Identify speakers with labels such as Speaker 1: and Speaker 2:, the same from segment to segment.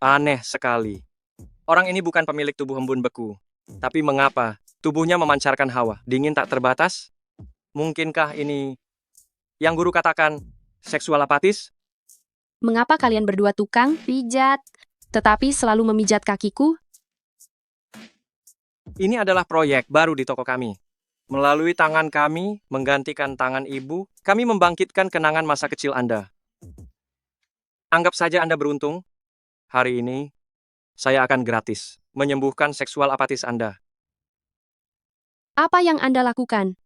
Speaker 1: Aneh sekali. Orang ini bukan pemilik tubuh embun beku. Tapi mengapa tubuhnya memancarkan hawa dingin tak terbatas? Mungkinkah ini yang guru katakan seksual apatis?
Speaker 2: Mengapa kalian berdua tukang pijat, tetapi selalu memijat kakiku?
Speaker 1: Ini adalah proyek baru di toko kami. Melalui tangan kami, menggantikan tangan ibu, kami membangkitkan kenangan masa kecil Anda. Anggap saja Anda beruntung. Hari ini, saya akan gratis menyembuhkan seksual apatis Anda.
Speaker 2: Apa yang Anda lakukan?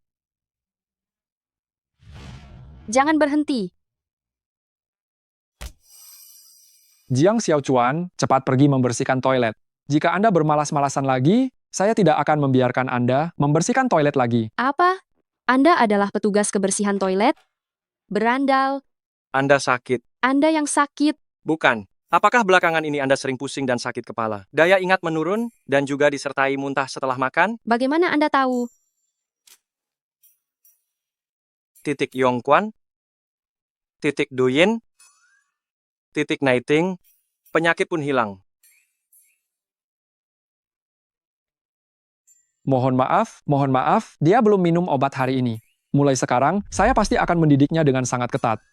Speaker 2: Jangan berhenti.
Speaker 3: Jiang Xiaochuan, cepat pergi membersihkan toilet. Jika Anda bermalas-malasan lagi, saya tidak akan membiarkan Anda membersihkan toilet lagi.
Speaker 2: Apa? Anda adalah petugas kebersihan toilet? Berandal,
Speaker 1: Anda sakit.
Speaker 2: Anda yang sakit.
Speaker 1: Bukan. Apakah belakangan ini Anda sering pusing dan sakit kepala? Daya ingat menurun dan juga disertai muntah setelah makan?
Speaker 2: Bagaimana Anda tahu?
Speaker 1: Titik Yongquan, titik Duyin, titik Naiting, penyakit pun hilang.
Speaker 3: Mohon maaf, dia belum minum obat hari ini. Mulai sekarang, saya pasti akan mendidiknya dengan sangat ketat.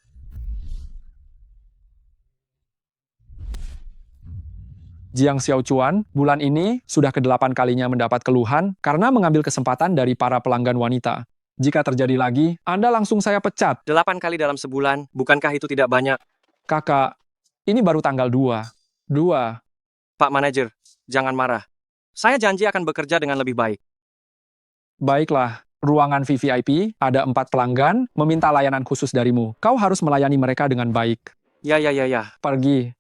Speaker 3: Jiang Xiaochuan, bulan ini sudah ke-8 kalinya mendapat keluhan karena mengambil kesempatan dari para pelanggan wanita. Jika terjadi lagi, Anda langsung saya pecat.
Speaker 1: 8 kali dalam sebulan, bukankah itu tidak banyak?
Speaker 3: Kakak, ini baru tanggal 2. 2.
Speaker 1: Pak Manajer, jangan marah. Saya janji akan bekerja dengan lebih baik.
Speaker 3: Baiklah, ruangan VVIP, ada 4 pelanggan, meminta layanan khusus darimu. Kau harus melayani mereka dengan baik.
Speaker 1: Ya.
Speaker 3: Pergi.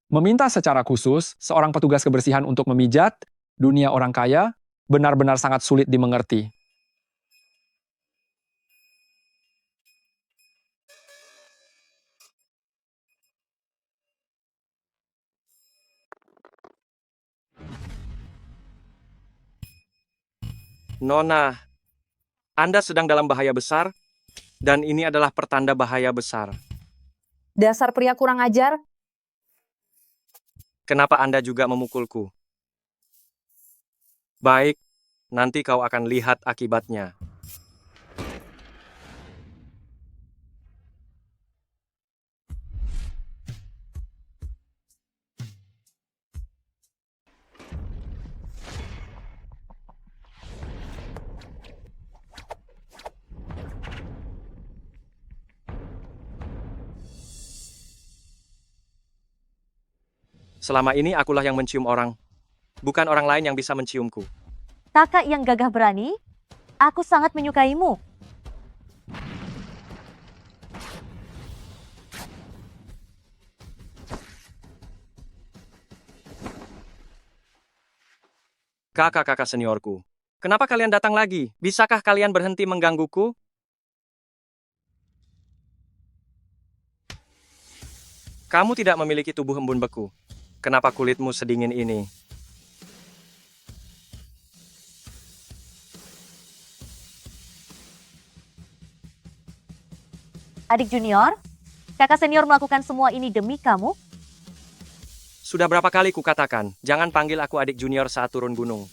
Speaker 3: Meminta secara khusus seorang petugas kebersihan untuk memijat, dunia orang kaya, benar-benar sangat sulit dimengerti.
Speaker 1: Nona, Anda sedang dalam bahaya besar, dan ini adalah pertanda bahaya besar.
Speaker 4: Dasar pria kurang ajar.
Speaker 1: Kenapa Anda juga memukulku? Baik, nanti kau akan lihat akibatnya. Selama ini akulah yang mencium orang, bukan orang lain yang bisa menciumku.
Speaker 4: Kakak yang gagah berani, aku sangat menyukaimu.
Speaker 1: Kakak-kakak seniorku, kenapa kalian datang lagi? Bisakah kalian berhenti menggangguku? Kamu tidak memiliki tubuh embun beku. Kenapa kulitmu sedingin ini?
Speaker 4: Adik junior, kakak senior melakukan semua ini demi kamu.
Speaker 1: Sudah berapa kali kukatakan, jangan panggil aku adik junior saat turun gunung.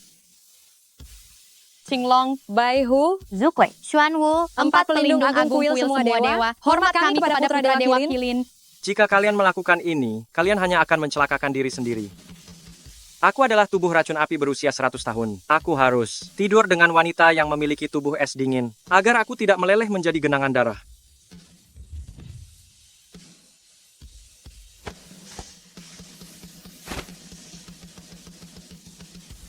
Speaker 5: Qinglong, Bai Hu,
Speaker 4: Zukwei, Xuanwu,
Speaker 5: empat pelindung agung kuil semua dewa, hormat kami kepada putra dewa Kilin.
Speaker 1: Jika kalian melakukan ini, kalian hanya akan mencelakakan diri sendiri. Aku adalah tubuh racun api berusia 100 tahun. Aku harus tidur dengan wanita yang memiliki tubuh es dingin, agar aku tidak meleleh menjadi genangan darah.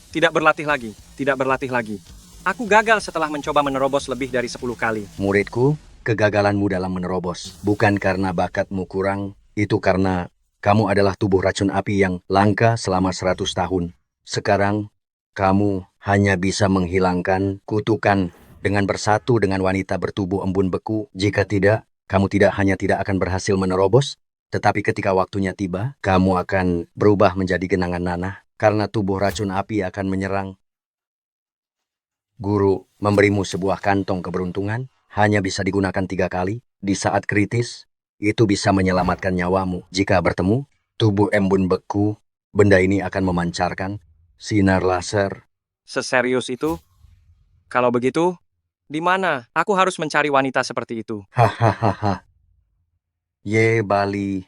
Speaker 1: Tidak berlatih lagi. Aku gagal setelah mencoba menerobos lebih dari 10 kali.
Speaker 6: Muridku, kegagalanmu dalam menerobos bukan karena bakatmu kurang, itu karena kamu adalah tubuh racun api yang langka selama 100 tahun. Sekarang, kamu hanya bisa menghilangkan kutukan dengan bersatu dengan wanita bertubuh embun beku. Jika tidak, kamu tidak hanya tidak akan berhasil menerobos, tetapi ketika waktunya tiba, kamu akan berubah menjadi genangan nanah karena tubuh racun api akan menyerang. Guru memberimu sebuah kantong keberuntungan, hanya bisa digunakan 3 kali. Di saat kritis, Itu bisa menyelamatkan nyawamu. Jika bertemu, tubuh embun beku, benda ini akan memancarkan sinar laser.
Speaker 1: Seserius itu? Kalau begitu, di mana aku harus mencari wanita seperti itu?
Speaker 6: Hahaha. Ye Bali,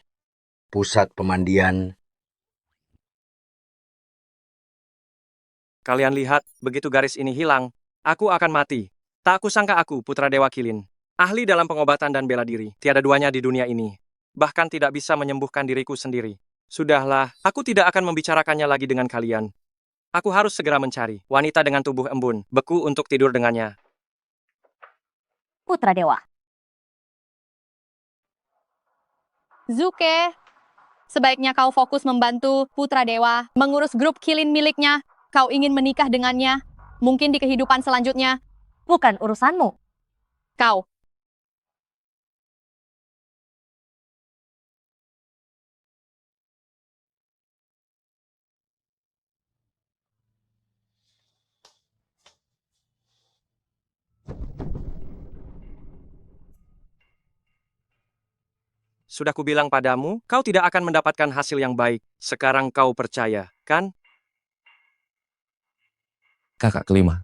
Speaker 6: pusat pemandian.
Speaker 1: Kalian lihat, begitu garis ini hilang, aku akan mati. Tak kusangka aku, Putra Dewa Kilin. Ahli dalam pengobatan dan bela diri. Tiada duanya di dunia ini. Bahkan tidak bisa menyembuhkan diriku sendiri. Sudahlah, aku tidak akan membicarakannya lagi dengan kalian. Aku harus segera mencari wanita dengan tubuh embun, beku untuk tidur dengannya.
Speaker 4: Putra Dewa.
Speaker 5: Zuke, sebaiknya kau fokus membantu Putra Dewa mengurus grup Kilin miliknya. Kau ingin menikah dengannya, mungkin di kehidupan selanjutnya.
Speaker 4: Bukan urusanmu.
Speaker 5: Kau.
Speaker 1: Sudah kubilang padamu, kau tidak akan mendapatkan hasil yang baik. Sekarang kau percaya, kan?
Speaker 7: Kakak kelima.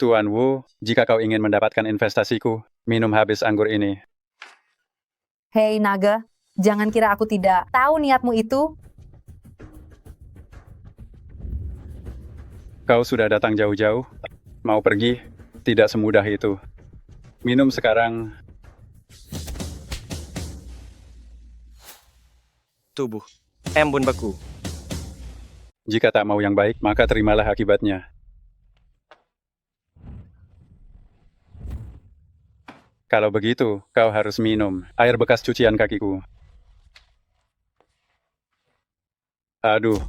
Speaker 8: Tuan Wu, jika kau ingin mendapatkan investasiku, minum habis anggur ini.
Speaker 9: Hei naga, jangan kira aku tidak tahu niatmu itu.
Speaker 8: Kau sudah datang jauh-jauh, mau pergi, tidak semudah itu. Minum sekarang.
Speaker 1: Tubuh. Embun beku.
Speaker 8: Jika tak mau yang baik, maka terimalah akibatnya. Kalau begitu, kau harus minum air bekas cucian kakiku. Aduh,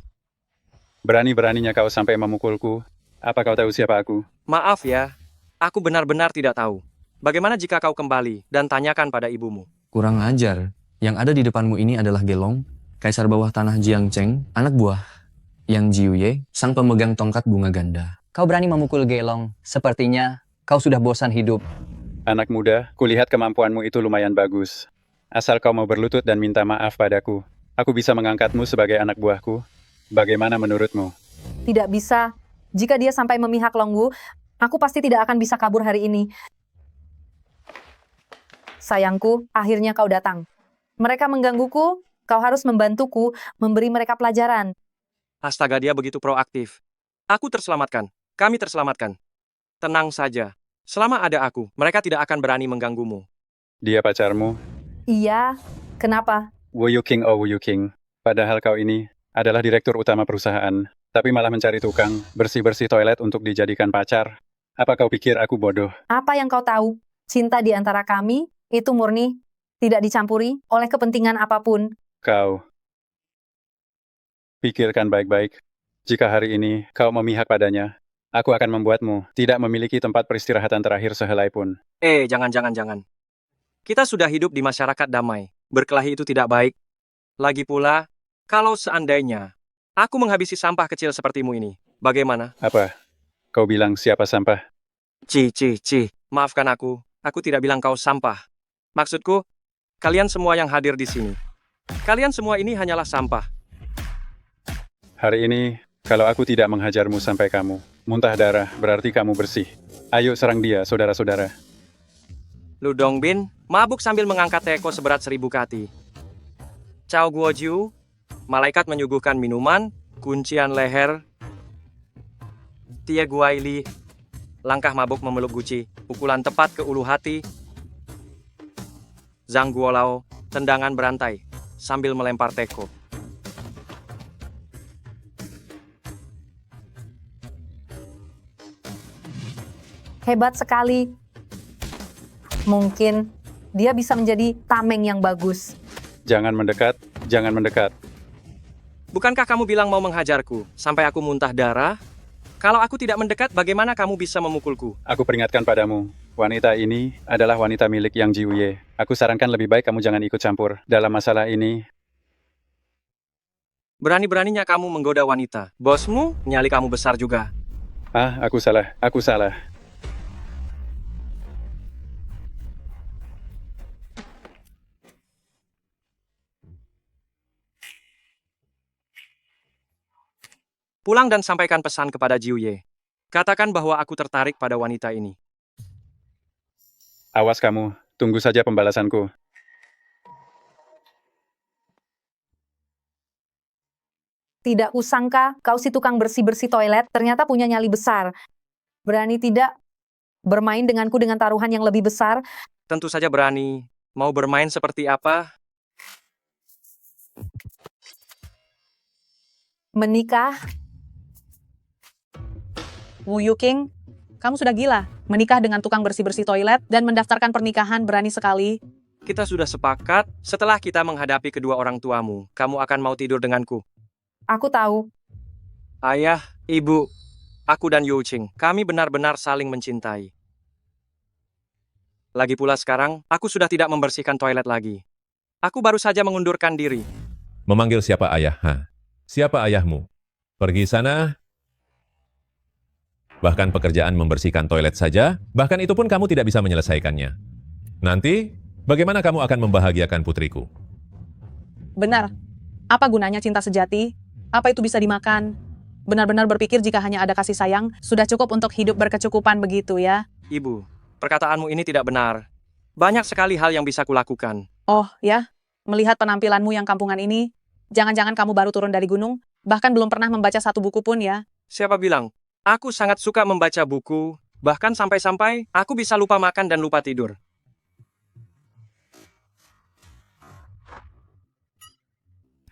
Speaker 8: berani-beraninya kau sampai memukulku. Apa kau tahu siapa aku?
Speaker 1: Maaf ya, aku benar-benar tidak tahu. Bagaimana jika kau kembali dan tanyakan pada ibumu?
Speaker 7: Kurang ajar. Yang ada di depanmu ini adalah Gelong, kaisar bawah tanah Jiangcheng, anak buah Yang Jiuye, sang pemegang tongkat bunga ganda.
Speaker 10: Kau berani memukul Gelong. Sepertinya kau sudah bosan hidup.
Speaker 8: Anak muda, kulihat kemampuanmu itu lumayan bagus. Asal kau mau berlutut dan minta maaf padaku, aku bisa mengangkatmu sebagai anak buahku. Bagaimana menurutmu?
Speaker 9: Tidak bisa. Jika dia sampai memihak Longwu, aku pasti tidak akan bisa kabur hari ini. Sayangku, akhirnya kau datang. Mereka menggangguku, kau harus membantuku memberi mereka pelajaran.
Speaker 1: Astaga, dia begitu proaktif. Aku terselamatkan. Kami terselamatkan. Tenang saja. Selama ada aku, mereka tidak akan berani mengganggumu.
Speaker 8: Dia pacarmu?
Speaker 9: Iya, kenapa?
Speaker 8: Wu Yuking, oh Wu Yuking. Padahal kau ini adalah direktur utama perusahaan, tapi malah mencari tukang bersih-bersih toilet untuk dijadikan pacar. Apa kau pikir aku bodoh?
Speaker 9: Apa yang kau tahu? Cinta di antara kami itu murni, tidak dicampuri oleh kepentingan apapun.
Speaker 8: Kau pikirkan baik-baik. Jika hari ini kau memihak padanya, aku akan membuatmu tidak memiliki tempat peristirahatan terakhir sehelai pun.
Speaker 1: Jangan. Kita sudah hidup di masyarakat damai. Berkelahi itu tidak baik. Lagi pula, kalau seandainya aku menghabisi sampah kecil sepertimu ini, bagaimana?
Speaker 8: Apa? Kau bilang siapa sampah?
Speaker 1: Maafkan aku. Aku tidak bilang kau sampah. Maksudku, kalian semua yang hadir di sini. Kalian semua ini hanyalah sampah.
Speaker 8: Hari ini, kalau aku tidak menghajarmu sampai kamu muntah darah, berarti kamu bersih. Ayo serang dia, saudara-saudara.
Speaker 1: Lu Dongbin, mabuk sambil mengangkat teko seberat 1000 kati. Cao Guoju, malaikat menyuguhkan minuman, kuncian leher. Tie Guaili, langkah mabuk memeluk guci, pukulan tepat ke ulu hati. Zhang Guolao, tendangan berantai, sambil melempar teko.
Speaker 9: Hebat sekali. Mungkin dia bisa menjadi tameng yang bagus.
Speaker 8: Jangan mendekat, jangan mendekat.
Speaker 1: Bukankah kamu bilang mau menghajarku, sampai aku muntah darah? Kalau aku tidak mendekat, bagaimana kamu bisa memukulku?
Speaker 8: Aku peringatkan padamu, wanita ini adalah wanita milik Yang Jiuye. Aku sarankan lebih baik kamu jangan ikut campur dalam masalah ini.
Speaker 1: Berani-beraninya kamu menggoda wanita. Bosmu, nyali kamu besar juga.
Speaker 8: Aku salah.
Speaker 1: Pulang dan sampaikan pesan kepada Jiuye. Katakan bahwa aku tertarik pada wanita ini.
Speaker 8: Awas kamu, tunggu saja pembalasanku.
Speaker 9: Tidak kusangka kau si tukang bersih-bersih toilet ternyata punya nyali besar. Berani tidak bermain denganku dengan taruhan yang lebih besar?
Speaker 1: Tentu saja berani. Mau bermain seperti apa?
Speaker 9: Menikah?
Speaker 11: Wu Yuking, kamu sudah gila. Menikah dengan tukang bersih-bersih toilet dan mendaftarkan pernikahan berani sekali.
Speaker 1: Kita sudah sepakat, setelah kita menghadapi kedua orang tuamu, kamu akan mau tidur denganku.
Speaker 9: Aku tahu.
Speaker 1: Ayah, ibu, aku dan Yu Qing, kami benar-benar saling mencintai. Lagi pula sekarang, aku sudah tidak membersihkan toilet lagi. Aku baru saja mengundurkan diri.
Speaker 12: Memanggil siapa ayah? Hah? Siapa ayahmu? Pergi sana. Bahkan pekerjaan membersihkan toilet saja, bahkan itu pun kamu tidak bisa menyelesaikannya. Nanti, bagaimana kamu akan membahagiakan putriku?
Speaker 11: Benar. Apa gunanya cinta sejati? Apa itu bisa dimakan? Benar-benar berpikir jika hanya ada kasih sayang, sudah cukup untuk hidup berkecukupan begitu ya?
Speaker 1: Ibu, perkataanmu ini tidak benar. Banyak sekali hal yang bisa kulakukan.
Speaker 11: Oh ya, melihat penampilanmu yang kampungan ini, jangan-jangan kamu baru turun dari gunung, bahkan belum pernah membaca satu buku pun ya?
Speaker 1: Siapa bilang? Aku sangat suka membaca buku, bahkan sampai-sampai aku bisa lupa makan dan lupa tidur.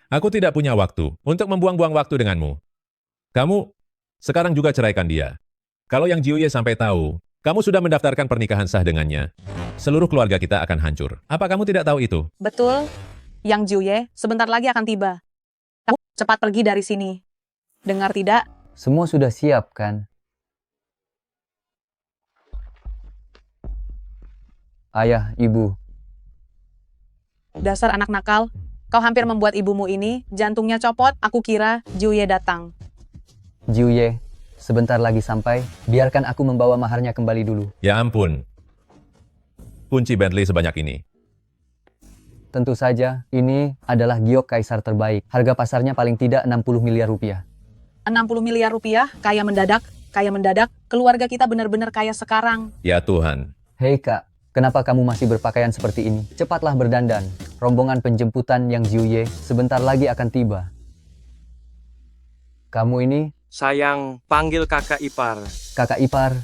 Speaker 12: Aku tidak punya waktu untuk membuang-buang waktu denganmu. Kamu sekarang juga ceraikan dia. Kalau yang Jiuye sampai tahu, kamu sudah mendaftarkan pernikahan sah dengannya, seluruh keluarga kita akan hancur. Apa kamu tidak tahu itu?
Speaker 11: Betul. Yang Jiuye sebentar lagi akan tiba. Kamu cepat pergi dari sini. Dengar tidak?
Speaker 10: Semua sudah siap, kan? Ayah, ibu,
Speaker 11: Dasar anak nakal. Kau hampir membuat ibumu ini jantungnya copot. Aku kira Jiuye datang.
Speaker 10: Jiuye, sebentar lagi sampai. Biarkan aku membawa maharnya kembali dulu.
Speaker 12: Ya ampun. Kunci Bentley sebanyak ini.
Speaker 10: Tentu saja, ini adalah giok kaisar terbaik. Harga pasarnya paling tidak 60 miliar rupiah.
Speaker 11: 60 miliar rupiah, kaya mendadak. Kaya mendadak, keluarga kita benar-benar kaya sekarang.
Speaker 12: Ya Tuhan.
Speaker 10: Hei kak, kenapa kamu masih berpakaian seperti ini? Cepatlah berdandan. Rombongan penjemputan yang Jiuye sebentar lagi akan tiba. Kamu ini,
Speaker 1: Sayang, panggil kakak ipar.
Speaker 10: kakak ipar.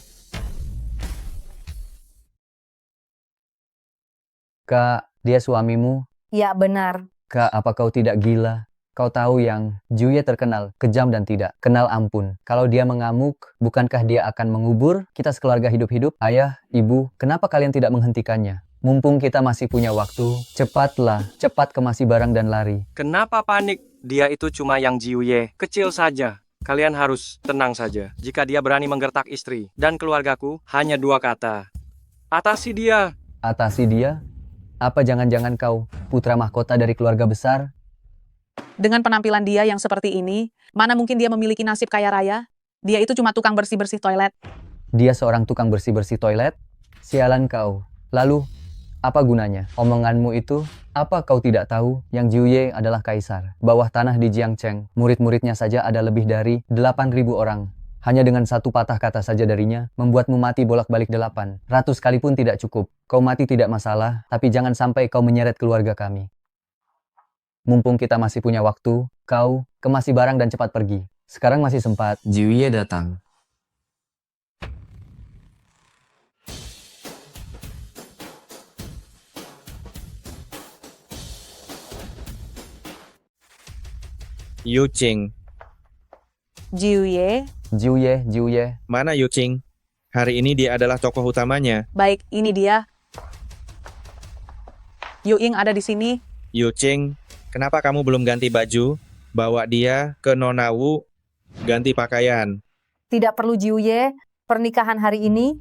Speaker 10: Kak, dia suamimu.
Speaker 9: Ya benar.
Speaker 10: Kak, apa kau tidak gila? Kau tahu yang Jiuye terkenal, kejam dan tidak kenal ampun. Kalau dia mengamuk, bukankah dia akan mengubur kita sekeluarga hidup-hidup? Ayah, ibu, kenapa kalian tidak menghentikannya? Mumpung kita masih punya waktu, cepatlah, cepat kemasi barang dan lari.
Speaker 1: Kenapa panik? Dia itu cuma yang Jiuye, kecil saja. Kalian harus tenang saja. Jika dia berani menggertak istri dan keluargaku, hanya 2 kata. Atasi dia.
Speaker 10: Atasi dia? Apa jangan-jangan kau putra mahkota dari keluarga besar?
Speaker 11: Dengan penampilan dia yang seperti ini, mana mungkin dia memiliki nasib kaya raya? Dia itu cuma tukang bersih-bersih toilet.
Speaker 10: Dia seorang tukang bersih-bersih toilet? Sialan kau. Lalu, apa gunanya? Omonganmu itu, apa kau tidak tahu yang Jiuye adalah kaisar? Bawah tanah di Jiangcheng, murid-muridnya saja ada lebih dari 8.000 orang. Hanya dengan satu patah kata saja darinya, membuatmu mati bolak-balik 800 kali pun tidak cukup. Kau mati tidak masalah, tapi jangan sampai kau menyeret keluarga kami. Mumpung kita masih punya waktu, kau kemasi barang dan cepat pergi. Sekarang masih sempat.
Speaker 7: Jiuye datang.
Speaker 13: Yu Qing.
Speaker 11: Jiuye,
Speaker 10: Jiuye.
Speaker 13: Mana Yu Qing? Hari ini dia adalah tokoh utamanya.
Speaker 11: baik, ini dia. Yu Ying ada di sini.
Speaker 13: Yu Qing, kenapa kamu belum ganti baju? Bawa dia ke Nona Wu, ganti pakaian.
Speaker 9: Tidak perlu Jiuye, pernikahan hari ini,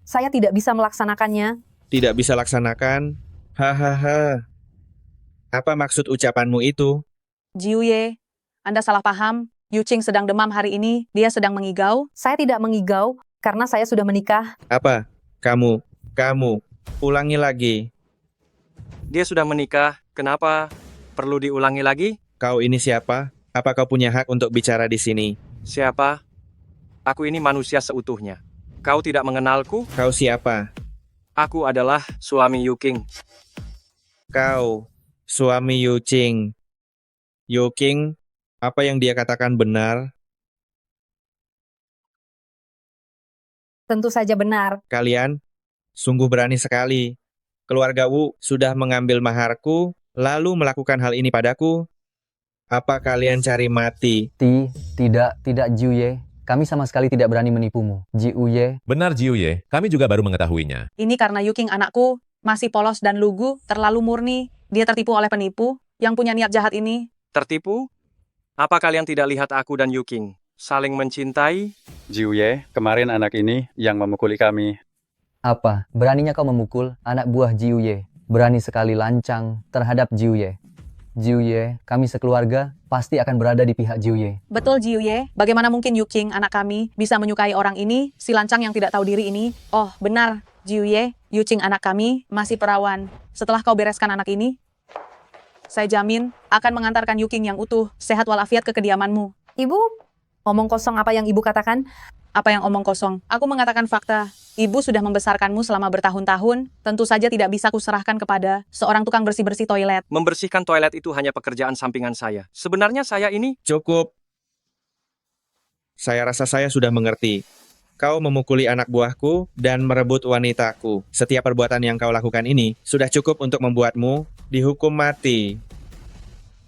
Speaker 9: saya tidak bisa melaksanakannya.
Speaker 13: Tidak bisa laksanakan? Hahaha. Apa maksud ucapanmu itu?
Speaker 11: Jiuye, Anda salah paham. Yu Qing sedang demam hari ini. Dia sedang mengigau.
Speaker 9: Saya tidak mengigau, karena saya sudah menikah.
Speaker 13: Apa? Kamu, ulangi lagi.
Speaker 1: Dia sudah menikah, kenapa? Perlu diulangi lagi?
Speaker 13: Kau ini siapa? Apa kau punya hak untuk bicara di sini?
Speaker 1: Siapa? Aku ini manusia seutuhnya. Kau tidak mengenalku?
Speaker 13: Kau siapa?
Speaker 1: Aku adalah suami Yuking.
Speaker 13: Kau, suami Yu Qing. Yu Qing, apa yang dia katakan benar?
Speaker 9: Tentu saja benar.
Speaker 13: Kalian sungguh berani sekali. Keluarga Wu sudah mengambil maharku, lalu melakukan hal ini padaku. Apa kalian cari mati?
Speaker 10: Tidak Jiuye. Kami sama sekali tidak berani menipumu. Jiuye,
Speaker 12: Benar Jiuye, kami juga baru mengetahuinya.
Speaker 11: Ini karena Yuking anakku masih polos dan lugu, terlalu murni. Dia tertipu oleh penipu yang punya niat jahat ini.
Speaker 1: Tertipu? Apa kalian tidak lihat aku dan Yuking saling mencintai?
Speaker 8: Jiuye, kemarin anak ini yang memukuli kami.
Speaker 10: apa? Beraninya kau memukul anak buah Jiuye. Berani sekali lancang terhadap Jiuye. Jiuye, kami sekeluarga pasti akan berada di pihak Jiuye.
Speaker 11: Betul Jiuye, bagaimana mungkin Yuking anak kami bisa menyukai orang ini, si lancang yang tidak tahu diri ini? Oh, benar, Jiuye, Yuking anak kami masih perawan. Setelah kau bereskan anak ini, saya jamin akan mengantarkan Yuking yang utuh, sehat walafiat ke kediamanmu.
Speaker 9: Ibu, omong kosong apa yang ibu katakan?
Speaker 11: Apa yang omong kosong? Aku mengatakan fakta. Ibu sudah membesarkanmu selama bertahun-tahun, tentu saja tidak bisa kuserahkan kepada seorang tukang bersih-bersih toilet.
Speaker 1: Membersihkan toilet itu hanya pekerjaan sampingan saya. Sebenarnya saya ini...
Speaker 13: Cukup. Saya rasa saya sudah mengerti. Kau memukuli anak buahku dan merebut wanitaku. Setiap perbuatan yang kau lakukan ini sudah cukup untuk membuatmu dihukum mati.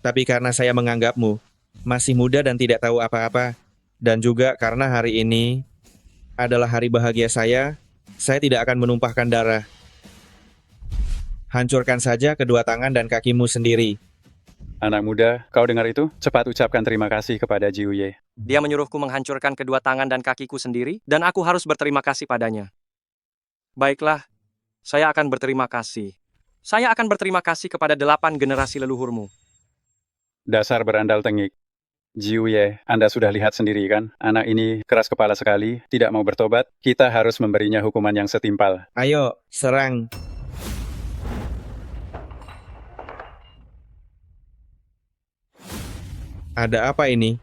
Speaker 13: Tapi karena saya menganggapmu masih muda dan tidak tahu apa-apa, dan juga karena hari ini adalah hari bahagia saya tidak akan menumpahkan darah. Hancurkan saja kedua tangan dan kakimu sendiri.
Speaker 8: Anak muda, kau dengar itu? Cepat ucapkan terima kasih kepada Jiuye.
Speaker 1: Dia menyuruhku menghancurkan kedua tangan dan kakiku sendiri, dan aku harus berterima kasih padanya. Baiklah, saya akan berterima kasih. Saya akan berterima kasih kepada 8 generasi leluhurmu.
Speaker 8: Dasar berandal tengik. Jiuye, Anda sudah lihat sendiri kan? Anak ini keras kepala sekali, tidak mau bertobat. Kita harus memberinya hukuman yang setimpal.
Speaker 13: Ayo, serang. Ada apa ini?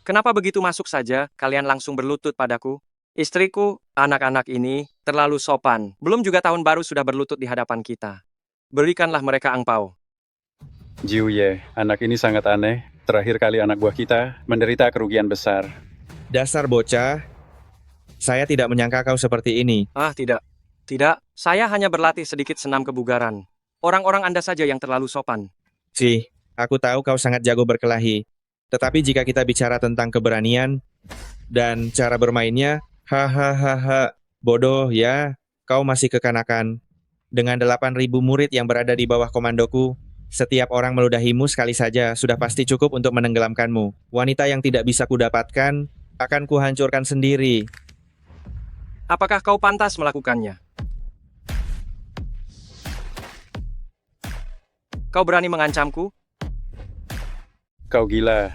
Speaker 1: Kenapa begitu masuk saja, kalian langsung berlutut padaku? Istriku, anak-anak ini, terlalu sopan. Belum juga tahun baru sudah berlutut di hadapan kita. Berikanlah mereka angpau.
Speaker 8: Jiuye, anak ini sangat aneh. Terakhir kali anak buah kita menderita kerugian besar.
Speaker 13: Dasar bocah. Saya tidak menyangka kau seperti ini.
Speaker 1: Ah, tidak. Tidak, saya hanya berlatih sedikit senam kebugaran. Orang-orang Anda saja yang terlalu sopan.
Speaker 13: Aku tahu kau sangat jago berkelahi. Tetapi jika kita bicara tentang keberanian dan cara bermainnya, hahaha, bodoh ya, kau masih kekanakan. Dengan 8.000 murid yang berada di bawah komandoku, setiap orang meludahimu sekali saja sudah pasti cukup untuk menenggelamkanmu. Wanita yang tidak bisa kudapatkan akan kuhancurkan sendiri.
Speaker 1: Apakah kau pantas melakukannya? Kau berani mengancamku?
Speaker 8: Kau gila.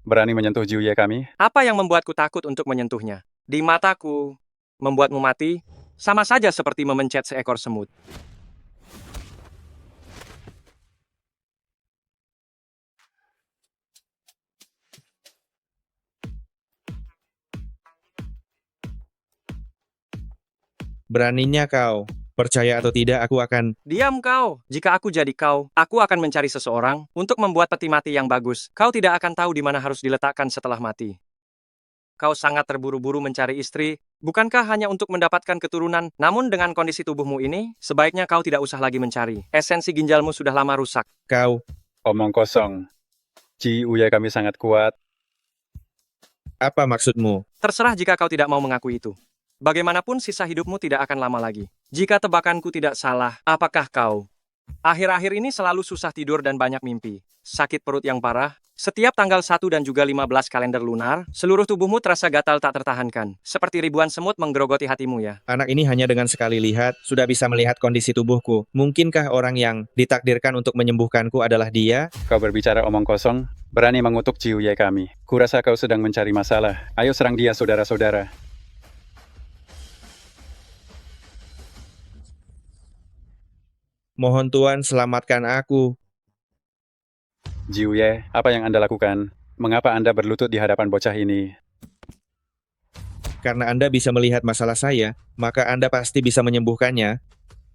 Speaker 8: Berani menyentuh Jiuye kami?
Speaker 1: Apa yang membuatku takut untuk menyentuhnya? Di mataku, membuatmu mati, sama saja seperti memencet seekor semut.
Speaker 13: Beraninya kau. Percaya atau tidak, aku akan...
Speaker 1: Diam kau. Jika aku jadi kau, aku akan mencari seseorang untuk membuat peti mati yang bagus. Kau tidak akan tahu di mana harus diletakkan setelah mati. Kau sangat terburu-buru mencari istri, bukankah hanya untuk mendapatkan keturunan? Namun dengan kondisi tubuhmu ini, sebaiknya kau tidak usah lagi mencari. Esensi ginjalmu sudah lama rusak.
Speaker 13: Kau...
Speaker 8: Omong kosong. Jiuye kami sangat kuat.
Speaker 13: Apa maksudmu?
Speaker 1: Terserah jika kau tidak mau mengakui itu. Bagaimanapun sisa hidupmu tidak akan lama lagi. Jika tebakanku tidak salah, apakah kau? Akhir-akhir ini selalu susah tidur dan banyak mimpi. Sakit perut yang parah. Setiap tanggal 1 dan juga 15 kalender lunar, seluruh tubuhmu terasa gatal tak tertahankan. Seperti ribuan semut menggerogoti hatimu ya.
Speaker 13: Anak ini hanya dengan sekali lihat, sudah bisa melihat kondisi tubuhku. Mungkinkah orang yang ditakdirkan untuk menyembuhkanku adalah dia?
Speaker 8: Kau berbicara omong kosong, berani mengutuk Jiuye kami. Kurasa kau sedang mencari masalah. Ayo serang dia, saudara-saudara.
Speaker 13: Mohon Tuan selamatkan aku.
Speaker 8: Jiuye, apa yang Anda lakukan? Mengapa Anda berlutut di hadapan bocah ini?
Speaker 13: Karena Anda bisa melihat masalah saya, maka Anda pasti bisa menyembuhkannya.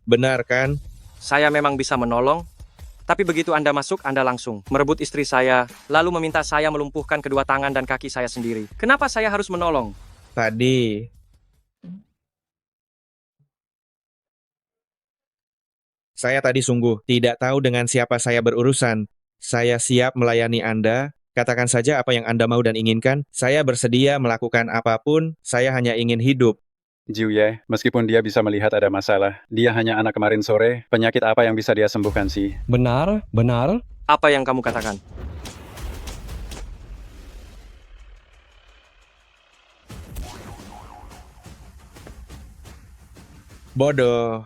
Speaker 13: Benar kan?
Speaker 1: Saya memang bisa menolong, tapi begitu Anda masuk, Anda langsung merebut istri saya, lalu meminta saya melumpuhkan kedua tangan dan kaki saya sendiri. Kenapa saya harus menolong?
Speaker 13: Tadi, saya tadi sungguh tidak tahu dengan siapa saya berurusan. Saya siap melayani Anda. Katakan saja apa yang Anda mau dan inginkan. Saya bersedia melakukan apapun. Saya hanya ingin hidup.
Speaker 8: Jiuye, meskipun dia bisa melihat ada masalah, dia hanya anak kemarin sore. Penyakit apa yang bisa dia sembuhkan sih?
Speaker 3: Benar, benar.
Speaker 1: Apa yang kamu katakan?
Speaker 13: Bodoh.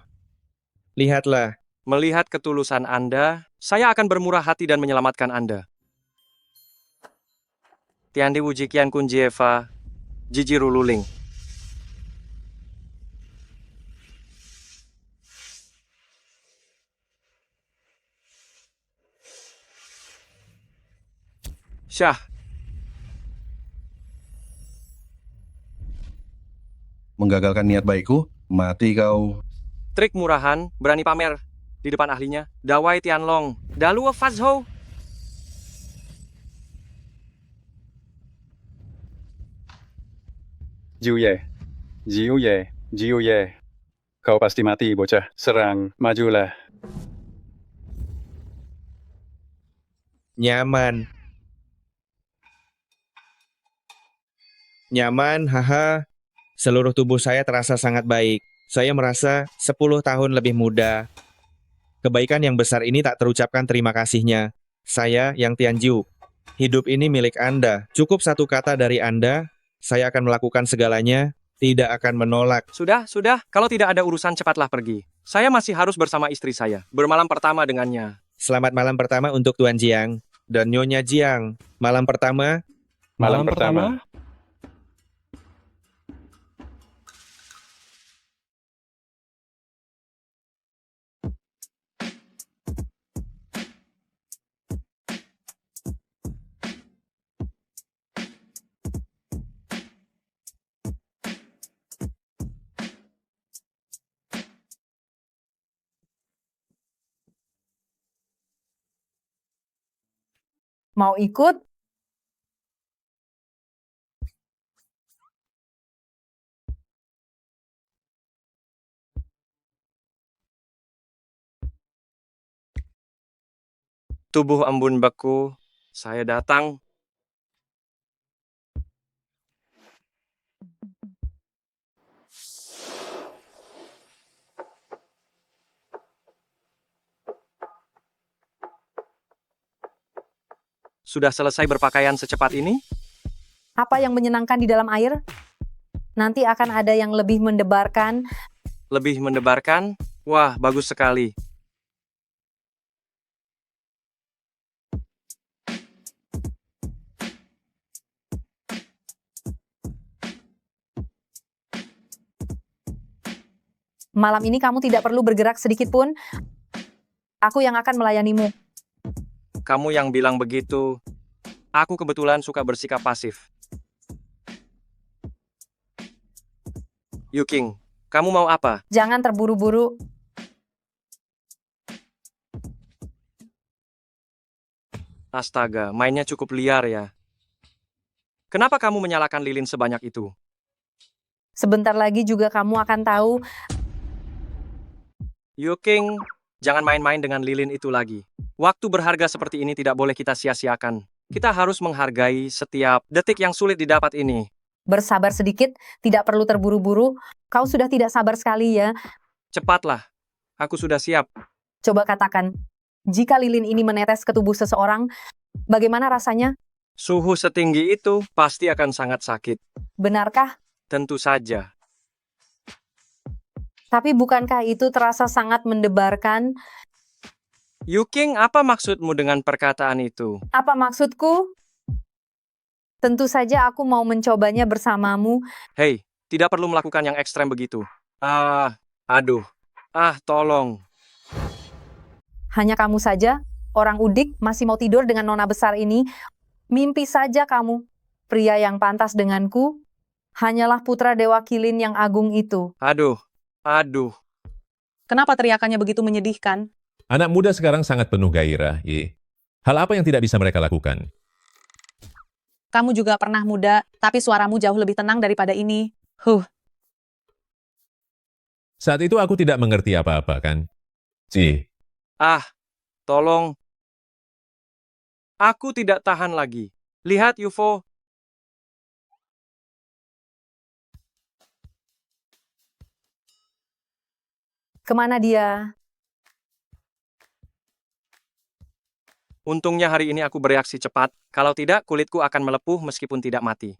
Speaker 13: Lihatlah.
Speaker 1: Melihat ketulusan Anda, saya akan bermurah hati dan menyelamatkan Anda. Tiandi Wujikian Kunjieva, Jijiru Luling. Syah,
Speaker 14: Menggagalkan niat baikku, mati kau.
Speaker 1: trik murahan, berani pamer di depan ahlinya. Dawai Tianlong, Dalua Fazhou.
Speaker 8: Jiuye, Jiuye. Kau pasti mati, bocah. Serang, majulah.
Speaker 13: Nyaman. Nyaman, haha. Seluruh tubuh saya terasa sangat baik. Saya merasa 10 tahun lebih muda. Kebaikan yang besar ini tak terucapkan terima kasihnya. Saya, Yang Tianjiu. Hidup ini milik Anda. Cukup satu kata dari Anda, saya akan melakukan segalanya, tidak akan menolak.
Speaker 1: Sudah. Kalau tidak ada urusan, cepatlah pergi. Saya masih harus bersama istri saya. Bermalam pertama dengannya.
Speaker 13: Selamat malam pertama untuk Tuan Jiang dan Nyonya Jiang. Malam pertama.
Speaker 8: Malam pertama.
Speaker 9: Mau ikut?
Speaker 1: Tubuh embun beku, saya datang. Sudah selesai berpakaian secepat ini?
Speaker 9: Apa yang menyenangkan di dalam air? Nanti akan ada yang lebih mendebarkan.
Speaker 1: Lebih mendebarkan? Wah, bagus sekali.
Speaker 9: Malam ini kamu tidak perlu bergerak sedikit pun. Aku yang akan melayanimu.
Speaker 1: Kamu yang bilang begitu. Aku kebetulan suka bersikap pasif. Yuking, kamu mau apa?
Speaker 9: Jangan terburu-buru.
Speaker 1: Astaga, mainnya cukup liar ya. Kenapa kamu menyalakan lilin sebanyak itu?
Speaker 9: Sebentar lagi juga kamu akan tahu.
Speaker 1: Yuking, jangan main-main dengan lilin itu lagi. Waktu berharga seperti ini tidak boleh kita sia-siakan. Kita harus menghargai setiap detik yang sulit didapat ini.
Speaker 9: Bersabar sedikit, tidak perlu terburu-buru. Kau sudah tidak sabar sekali ya.
Speaker 1: Cepatlah, aku sudah siap.
Speaker 9: Coba katakan, jika lilin ini menetes ke tubuh seseorang, bagaimana rasanya?
Speaker 1: Suhu setinggi itu pasti akan sangat sakit.
Speaker 9: Benarkah?
Speaker 1: Tentu saja.
Speaker 9: Tapi bukankah itu terasa sangat mendebarkan?
Speaker 1: Yuking, apa maksudmu dengan perkataan itu?
Speaker 9: Apa maksudku? Tentu saja aku mau mencobanya bersamamu.
Speaker 1: Hei, tidak perlu melakukan yang ekstrem begitu. Aduh. Tolong.
Speaker 9: Hanya kamu saja, orang udik masih mau tidur dengan nona besar ini. Mimpi saja kamu, pria yang pantas denganku. hanyalah putra Dewa Kilin yang agung itu.
Speaker 1: Aduh, aduh.
Speaker 11: Kenapa teriakannya begitu menyedihkan?
Speaker 12: Anak muda sekarang sangat penuh gairah, Ye. Hal apa yang tidak bisa mereka lakukan?
Speaker 11: Kamu juga pernah muda, tapi suaramu jauh lebih tenang daripada ini.
Speaker 12: Saat itu aku tidak mengerti apa-apa, kan? Ci,
Speaker 1: Ah, tolong. Aku tidak tahan lagi. Lihat, Yufo.
Speaker 9: Kemana dia?
Speaker 1: Untungnya hari ini aku bereaksi cepat. Kalau tidak, kulitku akan melepuh meskipun tidak mati.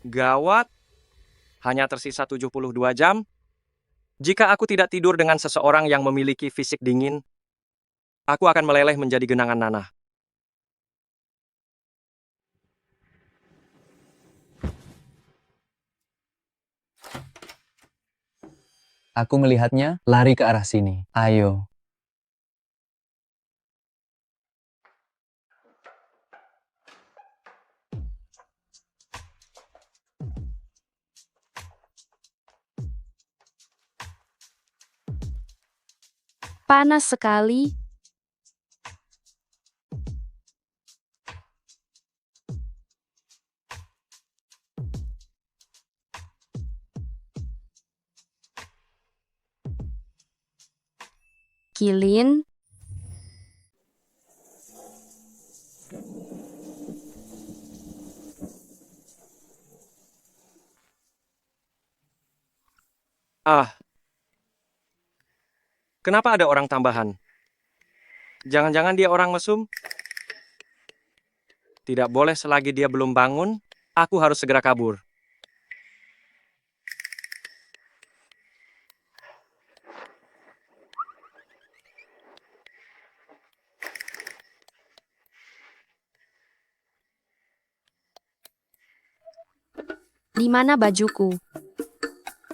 Speaker 1: Gawat. Hanya tersisa 72 jam. Jika aku tidak tidur dengan seseorang yang memiliki fisik dingin, aku akan meleleh menjadi genangan nanah.
Speaker 10: Aku melihatnya lari ke arah sini. Ayo.
Speaker 2: Panas sekali. Kilin.
Speaker 1: Ah. Kenapa ada orang tambahan? Jangan-jangan dia orang mesum? Tidak boleh selagi dia belum bangun, aku harus segera kabur.
Speaker 2: Di mana bajuku?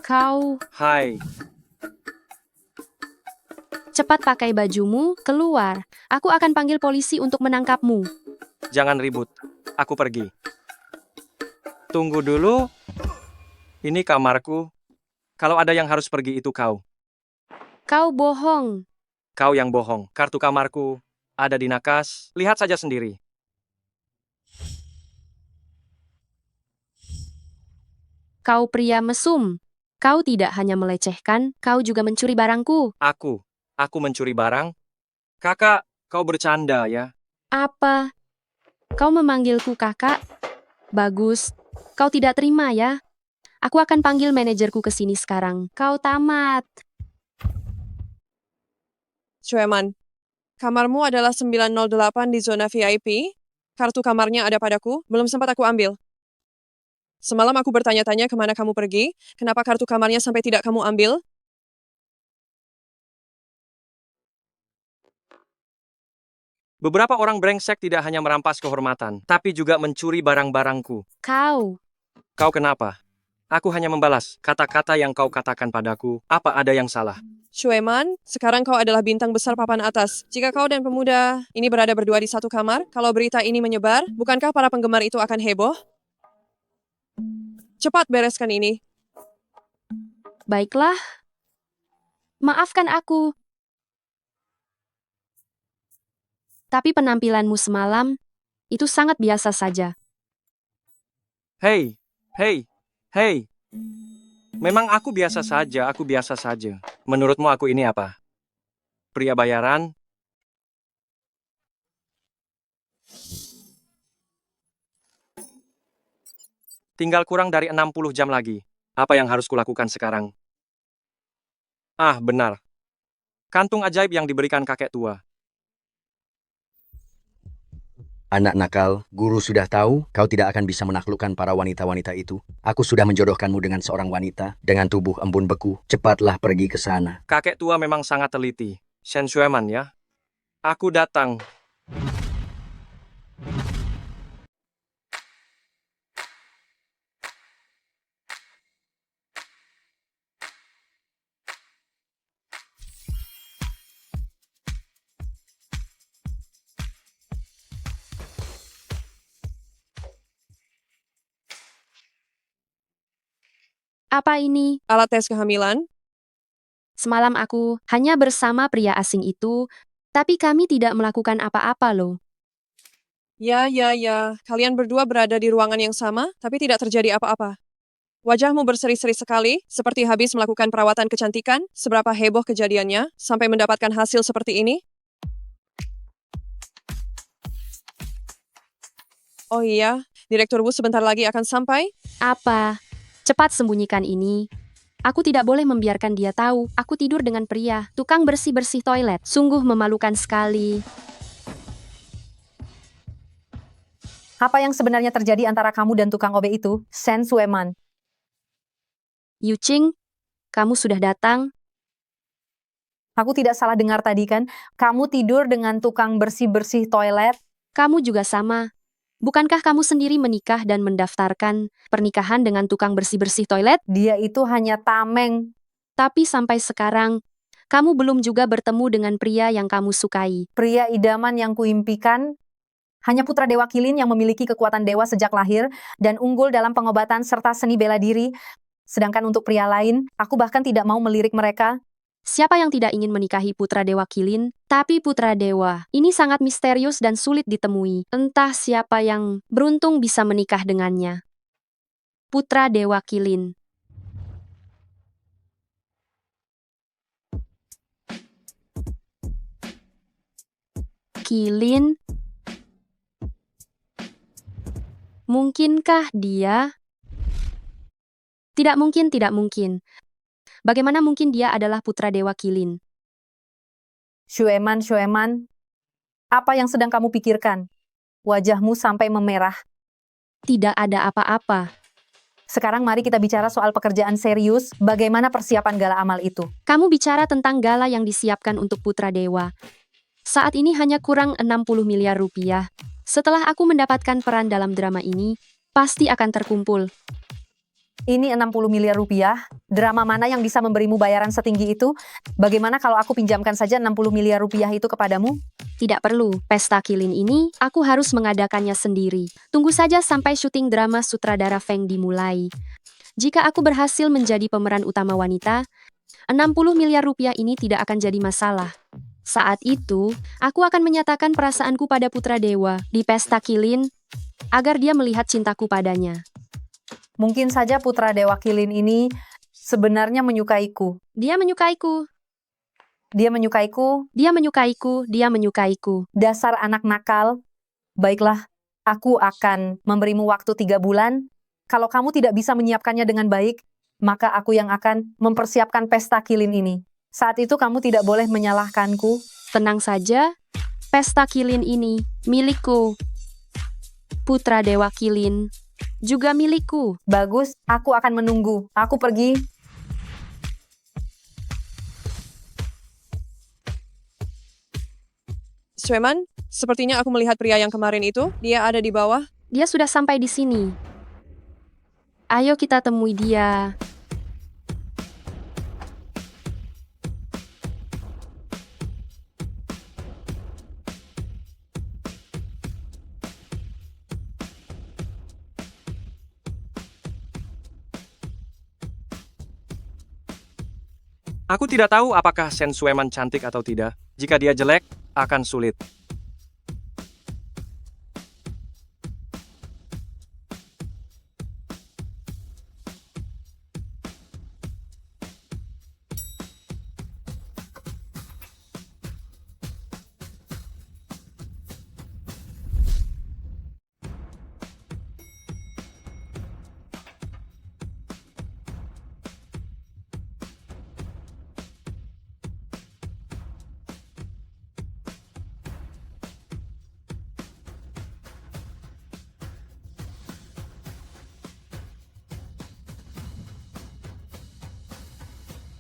Speaker 2: Kau
Speaker 1: Hai,
Speaker 2: cepat pakai bajumu, keluar. Aku akan panggil polisi untuk menangkapmu.
Speaker 1: jangan ribut. Aku pergi. Tunggu dulu. Ini kamarku. Kalau ada yang harus pergi itu kau.
Speaker 2: Kau bohong.
Speaker 1: Kau yang bohong. Kartu kamarku ada di nakas. Lihat saja sendiri.
Speaker 2: Kau pria mesum. Kau tidak hanya melecehkan, kau juga mencuri barangku.
Speaker 1: Aku mencuri barang. Kakak, kau bercanda ya?
Speaker 2: Apa? Kau memanggilku kakak? Bagus. Kau tidak terima ya? Aku akan panggil manajerku ke sini sekarang. Kau tamat.
Speaker 15: Shueman, kamarmu adalah 908 di zona VIP. Kartu kamarnya ada padaku, belum sempat aku ambil. Semalam aku bertanya-tanya kemana kamu pergi, kenapa kartu kamarnya sampai tidak kamu ambil?
Speaker 1: Beberapa orang brengsek tidak hanya merampas kehormatan, tapi juga mencuri barang-barangku.
Speaker 2: Kau.
Speaker 1: Kau kenapa? Aku hanya membalas kata-kata yang kau katakan padaku. Apa ada yang salah?
Speaker 15: Shueman, sekarang kau adalah bintang besar papan atas. Jika kau dan pemuda ini berada berdua di satu kamar, kalau berita ini menyebar, bukankah para penggemar itu akan heboh? Cepat bereskan ini.
Speaker 2: Baiklah. Maafkan aku. Tapi penampilanmu semalam, itu sangat biasa saja.
Speaker 1: Hei, hei, hei. Memang aku biasa saja. Menurutmu aku ini apa? Pria bayaran? Tinggal kurang dari 60 jam lagi. Apa yang harus kulakukan sekarang? Ah, benar. Kantung ajaib yang diberikan kakek tua.
Speaker 6: Anak nakal, guru sudah tahu kau tidak akan bisa menaklukkan para wanita-wanita itu. Aku sudah menjodohkanmu dengan seorang wanita dengan tubuh embun beku. Cepatlah pergi ke sana.
Speaker 1: Kakek tua memang sangat teliti. Shen Shueman ya. Aku datang.
Speaker 2: Apa ini?
Speaker 15: Alat tes kehamilan?
Speaker 2: Semalam aku hanya bersama pria asing itu, tapi kami tidak melakukan apa-apa loh.
Speaker 15: Ya. Kalian berdua berada di ruangan yang sama, tapi tidak terjadi apa-apa. Wajahmu berseri-seri sekali, seperti habis melakukan perawatan kecantikan. Seberapa heboh kejadiannya, sampai mendapatkan hasil seperti ini? Oh iya, direkturmu sebentar lagi akan sampai.
Speaker 2: Apa? Cepat sembunyikan ini. Aku tidak boleh membiarkan dia tahu. Aku tidur dengan pria, tukang bersih-bersih toilet. Sungguh memalukan sekali.
Speaker 9: Apa yang sebenarnya terjadi antara kamu dan tukang OB itu, Sen Sueman?
Speaker 2: Yuching, kamu sudah datang?
Speaker 9: Aku tidak salah dengar tadi kan? Kamu tidur dengan tukang bersih-bersih toilet?
Speaker 2: Kamu juga sama. Bukankah kamu sendiri menikah dan mendaftarkan pernikahan dengan tukang bersih-bersih toilet?
Speaker 9: Dia itu hanya tameng.
Speaker 2: Tapi sampai sekarang, kamu belum juga bertemu dengan pria yang kamu sukai.
Speaker 9: Pria idaman yang kuimpikan? Hanya putra dewa Kilin yang memiliki kekuatan dewa sejak lahir dan unggul dalam pengobatan serta seni bela diri. Sedangkan untuk pria lain, aku bahkan tidak mau melirik mereka.
Speaker 2: Siapa yang tidak ingin menikahi putra dewa Kilin? Tapi putra dewa ini sangat misterius dan sulit ditemui. Entah siapa yang beruntung bisa menikah dengannya. Putra dewa Kilin. Kilin? Mungkinkah dia? Tidak mungkin, tidak mungkin. Bagaimana mungkin dia adalah putra dewa Kilin?
Speaker 9: Sueman, apa yang sedang kamu pikirkan? Wajahmu sampai memerah.
Speaker 2: Tidak ada apa-apa.
Speaker 9: Sekarang mari kita bicara soal pekerjaan serius, bagaimana persiapan gala amal itu.
Speaker 2: Kamu bicara tentang gala yang disiapkan untuk putra dewa. Saat ini hanya kurang 60 miliar rupiah. Setelah aku mendapatkan peran dalam drama ini, pasti akan terkumpul.
Speaker 9: Ini 60 miliar rupiah, drama mana yang bisa memberimu bayaran setinggi itu? Bagaimana kalau aku pinjamkan saja 60 miliar rupiah itu kepadamu?
Speaker 2: Tidak perlu, pesta Kilin ini, aku harus mengadakannya sendiri. Tunggu saja sampai syuting drama sutradara Feng dimulai. Jika aku berhasil menjadi pemeran utama wanita, 60 miliar rupiah ini tidak akan jadi masalah. Saat itu, aku akan menyatakan perasaanku pada putra dewa di pesta Kilin, agar dia melihat cintaku padanya.
Speaker 9: Mungkin saja putra dewa Kilin ini sebenarnya menyukaiku.
Speaker 2: Dia menyukaiku.
Speaker 9: Dia menyukaiku.
Speaker 2: Dia menyukaiku. Dia menyukaiku.
Speaker 9: Dasar anak nakal. Baiklah, aku akan memberimu waktu 3 bulan. Kalau kamu tidak bisa menyiapkannya dengan baik, maka aku yang akan mempersiapkan pesta Kilin ini. Saat itu kamu tidak boleh menyalahkanku.
Speaker 2: Tenang saja, pesta Kilin ini milikku. Putra dewa Kilin juga milikku.
Speaker 9: Bagus, aku akan menunggu. Aku pergi.
Speaker 15: Sueman, sepertinya aku melihat pria yang kemarin itu. Dia ada di bawah.
Speaker 2: Dia sudah sampai di sini. Ayo kita temui dia.
Speaker 1: Aku tidak tahu apakah Sen Sueman cantik atau tidak. Jika dia jelek, akan sulit.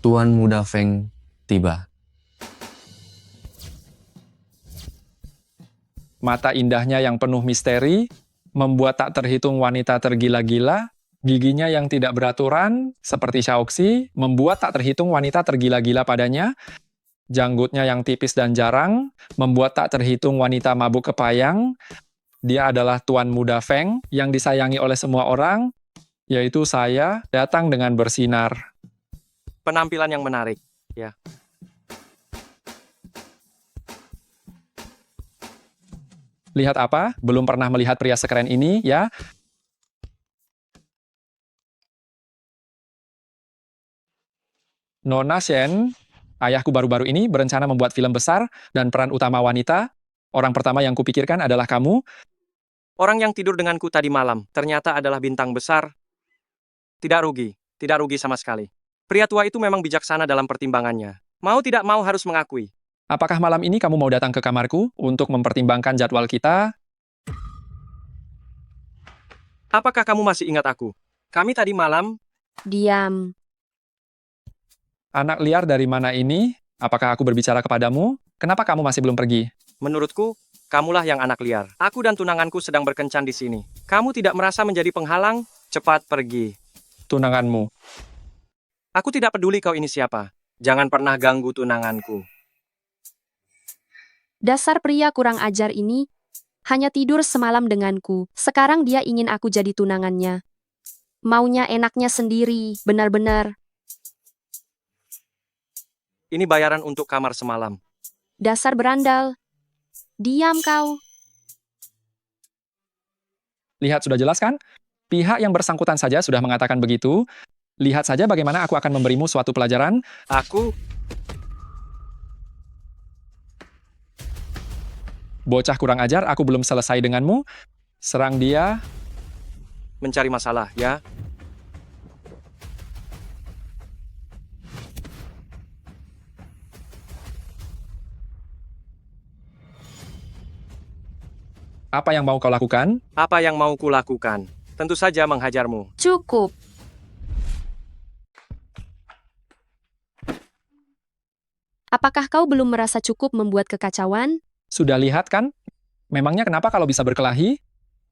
Speaker 7: Tuan Muda Feng tiba.
Speaker 3: Mata indahnya yang penuh misteri, membuat tak terhitung wanita tergila-gila, giginya yang tidak beraturan, seperti Xiaoxi, membuat tak terhitung wanita tergila-gila padanya, janggutnya yang tipis dan jarang, membuat tak terhitung wanita mabuk kepayang. Dia adalah Tuan Muda Feng yang disayangi oleh semua orang, yaitu saya datang dengan bersinar.
Speaker 1: Penampilan yang menarik, ya.
Speaker 3: Lihat apa? Belum pernah melihat pria sekeren ini, ya? Nona Shen, ayahku baru-baru ini berencana membuat film besar dan peran utama wanita. Orang pertama yang kupikirkan adalah kamu.
Speaker 1: Orang yang tidur denganku tadi malam ternyata adalah bintang besar. Tidak rugi sama sekali. Pria tua itu memang bijaksana dalam pertimbangannya. Mau tidak mau harus mengakui.
Speaker 3: Apakah malam ini kamu mau datang ke kamarku untuk mempertimbangkan jadwal kita?
Speaker 1: Apakah kamu masih ingat aku? Kami tadi malam...
Speaker 2: Diam.
Speaker 3: Anak liar dari mana ini? Apakah aku berbicara kepadamu? Kenapa kamu masih belum pergi?
Speaker 1: Menurutku, kamulah yang anak liar. Aku dan tunanganku sedang berkencan di sini. Kamu tidak merasa menjadi penghalang? Cepat pergi.
Speaker 3: Tunanganmu.
Speaker 1: Aku tidak peduli kau ini siapa. Jangan pernah ganggu tunanganku.
Speaker 2: Dasar pria kurang ajar ini hanya tidur semalam denganku. Sekarang dia ingin aku jadi tunangannya. Maunya enaknya sendiri, benar-benar.
Speaker 1: Ini bayaran untuk kamar semalam.
Speaker 2: Dasar berandal. Diam kau.
Speaker 3: Lihat, sudah jelas kan? Pihak yang bersangkutan saja sudah mengatakan begitu. Lihat saja bagaimana aku akan memberimu suatu pelajaran.
Speaker 1: Aku...
Speaker 3: Bocah kurang ajar, aku belum selesai denganmu. Serang dia.
Speaker 1: Mencari masalah, ya?
Speaker 3: Apa yang mau kau lakukan?
Speaker 1: Apa yang mau kulakukan? Tentu saja menghajarmu.
Speaker 2: Cukup. Apakah kau belum merasa cukup membuat kekacauan?
Speaker 3: Sudah lihat kan? Memangnya kenapa kalau bisa berkelahi?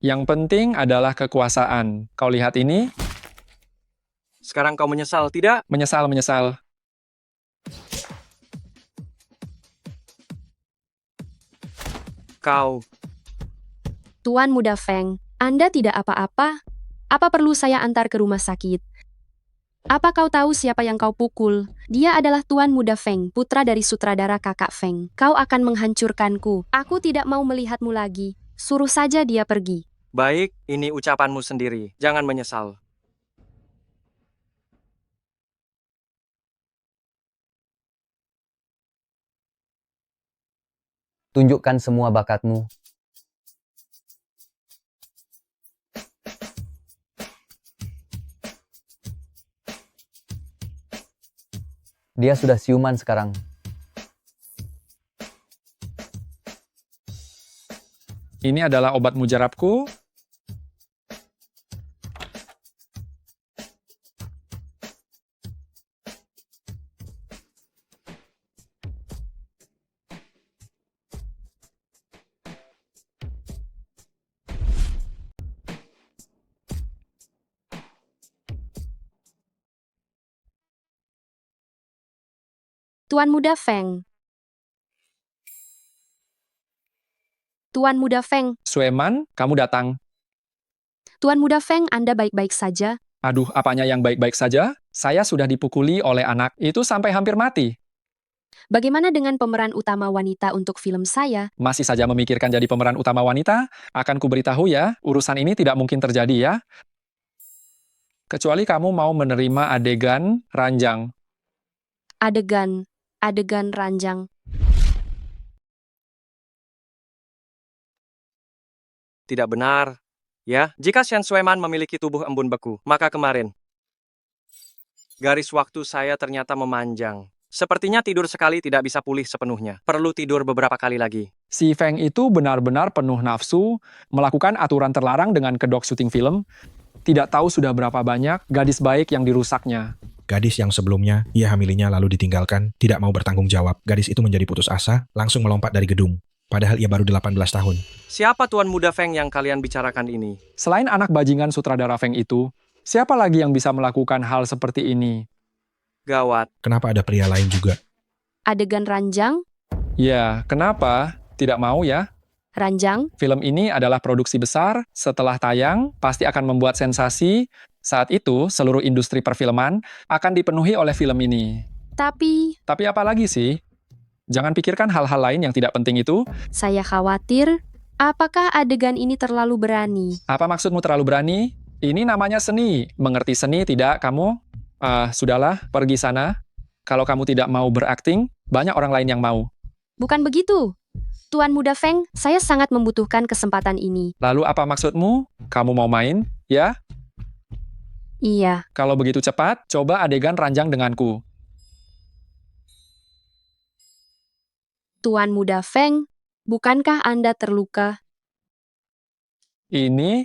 Speaker 3: Yang penting adalah kekuasaan. Kau lihat ini?
Speaker 1: Sekarang kau menyesal, tidak?
Speaker 3: Menyesal.
Speaker 1: Kau...
Speaker 2: Tuan Muda Feng, Anda tidak apa-apa? Apa perlu saya antar ke rumah sakit? Apa kau tahu siapa yang kau pukul? Dia adalah Tuan Muda Feng, putra dari sutradara kakak Feng. Kau akan menghancurkanku. Aku tidak mau melihatmu lagi. Suruh saja dia pergi.
Speaker 1: Baik, ini ucapanmu sendiri. Jangan menyesal.
Speaker 10: Tunjukkan semua bakatmu. Dia sudah siuman sekarang.
Speaker 3: Ini adalah obat mujarabku.
Speaker 2: Tuan Muda Feng. Tuan Muda Feng.
Speaker 3: Sueman, kamu datang.
Speaker 2: Tuan Muda Feng, Anda baik-baik saja?
Speaker 3: Aduh, apanya yang baik-baik saja? Saya sudah dipukuli oleh anak itu sampai hampir mati.
Speaker 2: Bagaimana dengan pemeran utama wanita untuk film saya?
Speaker 3: Masih saja memikirkan jadi pemeran utama wanita? Akan kuberitahu ya, urusan ini tidak mungkin terjadi ya. Kecuali kamu mau menerima adegan ranjang.
Speaker 2: Adegan ranjang.
Speaker 1: Tidak benar. Ya, jika Shen Sueman memiliki tubuh embun beku, maka kemarin garis waktu saya ternyata memanjang. Sepertinya tidur sekali tidak bisa pulih sepenuhnya. Perlu tidur beberapa kali lagi.
Speaker 3: Si Feng itu benar-benar penuh nafsu, melakukan aturan terlarang dengan kedok syuting film. Tidak tahu sudah berapa banyak gadis baik yang dirusaknya.
Speaker 16: Gadis yang sebelumnya ia hamilinya lalu ditinggalkan, tidak mau bertanggung jawab. Gadis itu menjadi putus asa, langsung melompat dari gedung. Padahal ia baru 18 tahun.
Speaker 1: Siapa Tuan Muda Feng yang kalian bicarakan ini?
Speaker 3: Selain anak bajingan sutradara Feng itu, siapa lagi yang bisa melakukan hal seperti ini?
Speaker 1: Gawat.
Speaker 16: Kenapa ada pria lain juga?
Speaker 2: Adegan ranjang?
Speaker 3: Ya, kenapa? Tidak mau ya?
Speaker 2: Ranjang?
Speaker 3: Film ini adalah produksi besar, setelah tayang, pasti akan membuat sensasi. Saat itu, seluruh industri perfilman akan dipenuhi oleh film ini.
Speaker 2: Tapi,
Speaker 3: Tapi apa lagi sih? Jangan pikirkan hal-hal lain yang tidak penting itu.
Speaker 2: saya khawatir, apakah adegan ini terlalu berani?
Speaker 3: Apa maksudmu terlalu berani? Ini namanya seni. Mengerti seni tidak kamu? Sudahlah, pergi sana. Kalau kamu tidak mau berakting, banyak orang lain yang mau.
Speaker 2: Bukan begitu. Tuan Muda Feng, saya sangat membutuhkan kesempatan ini.
Speaker 3: Lalu apa maksudmu? Kamu mau main? Ya?
Speaker 2: Iya,
Speaker 3: Kalau begitu cepat, coba adegan ranjang denganku.
Speaker 2: Tuan Muda Feng, bukankah Anda terluka?
Speaker 3: Ini,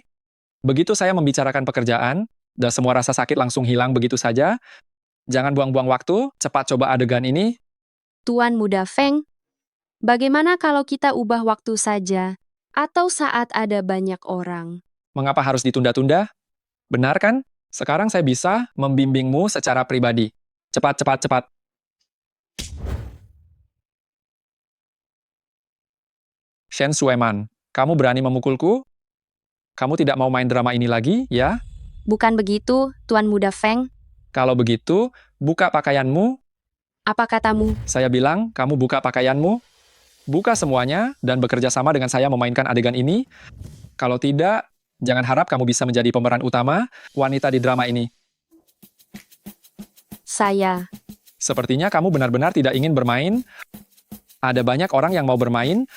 Speaker 3: begitu saya membicarakan pekerjaan, dan semua rasa sakit langsung hilang begitu saja, jangan buang-buang waktu, cepat coba adegan ini.
Speaker 2: Tuan Muda Feng, bagaimana kalau kita ubah waktu saja? Atau saat ada banyak orang?
Speaker 3: Mengapa harus ditunda-tunda? Benar kan? Sekarang saya bisa membimbingmu secara pribadi. Cepat, cepat, cepat. Shen Sueman, kamu berani memukulku? Kamu tidak mau main drama ini lagi, ya?
Speaker 2: Bukan begitu, Tuan Muda Feng.
Speaker 3: Kalau begitu, buka pakaianmu.
Speaker 2: Apa katamu?
Speaker 3: Saya bilang, kamu buka pakaianmu. Buka semuanya dan bekerja sama dengan saya memainkan adegan ini. Kalau tidak, jangan harap kamu bisa menjadi pemeran utama wanita di drama ini.
Speaker 2: Saya.
Speaker 3: Sepertinya kamu benar-benar tidak ingin bermain. Ada banyak orang yang mau bermain.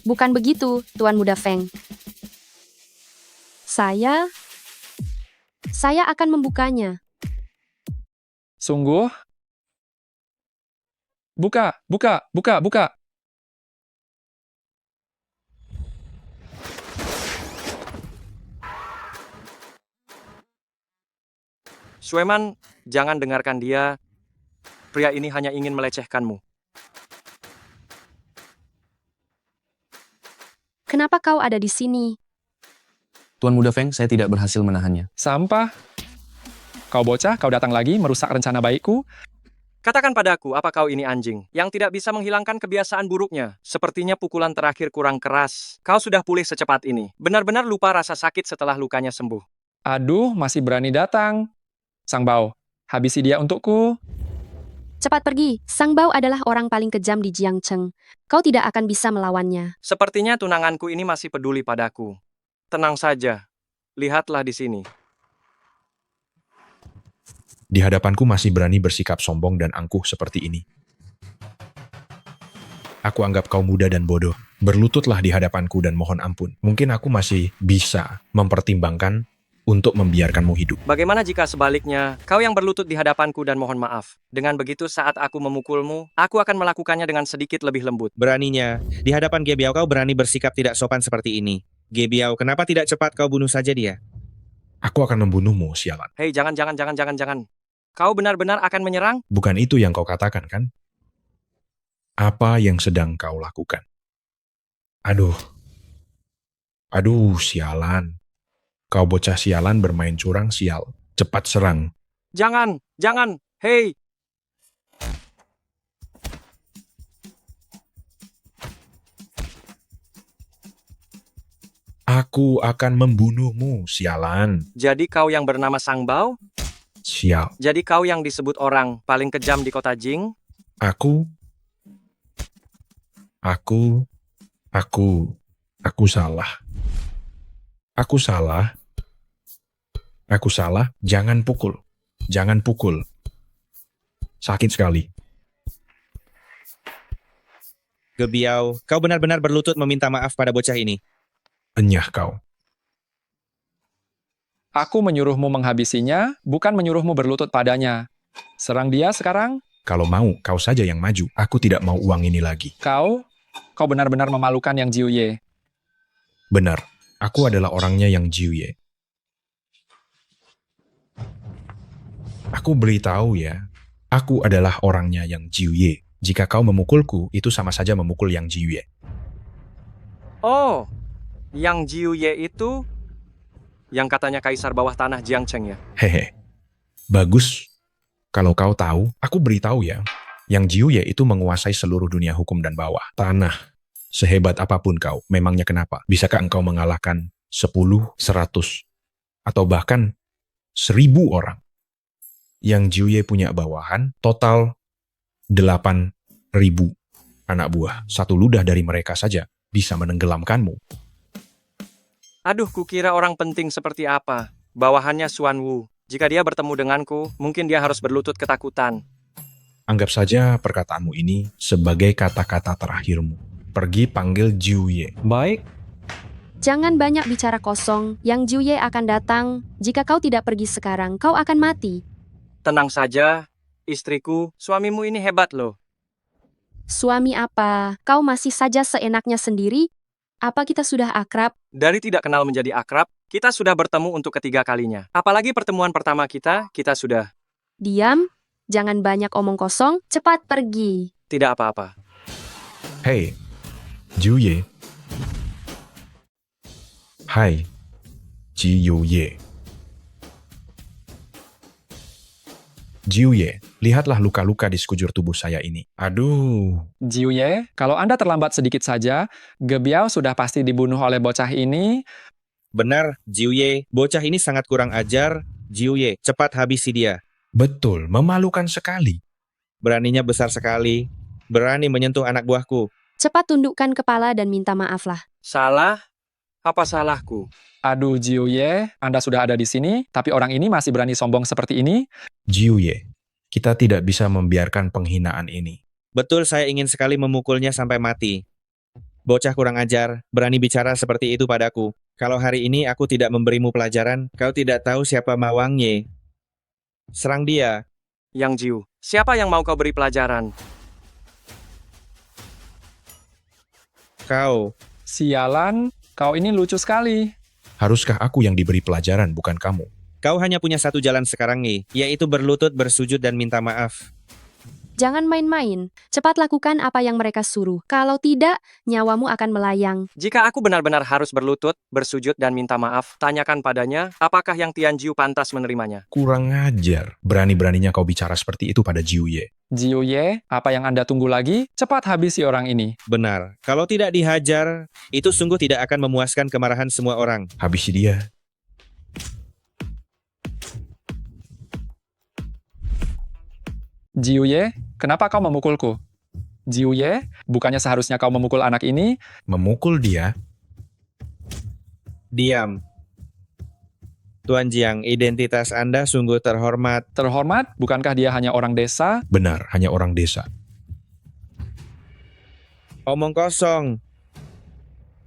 Speaker 2: Bukan begitu, Tuan Muda Feng. Saya akan membukanya.
Speaker 3: Sungguh? Buka, buka, buka, buka.
Speaker 1: Sueman, jangan dengarkan dia. Pria ini hanya ingin melecehkanmu.
Speaker 2: Kenapa kau ada di sini?
Speaker 7: Tuan Muda Feng, saya tidak berhasil menahannya.
Speaker 3: Sampah. Kau bocah, kau datang lagi merusak rencana baikku.
Speaker 1: Katakan padaku, apa kau ini anjing, yang tidak bisa menghilangkan kebiasaan buruknya? Sepertinya pukulan terakhir kurang keras. Kau sudah pulih secepat ini. Benar-benar lupa rasa sakit setelah lukanya sembuh.
Speaker 3: Aduh, masih berani datang. Sang Bao, habisi dia untukku.
Speaker 2: Cepat pergi, Sang Bao adalah orang paling kejam di Jiangcheng. Kau tidak akan bisa melawannya.
Speaker 1: Sepertinya tunanganku ini masih peduli padaku. Tenang saja. Lihatlah di sini.
Speaker 16: Di hadapanku masih berani bersikap sombong dan angkuh seperti ini. Aku anggap kau muda dan bodoh. Berlututlah di hadapanku dan mohon ampun. Mungkin aku masih bisa mempertimbangkan untuk membiarkanmu hidup.
Speaker 1: Bagaimana jika sebaliknya, kau yang berlutut di hadapanku dan mohon maaf? Dengan begitu saat aku memukulmu, aku akan melakukannya dengan sedikit lebih lembut.
Speaker 13: Beraninya, di hadapan Gebiao kau berani bersikap tidak sopan seperti ini. Gebiao, kenapa tidak cepat kau bunuh saja dia?
Speaker 16: Aku akan membunuhmu, sialan.
Speaker 1: Hei, jangan. Kau benar-benar akan menyerang?
Speaker 16: Bukan itu yang kau katakan, kan? Apa yang sedang kau lakukan? Aduh, sialan. Kau bocah sialan bermain curang, sial. Cepat serang.
Speaker 1: Jangan. Hei.
Speaker 16: Aku akan membunuhmu, sialan.
Speaker 1: Jadi kau yang bernama Sang Bao?
Speaker 16: Sial.
Speaker 1: Jadi kau yang disebut orang paling kejam di kota Jing?
Speaker 16: Aku salah. Aku salah. Jangan pukul. Sakit sekali.
Speaker 13: Gebiao, kau benar-benar berlutut meminta maaf pada bocah ini.
Speaker 16: Enyah kau.
Speaker 3: Aku menyuruhmu menghabisinya, bukan menyuruhmu berlutut padanya. Serang dia sekarang.
Speaker 16: Kalau mau, kau saja yang maju. Aku tidak mau uang ini lagi.
Speaker 3: Kau benar-benar memalukan Yang Jiuye.
Speaker 16: Benar, aku adalah orangnya Yang Jiuye. Aku beritahu ya, aku adalah orangnya Yang Jiuye. Jika kau memukulku, itu sama saja memukul Yang Jiuye.
Speaker 1: Oh, Yang Jiuye itu yang katanya kaisar bawah tanah Jiangcheng ya?
Speaker 16: Hehe, bagus. Kalau kau tahu, aku beritahu ya, Yang Jiuye itu menguasai seluruh dunia hukum dan bawah tanah. Sehebat apapun kau, memangnya kenapa? Bisakah engkau mengalahkan 10, 100, atau bahkan 1000 orang. Yang Jiuye punya bawahan total 8.000 anak buah. Satu ludah dari mereka saja bisa menenggelamkanmu.
Speaker 1: Aduh, kukira orang penting seperti apa. Bawahannya Xuan Wu. Jika dia bertemu denganku, mungkin dia harus berlutut ketakutan.
Speaker 16: Anggap saja perkataanmu ini sebagai kata-kata terakhirmu. Pergi panggil Jiuye.
Speaker 3: Baik.
Speaker 2: Jangan banyak bicara kosong, Yang Jiuye akan datang. Jika kau tidak pergi sekarang, kau akan mati.
Speaker 1: Tenang saja, istriku, suamimu ini hebat loh.
Speaker 2: Suami apa? Kau masih saja seenaknya sendiri? Apa kita sudah akrab?
Speaker 1: Dari tidak kenal menjadi akrab, kita sudah bertemu untuk ketiga kalinya. Apalagi pertemuan pertama kita sudah.
Speaker 2: Diam, jangan banyak omong kosong, cepat pergi.
Speaker 1: Tidak apa-apa.
Speaker 16: Hei, Jiuye. Hai, Jiuye. Jiuye, lihatlah luka-luka di sekujur tubuh saya ini. Aduh.
Speaker 3: Jiuye, kalau Anda terlambat sedikit saja, Gebiao sudah pasti dibunuh oleh bocah ini.
Speaker 13: Benar, Jiuye. Bocah ini sangat kurang ajar. Jiuye, cepat habisi dia.
Speaker 16: Betul, memalukan sekali.
Speaker 13: Beraninya besar sekali. Berani menyentuh anak buahku.
Speaker 2: Cepat tundukkan kepala dan minta maaflah.
Speaker 1: Salah? Apa salahku?
Speaker 3: Aduh, Jiuye, Anda sudah ada di sini, tapi orang ini masih berani sombong seperti ini.
Speaker 16: Jiuye, kita tidak bisa membiarkan penghinaan ini.
Speaker 13: Betul, saya ingin sekali memukulnya sampai mati. Bocah kurang ajar, berani bicara seperti itu padaku. Kalau hari ini aku tidak memberimu pelajaran, kau tidak tahu siapa Ma Wangye. Serang dia.
Speaker 1: Yang Jiu, siapa yang mau kau beri pelajaran?
Speaker 13: Kau.
Speaker 3: Sialan, kau ini lucu sekali.
Speaker 16: Haruskah aku yang diberi pelajaran, bukan kamu?
Speaker 13: Kau hanya punya satu jalan sekarang nih, yaitu berlutut, bersujud, dan minta maaf.
Speaker 2: Jangan main-main, cepat lakukan apa yang mereka suruh. Kalau tidak, nyawamu akan melayang.
Speaker 1: Jika aku benar-benar harus berlutut, bersujud, dan minta maaf, tanyakan padanya, apakah yang Tianjiu pantas menerimanya?
Speaker 16: Kurang ajar. Berani-beraninya kau bicara seperti itu pada Jiuye.
Speaker 3: Jiuye, apa yang Anda tunggu lagi? Cepat habisi orang ini.
Speaker 13: Benar, kalau tidak dihajar, itu sungguh tidak akan memuaskan kemarahan semua orang.
Speaker 16: Habisi dia.
Speaker 3: Jiuye, kenapa kau memukulku? Jiuye, bukannya seharusnya kau memukul anak ini?
Speaker 16: Memukul dia?
Speaker 13: Diam. Tuan Jiang, identitas Anda sungguh terhormat.
Speaker 3: Terhormat? Bukankah dia hanya orang desa?
Speaker 16: Benar, hanya orang desa.
Speaker 13: Omong kosong.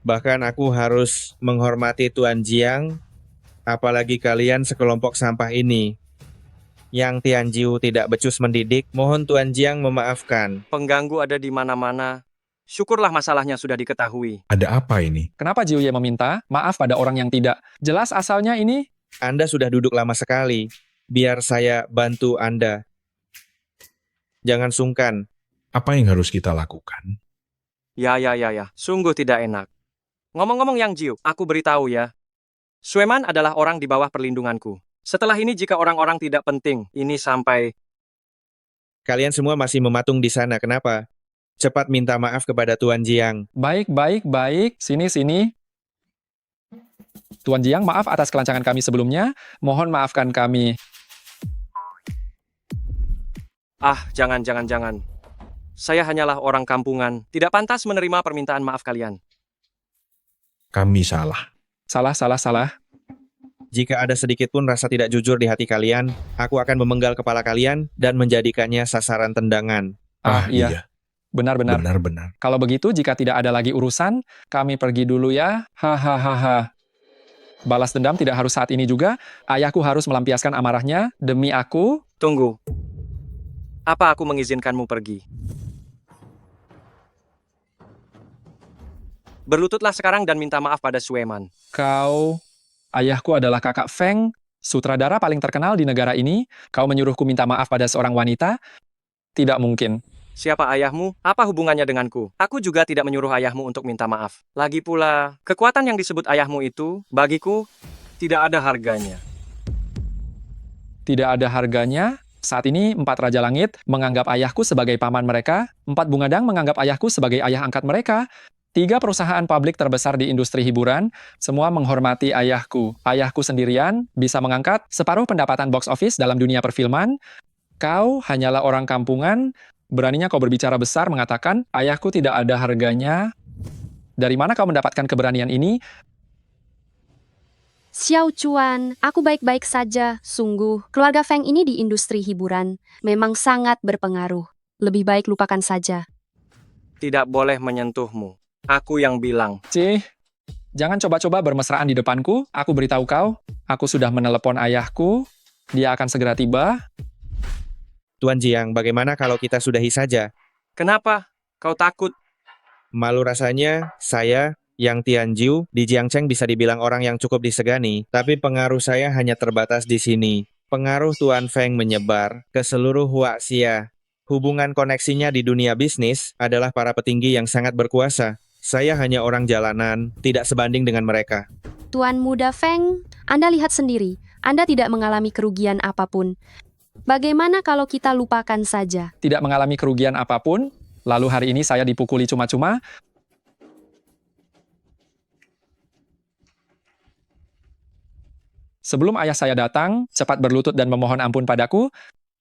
Speaker 13: Bahkan aku harus menghormati Tuan Jiang, apalagi kalian sekelompok sampah ini. Yang Tianjiu tidak becus mendidik, mohon Tuan Jiang memaafkan.
Speaker 1: Pengganggu ada di mana-mana. Syukurlah masalahnya sudah diketahui.
Speaker 16: Ada apa ini?
Speaker 3: Kenapa Jiuye meminta maaf pada orang yang tidak jelas asalnya ini?
Speaker 13: Anda sudah duduk lama sekali. Biar saya bantu Anda. Jangan sungkan.
Speaker 16: Apa yang harus kita lakukan?
Speaker 1: Ya. Sungguh tidak enak. Ngomong-ngomong Yang Jiu, aku beritahu ya. Sueman adalah orang di bawah perlindunganku. Setelah ini jika orang-orang tidak penting, ini sampai...
Speaker 13: Kalian semua masih mematung di sana, kenapa? Cepat minta maaf kepada Tuan Jiang.
Speaker 3: Baik. Sini. Tuan Jiang, maaf atas kelancangan kami sebelumnya. Mohon maafkan kami.
Speaker 1: Ah, jangan. Saya hanyalah orang kampungan. Tidak pantas menerima permintaan maaf kalian.
Speaker 16: Kami salah.
Speaker 3: Salah.
Speaker 13: Jika ada sedikit pun rasa tidak jujur di hati kalian, aku akan memenggal kepala kalian dan menjadikannya sasaran tendangan.
Speaker 3: Iya. Benar. Kalau begitu, jika tidak ada lagi urusan, kami pergi dulu ya. Hahaha. Balas dendam tidak harus saat ini juga. Ayahku harus melampiaskan amarahnya demi aku.
Speaker 1: Tunggu. Apa aku mengizinkanmu pergi? Berlututlah sekarang dan minta maaf pada Sueman.
Speaker 3: Ayahku adalah kakak Feng, sutradara paling terkenal di negara ini. Kau menyuruhku minta maaf pada seorang wanita? Tidak mungkin.
Speaker 1: Siapa ayahmu? Apa hubungannya denganku? Aku juga tidak menyuruh ayahmu untuk minta maaf. Lagi pula, kekuatan yang disebut ayahmu itu, bagiku, tidak ada harganya.
Speaker 3: Tidak ada harganya? Saat ini 4 Raja Langit menganggap ayahku sebagai paman mereka, 4 Bungadang menganggap ayahku sebagai ayah angkat mereka. 3 perusahaan publik terbesar di industri hiburan, semua menghormati ayahku. Ayahku sendirian bisa mengangkat separuh pendapatan box office dalam dunia perfilman. Kau hanyalah orang kampungan, beraninya kau berbicara besar mengatakan, ayahku tidak ada harganya. Dari mana kau mendapatkan keberanian ini?
Speaker 2: Xiao Chuan, aku baik-baik saja, sungguh. Keluarga Feng ini di industri hiburan memang sangat berpengaruh. Lebih baik lupakan saja.
Speaker 1: Tidak boleh menyentuhmu. Aku yang bilang.
Speaker 3: Cih, jangan coba-coba bermesraan di depanku. Aku beritahu kau, aku sudah menelepon ayahku. Dia akan segera tiba.
Speaker 13: Tuan Jiang, bagaimana kalau kita sudahi saja?
Speaker 1: Kenapa? Kau takut?
Speaker 13: Malu rasanya, saya, Yang Tianjiu, di Jiangcheng bisa dibilang orang yang cukup disegani, tapi pengaruh saya hanya terbatas di sini. Pengaruh Tuan Feng menyebar ke seluruh Huaxia. Hubungan koneksinya di dunia bisnis adalah para petinggi yang sangat berkuasa. Saya hanya orang jalanan, tidak sebanding dengan mereka.
Speaker 2: Tuan Muda Feng, Anda lihat sendiri, Anda tidak mengalami kerugian apapun. Bagaimana kalau kita lupakan saja?
Speaker 3: Tidak mengalami kerugian apapun, lalu hari ini saya dipukuli cuma-cuma. Sebelum ayah saya datang, cepat berlutut dan memohon ampun padaku,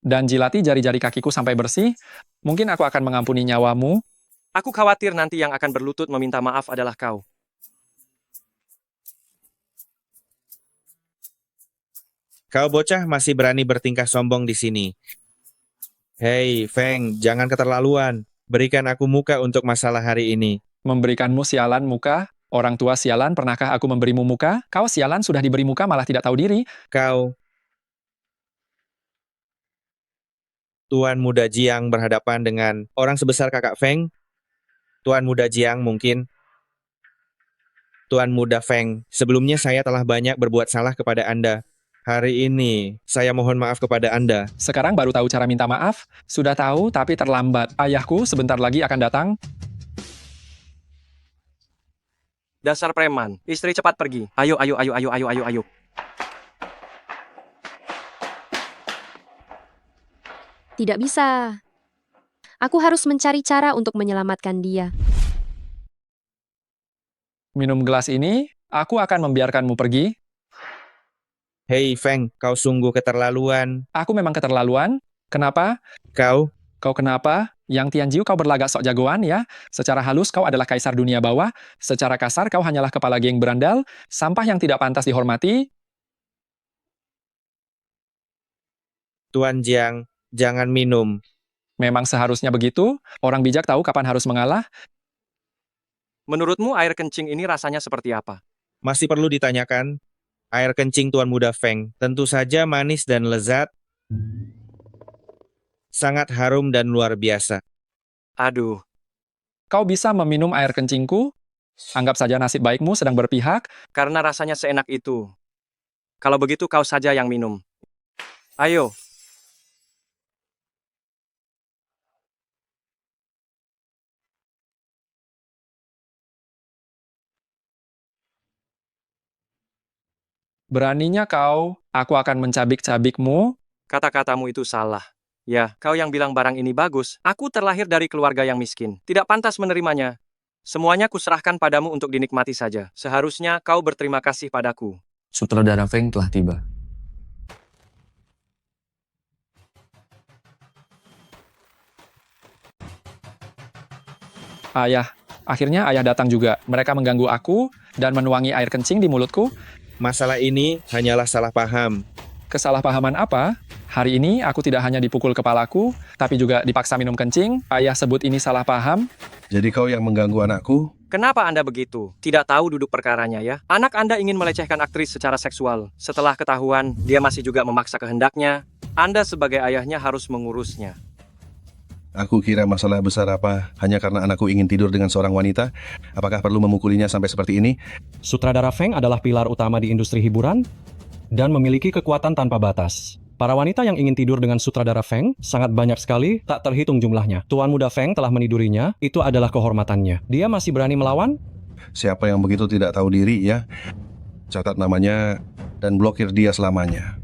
Speaker 3: dan jilati jari-jari kakiku sampai bersih, mungkin aku akan mengampuni nyawamu.
Speaker 1: Aku khawatir nanti yang akan berlutut meminta maaf adalah kau.
Speaker 13: Kau bocah masih berani bertingkah sombong di sini. Hei, Feng, jangan keterlaluan. Berikan aku muka untuk masalah hari ini.
Speaker 3: Memberikanmu sialan muka? Orang tua sialan, pernahkah aku memberimu muka? Kau sialan sudah diberi muka malah tidak tahu diri.
Speaker 13: Kau, Tuan Muda Jiang berhadapan dengan orang sebesar kakak Feng. Tuan Muda Jiang mungkin. Tuan Muda Feng, sebelumnya saya telah banyak berbuat salah kepada Anda. Hari ini, saya mohon maaf kepada Anda.
Speaker 3: Sekarang baru tahu cara minta maaf? Sudah tahu, tapi terlambat. Ayahku sebentar lagi akan datang.
Speaker 1: Dasar preman. Istri cepat pergi. Ayo, ayo, ayo, ayo, ayo, ayo, ayo.
Speaker 2: Tidak bisa. Aku harus mencari cara untuk menyelamatkan dia.
Speaker 3: Minum gelas ini, aku akan membiarkanmu pergi.
Speaker 13: Hei, Feng, kau sungguh keterlaluan.
Speaker 3: Aku memang keterlaluan. Kenapa?
Speaker 13: Kau
Speaker 3: kenapa? Yang Tianjiu kau berlagak sok jagoan ya. Secara halus kau adalah kaisar dunia bawah. Secara kasar kau hanyalah kepala geng berandal. Sampah yang tidak pantas dihormati.
Speaker 13: Tuan Jiang, jangan minum.
Speaker 3: Memang seharusnya begitu. Orang bijak tahu kapan harus mengalah.
Speaker 1: Menurutmu air kencing ini rasanya seperti apa?
Speaker 13: Masih perlu ditanyakan? Air kencing Tuan Muda Feng tentu saja manis dan lezat. Sangat harum dan luar biasa.
Speaker 1: Aduh.
Speaker 3: Kau bisa meminum air kencingku? Anggap saja nasib baikmu sedang berpihak.
Speaker 1: Karena rasanya seenak itu. Kalau begitu kau saja yang minum. Ayo.
Speaker 3: Beraninya kau, aku akan mencabik-cabikmu.
Speaker 1: Kata-katamu itu salah. Ya, kau yang bilang barang ini bagus. Aku terlahir dari keluarga yang miskin. Tidak pantas menerimanya. Semuanya kuserahkan padamu untuk dinikmati saja. Seharusnya kau berterima kasih padaku.
Speaker 7: Sutradara Feng telah tiba.
Speaker 3: Ayah, akhirnya ayah datang juga. Mereka mengganggu aku dan menuangi air kencing di mulutku.
Speaker 13: Masalah ini hanyalah salah paham.
Speaker 3: Kesalahpahaman apa? Hari ini aku tidak hanya dipukul kepalaku, tapi juga dipaksa minum kencing. Ayah sebut ini salah paham.
Speaker 14: Jadi kau yang mengganggu anakku?
Speaker 1: Kenapa Anda begitu? Tidak tahu duduk perkaranya ya? Anak Anda ingin melecehkan aktris secara seksual. Setelah ketahuan, dia masih juga memaksa kehendaknya. Anda sebagai ayahnya harus mengurusnya.
Speaker 14: Aku kira masalah besar apa? Hanya karena anakku ingin tidur dengan seorang wanita? Apakah perlu memukulinya sampai seperti ini?
Speaker 17: Sutradara Feng adalah pilar utama di industri hiburan dan memiliki kekuatan tanpa batas. Para wanita yang ingin tidur dengan sutradara Feng sangat banyak sekali, tak terhitung jumlahnya. Tuan Muda Feng telah menidurinya, itu adalah kehormatannya. Dia masih berani melawan?
Speaker 14: Siapa yang begitu tidak tahu diri ya? Catat namanya dan blokir dia selamanya.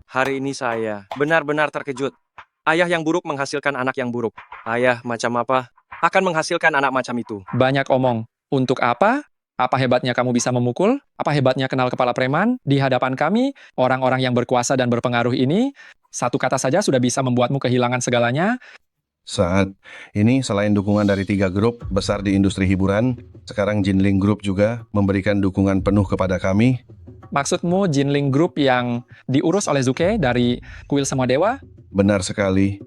Speaker 1: Hari ini saya benar-benar terkejut. Ayah yang buruk menghasilkan anak yang buruk. Ayah macam apa? akan menghasilkan anak macam itu.
Speaker 3: Banyak omong. Untuk apa? Apa hebatnya kamu bisa memukul? Apa hebatnya kenal kepala preman? Di hadapan kami, orang-orang yang berkuasa dan berpengaruh ini, satu kata saja sudah bisa membuatmu kehilangan segalanya.
Speaker 14: Saat ini selain dukungan dari 3 grup besar di industri hiburan, sekarang Jinling Group juga memberikan dukungan penuh kepada kami.
Speaker 3: Maksudmu Jinling Group yang diurus oleh Zuke dari Kuil Semua Dewa?
Speaker 14: Benar sekali.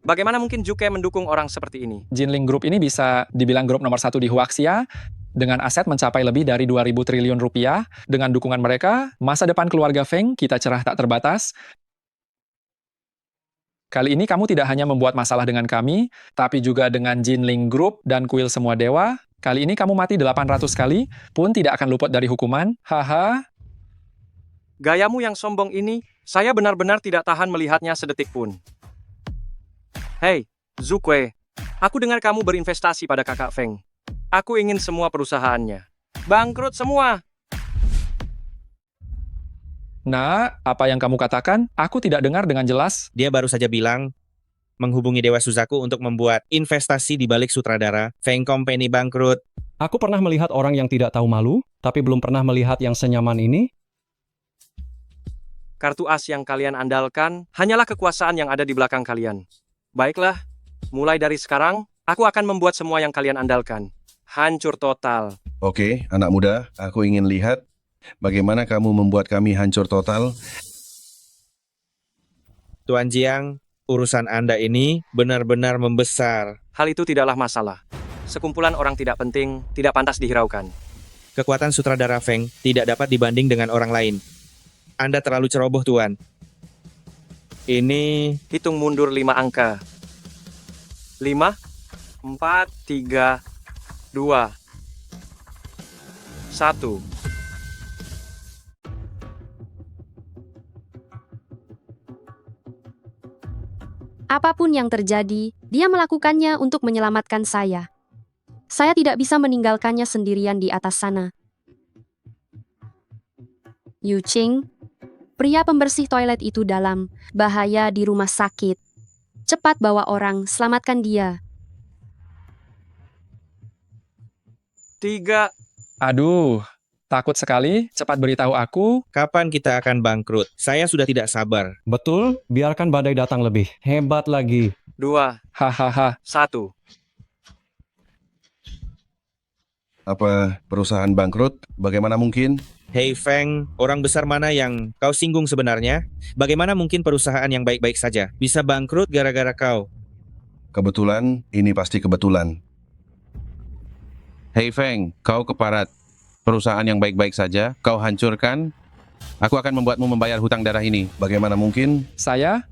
Speaker 1: Bagaimana mungkin Zuke mendukung orang seperti ini?
Speaker 3: Jinling Group ini bisa dibilang grup nomor 1 di Huaxia, dengan aset mencapai lebih dari 2.000 triliun rupiah. Dengan dukungan mereka, masa depan keluarga Feng kita cerah tak terbatas. Kali ini kamu tidak hanya membuat masalah dengan kami, tapi juga dengan Jinling Group dan Kuil Semua Dewa. Kali ini kamu mati 800 kali, pun tidak akan luput dari hukuman. Haha.
Speaker 1: Gayamu yang sombong ini, saya benar-benar tidak tahan melihatnya sedetik pun. Hei, Zuke, aku dengar kamu berinvestasi pada kakak Feng. Aku ingin semua perusahaannya. Bangkrut semua.
Speaker 3: Nah, apa yang kamu katakan? Aku tidak dengar dengan jelas.
Speaker 13: Dia baru saja bilang menghubungi Dewa Suzaku untuk membuat investasi di balik sutradara Feng Company bangkrut.
Speaker 17: Aku pernah melihat orang yang tidak tahu malu, tapi belum pernah melihat yang senyaman ini.
Speaker 1: Kartu as yang kalian andalkan hanyalah kekuasaan yang ada di belakang kalian. Baiklah, mulai dari sekarang, aku akan membuat semua yang kalian andalkan hancur total.
Speaker 14: Oke, anak muda, aku ingin lihat bagaimana kamu membuat kami hancur total.
Speaker 13: Tuan Jiang, urusan Anda ini benar-benar membesar.
Speaker 1: Hal itu tidaklah masalah. Sekumpulan orang tidak penting, tidak pantas dihiraukan.
Speaker 13: Kekuatan sutradara Feng tidak dapat dibanding dengan orang lain. Anda terlalu ceroboh, Tuan. Ini...
Speaker 1: Hitung mundur 5 angka. 5, 4, 3, 2, 1.
Speaker 2: Apapun yang terjadi, dia melakukannya untuk menyelamatkan saya. Saya tidak bisa meninggalkannya sendirian di atas sana. Yu Qing, pria pembersih toilet itu dalam bahaya di rumah sakit. Cepat bawa orang, selamatkan dia.
Speaker 1: 3.
Speaker 3: Aduh, takut sekali. Cepat beritahu aku.
Speaker 13: Kapan kita akan bangkrut? Saya sudah tidak sabar.
Speaker 17: Betul, biarkan badai datang lebih. Hebat lagi.
Speaker 1: 2.
Speaker 3: Hahaha.
Speaker 1: 1.
Speaker 14: Apa perusahaan bangkrut? Bagaimana mungkin?
Speaker 13: Hei Feng, orang besar mana yang kau singgung sebenarnya? Bagaimana mungkin perusahaan yang baik-baik saja bisa bangkrut gara-gara kau?
Speaker 14: Kebetulan, ini pasti kebetulan.
Speaker 18: Hei Feng, kau keparat. Perusahaan yang baik-baik saja, kau hancurkan. Aku akan membuatmu membayar hutang darah ini.
Speaker 14: Bagaimana mungkin?
Speaker 3: Saya?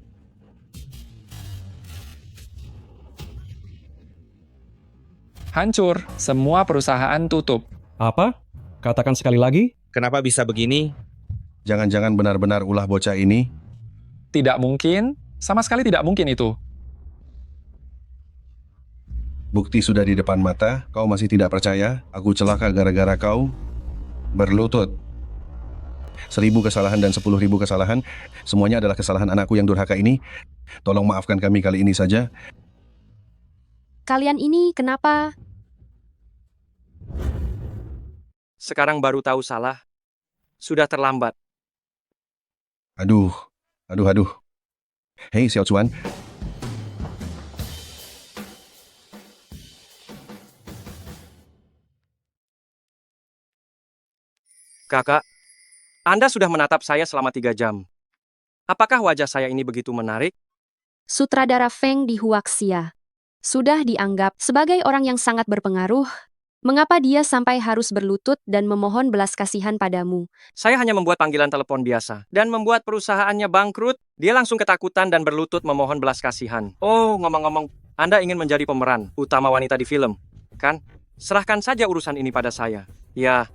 Speaker 3: Hancur. Semua perusahaan tutup.
Speaker 17: Apa? Katakan sekali lagi.
Speaker 13: Kenapa bisa begini?
Speaker 14: Jangan-jangan benar-benar ulah bocah ini?
Speaker 3: Tidak mungkin. Sama sekali tidak mungkin itu.
Speaker 14: Bukti sudah di depan mata, kau masih tidak percaya? Aku celaka gara-gara kau berlutut. 1.000 kesalahan dan 10.000 kesalahan, semuanya adalah kesalahan anakku yang durhaka ini. Tolong maafkan kami kali ini saja.
Speaker 2: Kalian ini kenapa?
Speaker 1: Sekarang baru tahu salah. Sudah terlambat.
Speaker 14: Aduh. Hei Xiao Chuan,
Speaker 1: Kakak, Anda sudah menatap saya selama 3 jam. Apakah wajah saya ini begitu menarik?
Speaker 2: Sutradara Feng di Huaxia sudah dianggap sebagai orang yang sangat berpengaruh. Mengapa dia sampai harus berlutut dan memohon belas kasihan padamu?
Speaker 1: Saya hanya membuat panggilan telepon biasa dan membuat perusahaannya bangkrut. Dia langsung ketakutan dan berlutut memohon belas kasihan. Oh, ngomong-ngomong, Anda ingin menjadi pemeran utama wanita di film, kan? Serahkan saja urusan ini pada saya. Ya.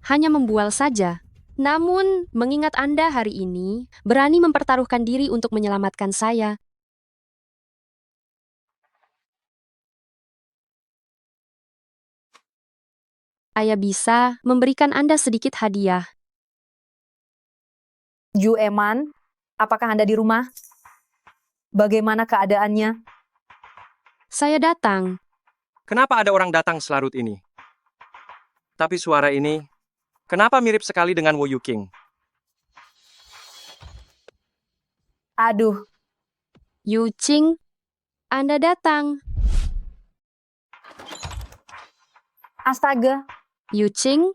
Speaker 2: Hanya membual saja. Namun, mengingat Anda hari ini berani mempertaruhkan diri untuk menyelamatkan saya. Saya bisa memberikan Anda sedikit hadiah.
Speaker 9: Yu Eman, apakah Anda di rumah? Bagaimana keadaannya?
Speaker 2: Saya datang.
Speaker 1: Kenapa ada orang datang selarut ini? Tapi suara ini, kenapa mirip sekali dengan Woo Yuking?
Speaker 9: Aduh,
Speaker 2: Yuching, Anda datang.
Speaker 9: astaga.
Speaker 2: Yuching,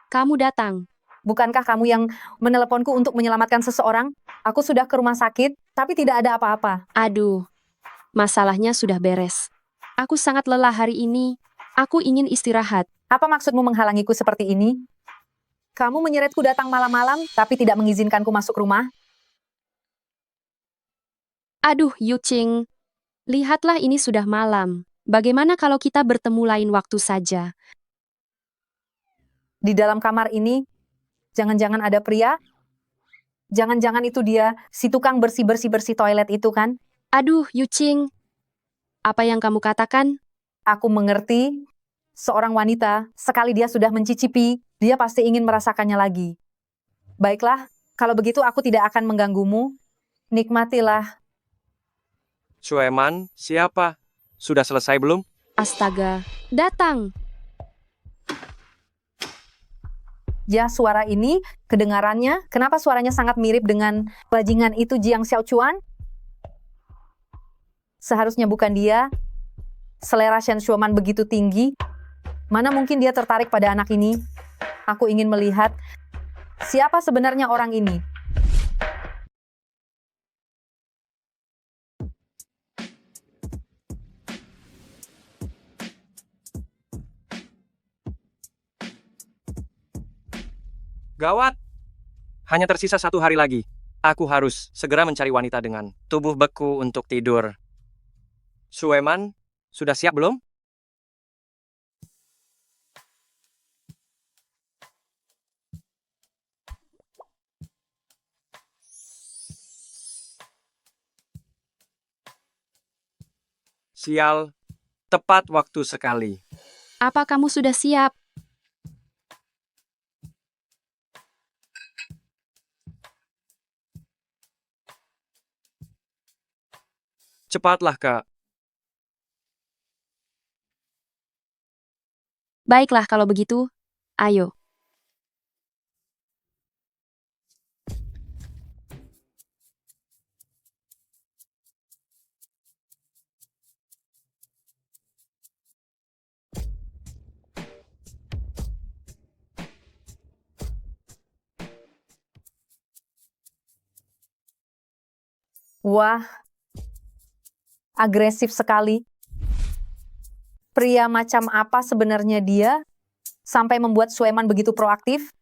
Speaker 2: kamu datang.
Speaker 9: Bukankah kamu yang meneleponku untuk menyelamatkan seseorang? Aku sudah ke rumah sakit, tapi tidak ada apa-apa.
Speaker 2: Aduh, masalahnya sudah beres. Aku sangat lelah hari ini. Aku ingin istirahat.
Speaker 9: Apa maksudmu menghalangiku seperti ini? Kamu menyeretku datang malam-malam, tapi tidak mengizinkanku masuk rumah?
Speaker 2: Aduh, Yuching. Lihatlah ini sudah malam. Bagaimana kalau kita bertemu lain waktu saja?
Speaker 9: Di dalam kamar ini, jangan-jangan ada pria? Jangan-jangan itu dia, si tukang bersih-bersih toilet itu kan?
Speaker 2: Aduh, Yuching. Apa yang kamu katakan?
Speaker 9: Aku mengerti. Seorang wanita, sekali dia sudah mencicipi, dia pasti ingin merasakannya lagi. Baiklah, kalau begitu aku tidak akan mengganggumu. Nikmatilah.
Speaker 1: Sueman, siapa? Sudah selesai belum?
Speaker 2: Astaga, datang.
Speaker 9: Ya, suara ini, kedengarannya, kenapa suaranya sangat mirip dengan bajingan itu Jiang Xiaochuan? Seharusnya bukan dia. Selera Shen Shuoman begitu tinggi. Mana mungkin dia tertarik pada anak ini? Aku ingin melihat siapa sebenarnya orang ini.
Speaker 1: Gawat! Hanya tersisa 1 hari lagi. Aku harus segera mencari wanita dengan tubuh beku untuk tidur. Sueman, sudah siap belum? Sial, tepat waktu sekali.
Speaker 2: Apa kamu sudah siap?
Speaker 1: Cepatlah, Kak.
Speaker 2: Baiklah kalau begitu. Ayo.
Speaker 9: Wah, agresif sekali. Pria macam apa sebenarnya dia sampai membuat Sueman begitu proaktif?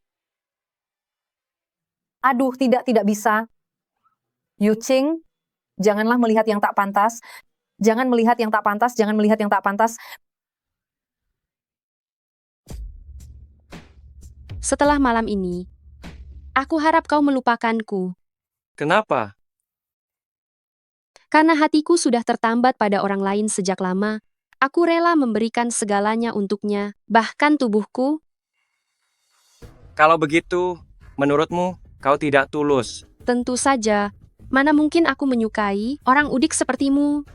Speaker 9: Aduh, tidak bisa. Yuching, janganlah melihat yang tak pantas. Jangan melihat yang tak pantas, jangan melihat yang tak pantas.
Speaker 2: Setelah malam ini, aku harap kau melupakanku.
Speaker 1: Kenapa?
Speaker 2: Karena hatiku sudah tertambat pada orang lain sejak lama, aku rela memberikan segalanya untuknya, bahkan tubuhku.
Speaker 1: Kalau begitu, menurutmu, kau tidak tulus.
Speaker 2: Tentu saja, mana mungkin aku menyukai orang udik sepertimu.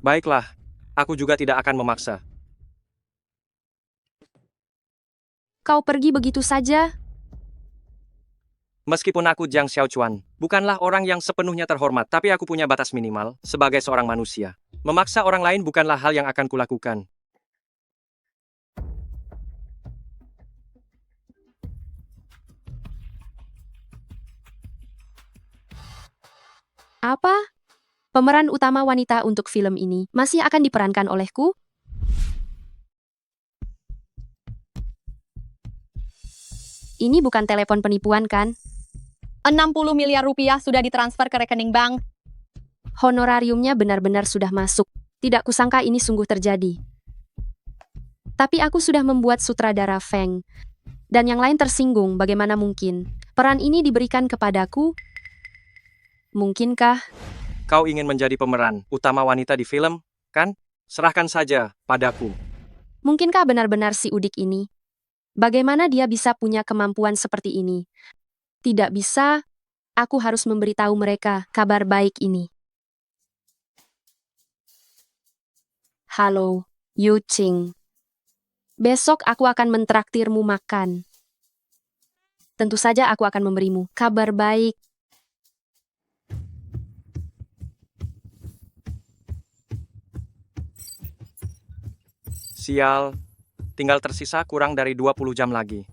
Speaker 1: Baiklah, aku juga tidak akan memaksa.
Speaker 2: Kau pergi begitu saja?
Speaker 1: Meskipun aku Jiang Xiaochuan, bukanlah orang yang sepenuhnya terhormat, tapi aku punya batas minimal sebagai seorang manusia. Memaksa orang lain bukanlah hal yang akan kulakukan.
Speaker 2: Apa? Pemeran utama wanita untuk film ini masih akan diperankan olehku? Ini bukan telepon penipuan kan?
Speaker 5: 60 miliar rupiah sudah ditransfer ke rekening bank.
Speaker 2: Honorariumnya benar-benar sudah masuk. Tidak kusangka ini sungguh terjadi. Tapi aku sudah membuat sutradara Feng. Dan yang lain tersinggung, bagaimana mungkin? Peran ini diberikan kepadaku? Mungkinkah?
Speaker 1: Kau ingin menjadi pemeran utama wanita di film, kan? Serahkan saja padaku.
Speaker 2: Mungkinkah benar-benar si udik ini? Bagaimana dia bisa punya kemampuan seperti ini? Tidak bisa, aku harus memberitahu mereka kabar baik ini. Halo, Yu Qing. Besok aku akan mentraktirmu makan. Tentu saja aku akan memberimu kabar baik.
Speaker 1: Sial, tinggal tersisa kurang dari 20 jam lagi.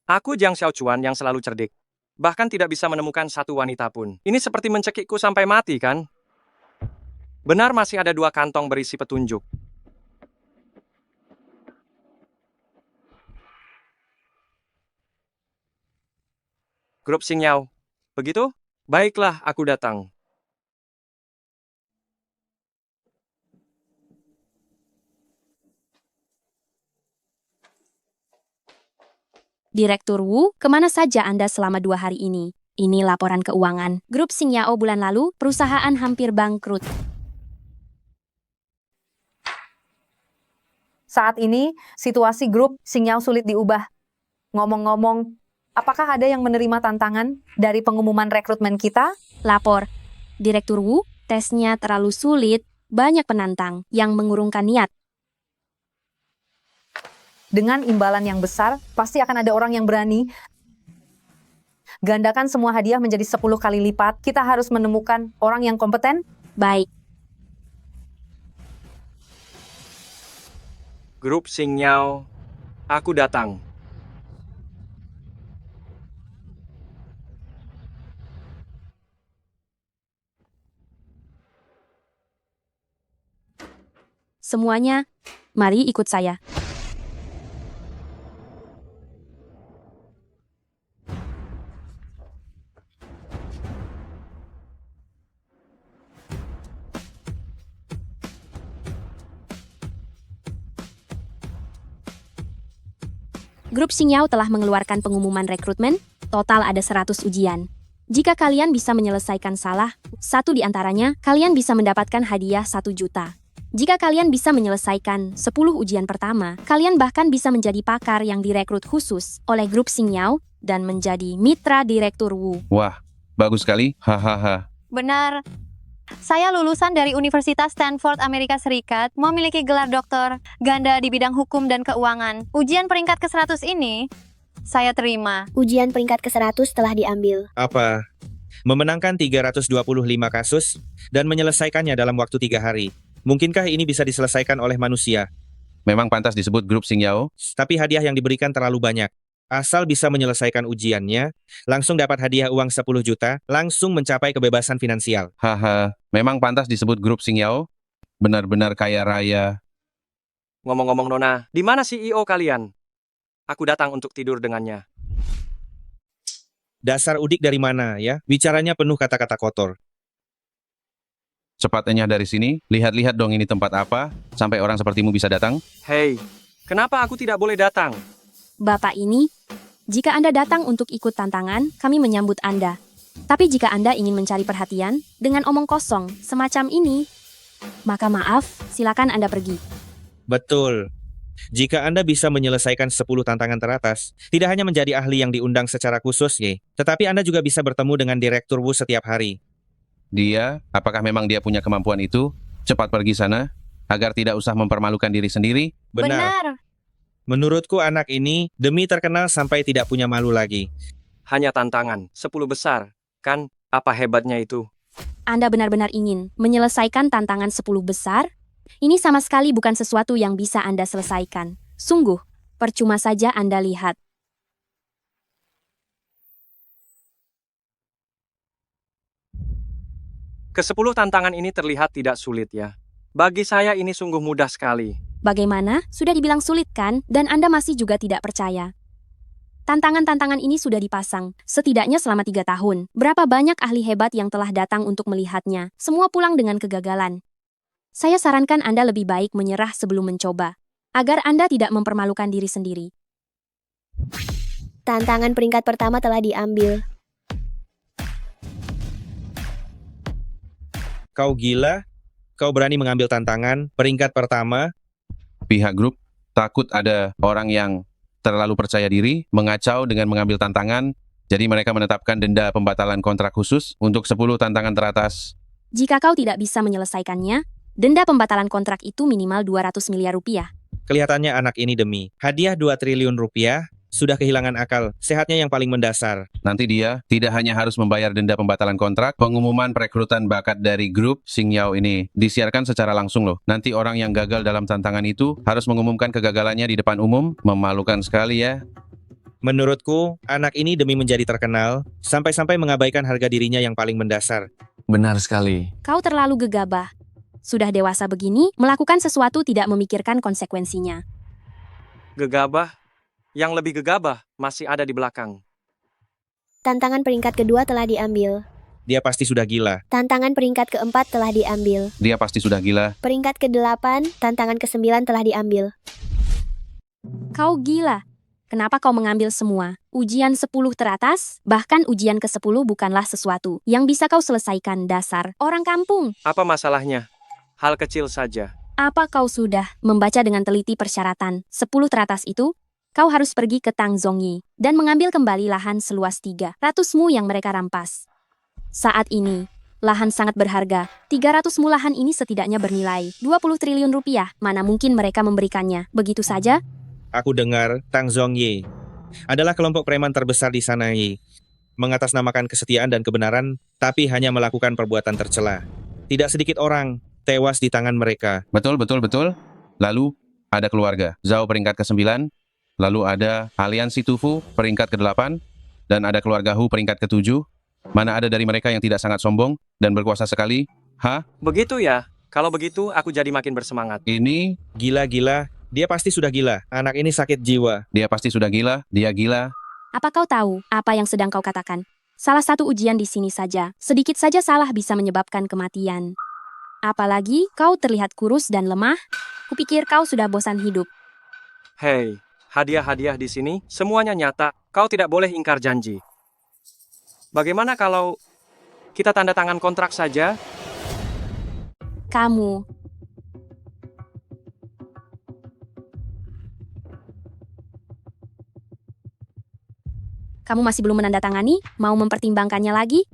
Speaker 1: Aku Jiang Xiaochuan yang selalu cerdik. Bahkan tidak bisa menemukan satu wanita pun. Ini seperti mencekikku sampai mati, kan? Benar masih ada 2 kantong berisi petunjuk. Grup Xingyao. Begitu? Baiklah, aku datang.
Speaker 2: Direktur Wu, kemana saja Anda selama 2 hari ini? Ini laporan keuangan. Grup Xingyao bulan lalu, perusahaan hampir bangkrut.
Speaker 9: Saat ini, situasi grup Xingyao sulit diubah. Ngomong-ngomong, apakah ada yang menerima tantangan dari pengumuman rekrutmen kita?
Speaker 2: Lapor. Direktur Wu, tesnya terlalu sulit, banyak penantang yang mengurungkan niat.
Speaker 9: Dengan imbalan yang besar, pasti akan ada orang yang berani. Gandakan semua hadiah menjadi 10 kali lipat. Kita harus menemukan orang yang kompeten.
Speaker 2: Baik.
Speaker 1: Grup Xingyao, aku datang.
Speaker 2: Semuanya, mari ikut saya. Grup Xingyao telah mengeluarkan pengumuman rekrutmen, total ada 100 ujian. Jika kalian bisa menyelesaikan salah satu di antaranya, kalian bisa mendapatkan hadiah 1 juta. Jika kalian bisa menyelesaikan 10 ujian pertama, kalian bahkan bisa menjadi pakar yang direkrut khusus oleh grup Xingyao dan menjadi mitra Direktur Wu.
Speaker 18: Wah, bagus sekali. Hahaha.
Speaker 5: Benar. Saya lulusan dari Universitas Stanford, Amerika Serikat, memiliki gelar doktor, ganda di bidang hukum dan keuangan. Ujian peringkat ke-100 ini, saya terima.
Speaker 19: Ujian peringkat ke-100 telah diambil.
Speaker 13: Apa? Memenangkan 325 kasus dan menyelesaikannya dalam waktu 3 hari. Mungkinkah ini bisa diselesaikan oleh manusia?
Speaker 18: Memang pantas disebut grup Xingyao.
Speaker 13: Tapi hadiah yang diberikan terlalu banyak. Asal bisa menyelesaikan ujiannya, langsung dapat hadiah uang 10 juta, langsung mencapai kebebasan finansial.
Speaker 18: Haha, memang pantas disebut grup Xingyao. Benar-benar kaya raya.
Speaker 1: Ngomong-ngomong Nona, di mana CEO kalian? Aku datang untuk tidur dengannya.
Speaker 13: Dasar udik dari mana ya? Bicaranya penuh kata-kata kotor.
Speaker 18: Cepatnya dari sini, lihat-lihat dong ini tempat apa, sampai orang sepertimu bisa datang.
Speaker 1: Hei, kenapa aku tidak boleh datang?
Speaker 2: Bapak ini, jika Anda datang untuk ikut tantangan, kami menyambut Anda. Tapi jika Anda ingin mencari perhatian dengan omong kosong semacam ini, maka maaf, silakan Anda pergi.
Speaker 13: Betul. Jika Anda bisa menyelesaikan 10 tantangan teratas, tidak hanya menjadi ahli yang diundang secara khusus, tetapi Anda juga bisa bertemu dengan Direktur Wu setiap hari.
Speaker 18: Dia, apakah memang dia punya kemampuan itu? Cepat pergi sana, agar tidak usah mempermalukan diri sendiri.
Speaker 13: Benar. Menurutku anak ini demi terkenal sampai tidak punya malu lagi.
Speaker 1: Hanya tantangan, 10 besar. Kan, apa hebatnya itu?
Speaker 2: Anda benar-benar ingin menyelesaikan tantangan 10 besar? Ini sama sekali bukan sesuatu yang bisa Anda selesaikan. Sungguh, percuma saja Anda lihat.
Speaker 1: Ke-10 tantangan ini terlihat tidak sulit ya. Bagi saya ini sungguh mudah sekali.
Speaker 2: Bagaimana? Sudah dibilang sulit kan? Dan Anda masih juga tidak percaya. Tantangan-tantangan ini sudah dipasang, setidaknya selama 3 tahun. Berapa banyak ahli hebat yang telah datang untuk melihatnya, semua pulang dengan kegagalan. Saya sarankan Anda lebih baik menyerah sebelum mencoba, agar Anda tidak mempermalukan diri sendiri.
Speaker 19: Tantangan peringkat pertama telah diambil.
Speaker 13: Kau gila? Kau berani mengambil tantangan peringkat pertama?
Speaker 18: Pihak grup takut ada orang yang terlalu percaya diri, mengacau dengan mengambil tantangan, jadi mereka menetapkan denda pembatalan kontrak khusus untuk 10 tantangan teratas.
Speaker 2: Jika kau tidak bisa menyelesaikannya, Denda pembatalan kontrak itu minimal 200 miliar rupiah.
Speaker 13: Kelihatannya anak ini demi hadiah 2 triliun rupiah, sudah kehilangan akal, sehatnya yang paling mendasar.
Speaker 18: Nanti dia tidak hanya harus membayar denda pembatalan kontrak, pengumuman perekrutan bakat dari grup Xingyao ini disiarkan secara langsung loh. Nanti orang yang gagal dalam tantangan itu harus mengumumkan kegagalannya di depan umum. Memalukan sekali ya.
Speaker 13: Menurutku, anak ini demi menjadi terkenal, sampai-sampai mengabaikan harga dirinya yang paling mendasar.
Speaker 7: Benar sekali.
Speaker 2: Kau terlalu gegabah. Sudah dewasa begini, melakukan sesuatu tidak memikirkan konsekuensinya.
Speaker 1: Gegabah? Yang lebih gegabah masih ada di belakang.
Speaker 19: Tantangan peringkat kedua telah diambil.
Speaker 13: Dia pasti sudah gila.
Speaker 19: Tantangan peringkat keempat telah diambil.
Speaker 18: Dia pasti sudah gila.
Speaker 19: Peringkat ke-8, tantangan ke-9 telah diambil.
Speaker 2: Kau gila. Kenapa kau mengambil semua? Ujian 10 teratas, bahkan ujian ke-10 bukanlah sesuatu yang bisa kau selesaikan, dasar orang kampung.
Speaker 1: Apa masalahnya? Hal kecil saja.
Speaker 2: Apa kau sudah membaca dengan teliti persyaratan 10 teratas itu? Kau harus pergi ke Tang Zongyi dan mengambil kembali lahan seluas 300-mu yang mereka rampas. Saat ini, lahan sangat berharga. 300-mu lahan ini setidaknya bernilai 20 triliun rupiah. Mana mungkin mereka memberikannya begitu saja?
Speaker 13: Aku dengar Tang Zongyi adalah kelompok preman terbesar di Shanghai. Mengatasnamakan kesetiaan dan kebenaran, tapi hanya melakukan perbuatan tercela. Tidak sedikit orang tewas di tangan mereka.
Speaker 18: Betul. Lalu ada keluarga Zhao peringkat ke-9. Lalu ada aliansi Tufu peringkat ke-8. Dan ada keluarga Hu peringkat ke-7. Mana ada dari mereka yang tidak sangat sombong dan berkuasa sekali?
Speaker 1: Begitu ya? Kalau begitu, aku jadi makin bersemangat.
Speaker 18: Ini
Speaker 13: Gila. Dia pasti sudah gila. Anak ini sakit jiwa.
Speaker 18: dia pasti sudah gila. Dia gila.
Speaker 2: Apa kau tahu apa yang sedang kau katakan? Salah satu ujian di sini saja, sedikit saja salah bisa menyebabkan kematian. Apalagi kau terlihat kurus dan lemah. Kupikir kau sudah bosan hidup.
Speaker 1: Hei, hadiah-hadiah di sini semuanya nyata. Kau tidak boleh ingkar janji. Bagaimana kalau kita tanda tangan kontrak saja?
Speaker 2: Kamu masih belum menandatangani? Mau mempertimbangkannya lagi?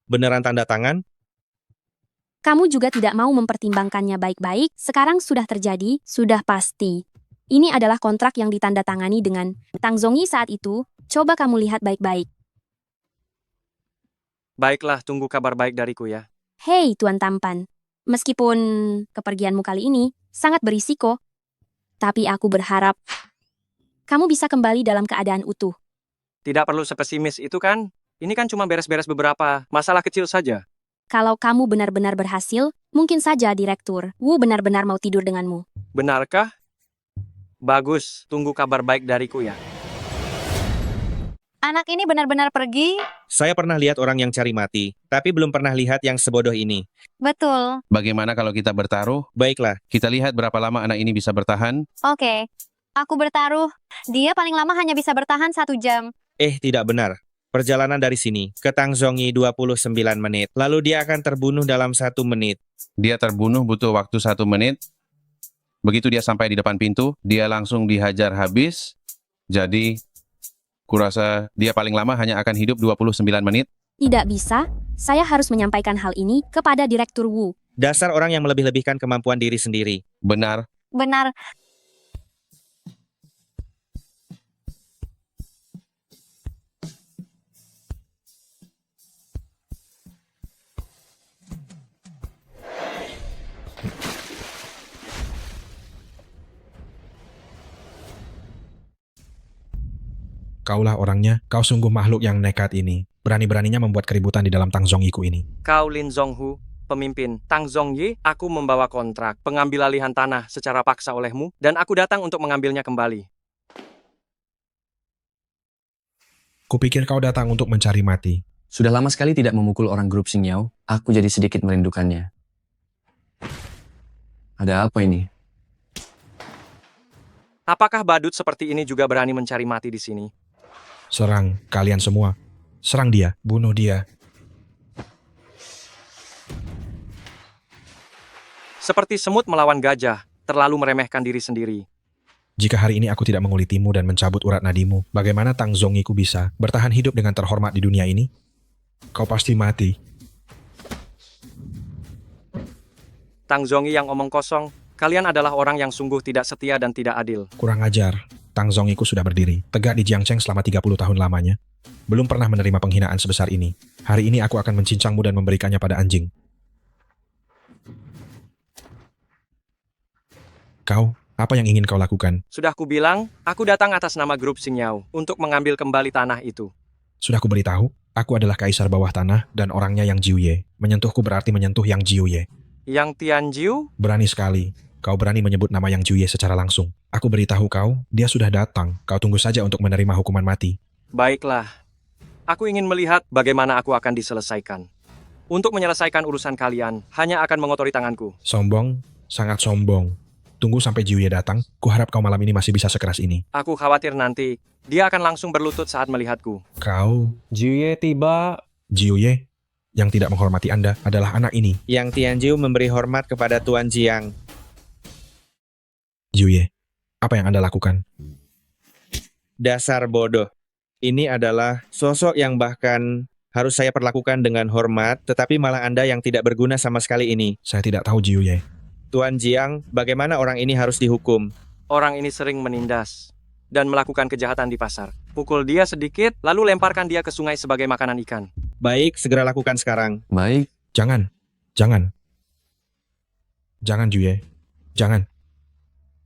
Speaker 13: Beneran tanda tangan?
Speaker 2: Kamu juga tidak mau mempertimbangkannya baik-baik. Sekarang sudah terjadi, sudah pasti. Ini adalah kontrak yang ditandatangani dengan Tang Zongyi saat itu. Coba kamu lihat baik-baik.
Speaker 1: Baiklah, tunggu kabar baik dariku ya.
Speaker 2: Hei, Tuan Tampan. Meskipun kepergianmu kali ini sangat berisiko, tapi aku berharap kamu bisa kembali dalam keadaan utuh.
Speaker 1: Tidak perlu sepesimis itu kan? Ini kan cuma beres-beres beberapa masalah kecil saja.
Speaker 2: Kalau kamu benar-benar berhasil, mungkin saja Direktur Wu benar-benar mau tidur denganmu.
Speaker 1: Benarkah? Bagus, tunggu kabar baik dariku ya.
Speaker 5: Anak ini benar-benar pergi?
Speaker 13: Saya pernah lihat orang yang cari mati, tapi belum pernah lihat yang sebodoh ini.
Speaker 5: Betul.
Speaker 18: Bagaimana kalau kita bertaruh?
Speaker 13: Baiklah.
Speaker 18: Kita lihat berapa lama anak ini bisa bertahan.
Speaker 5: Oke. Aku bertaruh. Dia paling lama hanya bisa bertahan 1 jam.
Speaker 13: Tidak benar. Perjalanan dari sini ke Tang Zongyi 29 menit. Lalu dia akan terbunuh dalam 1 menit.
Speaker 18: Dia terbunuh butuh waktu 1 menit. Begitu dia sampai di depan pintu, dia langsung dihajar habis. Jadi, kurasa dia paling lama hanya akan hidup 29 menit.
Speaker 2: Tidak bisa. Saya harus menyampaikan hal ini kepada Direktur Wu.
Speaker 13: Dasar orang yang melebih-lebihkan kemampuan diri sendiri.
Speaker 18: Benar.
Speaker 5: Benar.
Speaker 16: Kaulah orangnya, kau sungguh makhluk yang nekat ini. Berani-beraninya membuat keributan di dalam Tang Zongyiku ini.
Speaker 1: Kau Lin Zonghu, pemimpin Tang Zongyi, aku membawa kontrak pengambil alihan tanah secara paksa olehmu, dan aku datang untuk mengambilnya kembali.
Speaker 16: Kupikir kau datang untuk mencari mati.
Speaker 7: Sudah lama sekali tidak memukul orang grup Xingyao. Aku jadi sedikit merindukannya. Ada apa ini?
Speaker 1: Apakah badut seperti ini juga berani mencari mati di sini?
Speaker 16: Serang kalian semua. Serang dia, bunuh dia.
Speaker 1: Seperti semut melawan gajah, terlalu meremehkan diri sendiri.
Speaker 16: Jika hari ini aku tidak mengulitimu dan mencabut urat nadimu, bagaimana Tang Zongyiku bisa bertahan hidup dengan terhormat di dunia ini? Kau pasti mati.
Speaker 1: Tang Zongi yang omong kosong, kalian adalah orang yang sungguh tidak setia dan tidak adil.
Speaker 16: Kurang ajar. Tang Zongiku sudah berdiri, tegak di Jiangcheng selama 30 tahun lamanya. Belum pernah menerima penghinaan sebesar ini. Hari ini aku akan mencincangmu dan memberikannya pada anjing. Kau, apa yang ingin kau lakukan?
Speaker 1: Sudah kubilang, aku datang atas nama grup Xingyao untuk mengambil kembali tanah itu.
Speaker 16: Sudah kuberitahu, aku adalah kaisar bawah tanah dan orangnya Yang Jiuye. Menyentuhku berarti menyentuh Yang Jiuye.
Speaker 1: Yang Tianjiu?
Speaker 16: Berani sekali. Kau berani menyebut nama Yang Jiuye secara langsung. Aku beritahu kau, dia sudah datang. Kau tunggu saja untuk menerima hukuman mati.
Speaker 1: Baiklah. Aku ingin melihat bagaimana aku akan diselesaikan. Untuk menyelesaikan urusan kalian, hanya akan mengotori tanganku.
Speaker 16: Sombong, sangat sombong. Tunggu sampai Jiuye datang. Kuharap kau malam ini masih bisa sekeras ini.
Speaker 1: Aku khawatir nanti, dia akan langsung berlutut saat melihatku.
Speaker 16: Kau...
Speaker 17: Jiuye tiba.
Speaker 16: Jiuye, yang tidak menghormati Anda adalah anak ini.
Speaker 13: Yang Tianjiu memberi hormat kepada Tuan Jiang.
Speaker 16: Jiuye, apa yang Anda lakukan?
Speaker 13: Dasar bodoh. Ini adalah sosok yang bahkan harus saya perlakukan dengan hormat, tetapi malah Anda yang tidak berguna sama sekali ini.
Speaker 16: Saya tidak tahu, Jiuye.
Speaker 13: Tuan Jiang, bagaimana orang ini harus dihukum?
Speaker 1: Orang ini sering menindas dan melakukan kejahatan di pasar. Pukul dia sedikit, lalu lemparkan dia ke sungai sebagai makanan ikan.
Speaker 13: Baik, segera lakukan sekarang.
Speaker 7: Baik.
Speaker 16: Jangan. Jangan. Jangan, Jiuye. Jangan.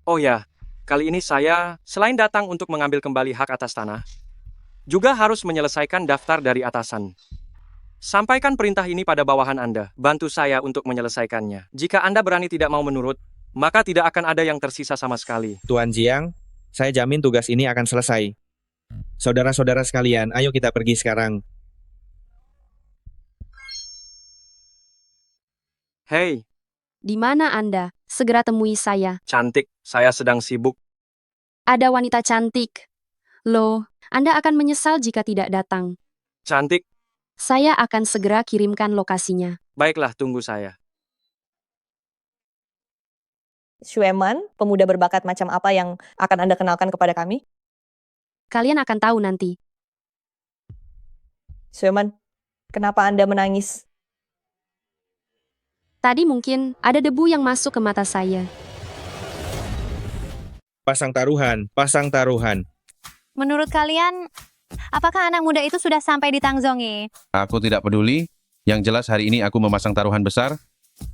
Speaker 1: Oh ya, kali ini saya, selain datang untuk mengambil kembali hak atas tanah, juga harus menyelesaikan daftar dari atasan. Sampaikan perintah ini pada bawahan Anda. Bantu saya untuk menyelesaikannya. Jika Anda berani tidak mau menurut, maka tidak akan ada yang tersisa sama sekali.
Speaker 13: Tuan Jiang, saya jamin tugas ini akan selesai. Saudara-saudara sekalian, ayo kita pergi sekarang.
Speaker 1: Hei,
Speaker 2: Di mana Anda? Segera temui saya.
Speaker 1: cantik, saya sedang sibuk.
Speaker 2: Ada wanita cantik. Loh, Anda akan menyesal jika tidak datang.
Speaker 1: Cantik,
Speaker 2: Saya akan segera kirimkan lokasinya.
Speaker 1: baiklah tunggu saya.
Speaker 4: Xueman, pemuda berbakat macam apa yang akan Anda kenalkan kepada kami?
Speaker 2: Kalian akan tahu nanti.
Speaker 4: Xueman, kenapa Anda menangis?
Speaker 2: Tadi mungkin ada debu yang masuk ke mata saya.
Speaker 13: Pasang taruhan, pasang taruhan.
Speaker 5: Menurut kalian, apakah anak muda itu sudah sampai di Tangzongi?
Speaker 18: Aku tidak peduli. Yang jelas hari ini aku memasang taruhan besar.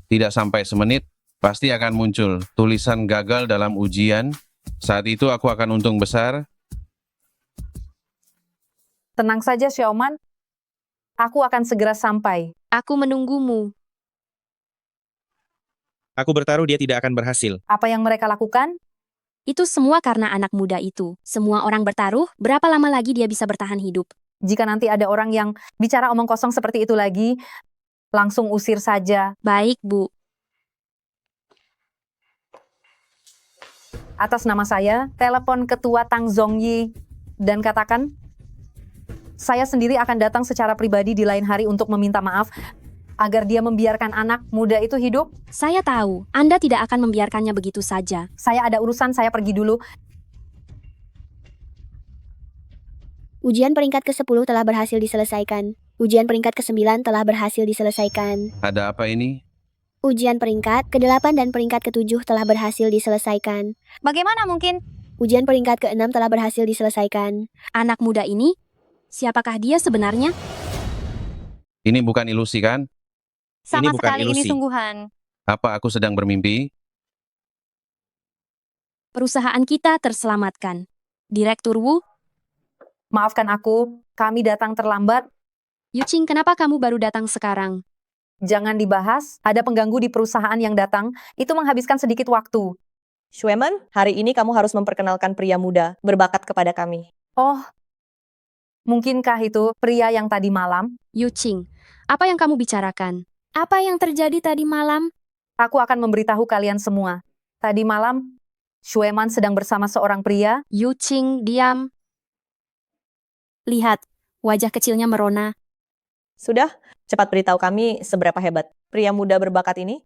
Speaker 18: Tidak sampai semenit, pasti akan muncul tulisan gagal dalam ujian. Saat itu aku akan untung besar.
Speaker 9: Tenang saja, Xiaoman. Aku akan segera sampai.
Speaker 2: Aku menunggumu.
Speaker 13: Aku bertaruh dia tidak akan berhasil.
Speaker 9: Apa yang mereka lakukan?
Speaker 2: Itu semua karena anak muda itu. Semua orang bertaruh, berapa lama lagi dia bisa bertahan hidup?
Speaker 9: Jika nanti ada orang yang bicara omong kosong seperti itu lagi, langsung usir saja.
Speaker 2: Baik, Bu.
Speaker 9: Atas nama saya, telepon Ketua Tang Zongyi dan katakan, saya sendiri akan datang secara pribadi di lain hari untuk meminta maaf agar dia membiarkan anak muda itu hidup.
Speaker 2: Saya tahu, Anda tidak akan membiarkannya begitu saja.
Speaker 9: Saya ada urusan, saya pergi dulu.
Speaker 19: Ujian peringkat ke-10 telah berhasil diselesaikan. Ujian peringkat ke-9 telah berhasil diselesaikan.
Speaker 18: Ada apa ini?
Speaker 19: Ujian peringkat ke-8 dan peringkat ke-7 telah berhasil diselesaikan.
Speaker 5: Bagaimana mungkin?
Speaker 19: Ujian peringkat ke-6 telah berhasil diselesaikan.
Speaker 2: Anak muda ini, siapakah dia sebenarnya?
Speaker 18: Ini bukan ilusi kan?
Speaker 5: Sama
Speaker 13: bukan
Speaker 5: sekali ini
Speaker 13: ilusi.
Speaker 5: sungguhan.
Speaker 18: Apa aku sedang bermimpi?
Speaker 2: Perusahaan kita terselamatkan. Direktur Wu,
Speaker 9: Maafkan aku, kami datang terlambat.
Speaker 2: Yuching, kenapa kamu baru datang sekarang?
Speaker 9: Jangan dibahas, ada pengganggu di perusahaan yang datang, itu menghabiskan sedikit waktu.
Speaker 4: Xueman, hari ini kamu harus memperkenalkan pria muda berbakat kepada kami.
Speaker 9: Oh, mungkinkah itu pria yang tadi malam?
Speaker 2: Yuching, apa yang kamu bicarakan?
Speaker 19: Apa yang terjadi tadi malam?
Speaker 9: Aku akan memberitahu kalian semua. Tadi malam, Xueman sedang bersama seorang pria.
Speaker 2: Yuching, diam. Lihat, wajah kecilnya merona.
Speaker 4: Sudah, cepat beritahu kami seberapa hebat pria muda berbakat ini.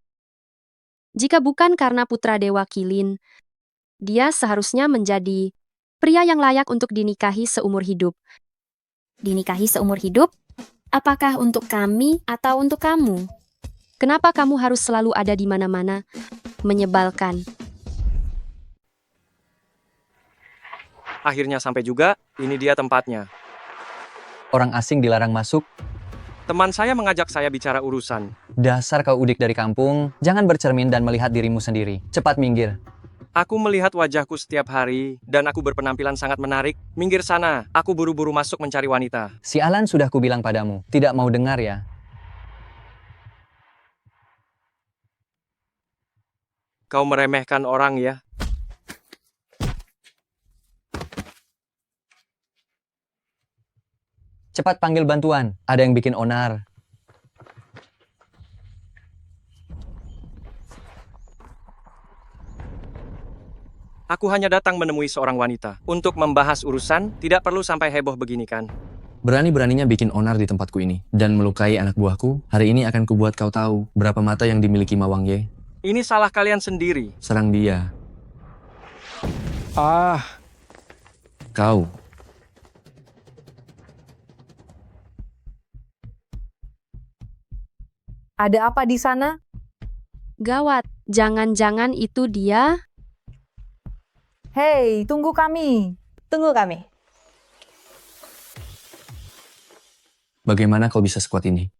Speaker 2: Jika bukan karena putra Dewa Kilin, dia seharusnya menjadi pria yang layak untuk dinikahi seumur hidup.
Speaker 19: Dinikahi seumur hidup? Apakah untuk kami atau untuk kamu?
Speaker 2: Kenapa kamu harus selalu ada di mana-mana? Menyebalkan.
Speaker 1: Akhirnya sampai juga, ini dia tempatnya.
Speaker 10: Orang asing dilarang masuk.
Speaker 1: Teman saya mengajak saya bicara urusan.
Speaker 10: Dasar kau udik dari kampung. Jangan bercermin dan melihat dirimu sendiri. Cepat minggir.
Speaker 1: Aku melihat wajahku setiap hari, dan aku berpenampilan sangat menarik. Minggir sana, aku buru-buru masuk mencari wanita.
Speaker 10: Sialan sudah kubilang padamu. Tidak mau dengar ya.
Speaker 1: Kau meremehkan orang ya?
Speaker 10: Cepat panggil bantuan. Ada yang bikin onar.
Speaker 1: Aku hanya datang menemui seorang wanita. Untuk membahas urusan, tidak perlu sampai heboh begini kan?
Speaker 7: Berani-beraninya bikin onar di tempatku ini dan melukai anak buahku. Hari ini akan kubuat kau tahu berapa mata yang dimiliki Mawang Ye.
Speaker 1: Ini salah kalian sendiri.
Speaker 7: Serang dia. Kau.
Speaker 9: Ada apa di sana?
Speaker 2: Gawat, jangan-jangan itu dia?
Speaker 9: Hei, tunggu kami.
Speaker 4: Tunggu kami.
Speaker 7: Bagaimana kau bisa sekuat ini?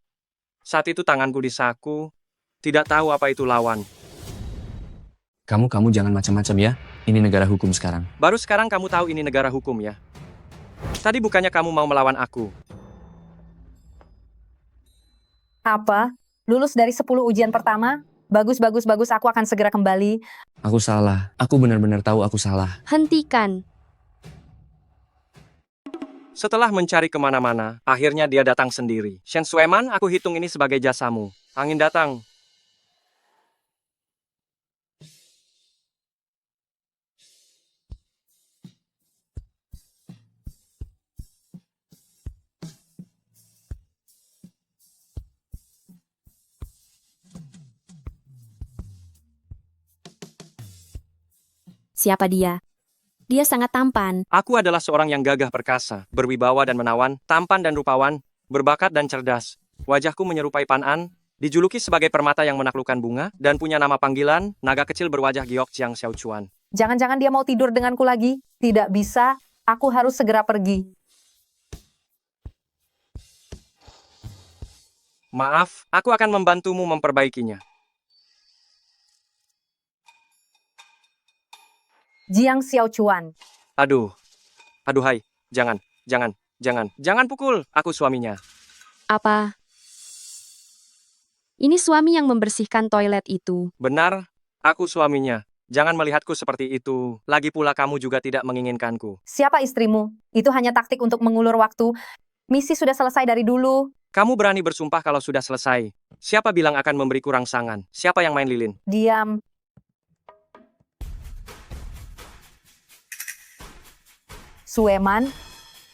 Speaker 1: Saat itu tanganku di saku, tidak tahu apa itu lawan.
Speaker 7: Kamu jangan macam-macam ya. Ini negara hukum sekarang.
Speaker 1: Baru sekarang kamu tahu ini negara hukum ya? Tadi bukannya kamu mau melawan aku.
Speaker 9: Apa? Lulus dari 10 ujian pertama? Bagus, aku akan segera kembali.
Speaker 7: Aku salah. Aku benar-benar tahu aku salah.
Speaker 2: Hentikan.
Speaker 1: Setelah mencari kemana-mana, akhirnya dia datang sendiri. Shen Sueman, aku hitung ini sebagai jasamu. Angin datang.
Speaker 2: Siapa dia? Dia sangat tampan.
Speaker 1: Aku adalah seorang yang gagah perkasa, berwibawa dan menawan, tampan dan rupawan, berbakat dan cerdas. Wajahku menyerupai Pan An, dijuluki sebagai permata yang menaklukkan bunga, dan punya nama panggilan, naga kecil berwajah giok Jiang Xiaochuan.
Speaker 9: Jangan-jangan dia mau tidur denganku lagi? Tidak bisa, aku harus segera pergi.
Speaker 1: Maaf, aku akan membantumu memperbaikinya.
Speaker 9: Jiang Xiaochuan.
Speaker 1: Aduhai, jangan pukul, aku suaminya.
Speaker 2: Apa? Ini suami yang membersihkan toilet itu.
Speaker 1: Benar, aku suaminya. Jangan melihatku seperti itu. Lagi pula kamu juga tidak menginginkanku.
Speaker 9: Siapa istrimu? Itu hanya taktik untuk mengulur waktu. Misi sudah selesai dari dulu.
Speaker 1: Kamu berani bersumpah kalau sudah selesai. Siapa bilang akan memberiku rangsangan? Siapa yang main lilin?
Speaker 9: Diam. Sueman,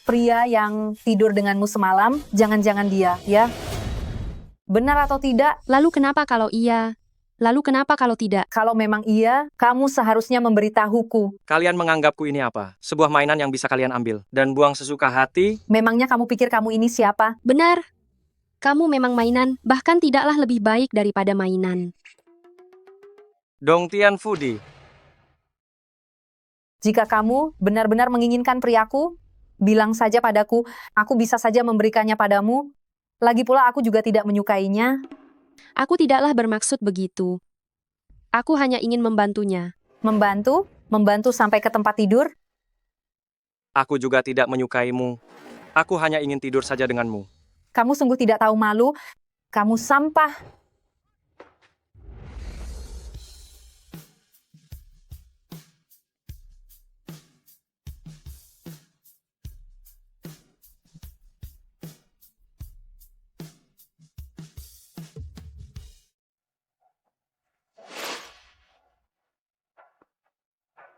Speaker 9: pria yang tidur denganmu semalam, jangan-jangan dia, ya? Benar atau tidak?
Speaker 2: Lalu kenapa kalau iya? Lalu kenapa kalau tidak?
Speaker 9: Kalau memang iya, kamu seharusnya memberitahuku.
Speaker 1: Kalian menganggapku ini apa? Sebuah mainan yang bisa kalian ambil dan buang sesuka hati?
Speaker 9: Memangnya kamu pikir kamu ini siapa?
Speaker 2: Benar. Kamu memang mainan, bahkan tidaklah lebih baik daripada mainan.
Speaker 1: Dong Tian Fudi.
Speaker 9: Jika kamu benar-benar menginginkan priaku, bilang saja padaku, aku bisa saja memberikannya padamu. Lagi pula aku juga tidak menyukainya.
Speaker 2: Aku tidaklah bermaksud begitu. Aku hanya ingin membantunya.
Speaker 9: Membantu? Membantu sampai ke tempat tidur?
Speaker 1: Aku juga tidak menyukaimu. Aku hanya ingin tidur saja denganmu.
Speaker 9: Kamu sungguh tidak tahu malu. Kamu sampah.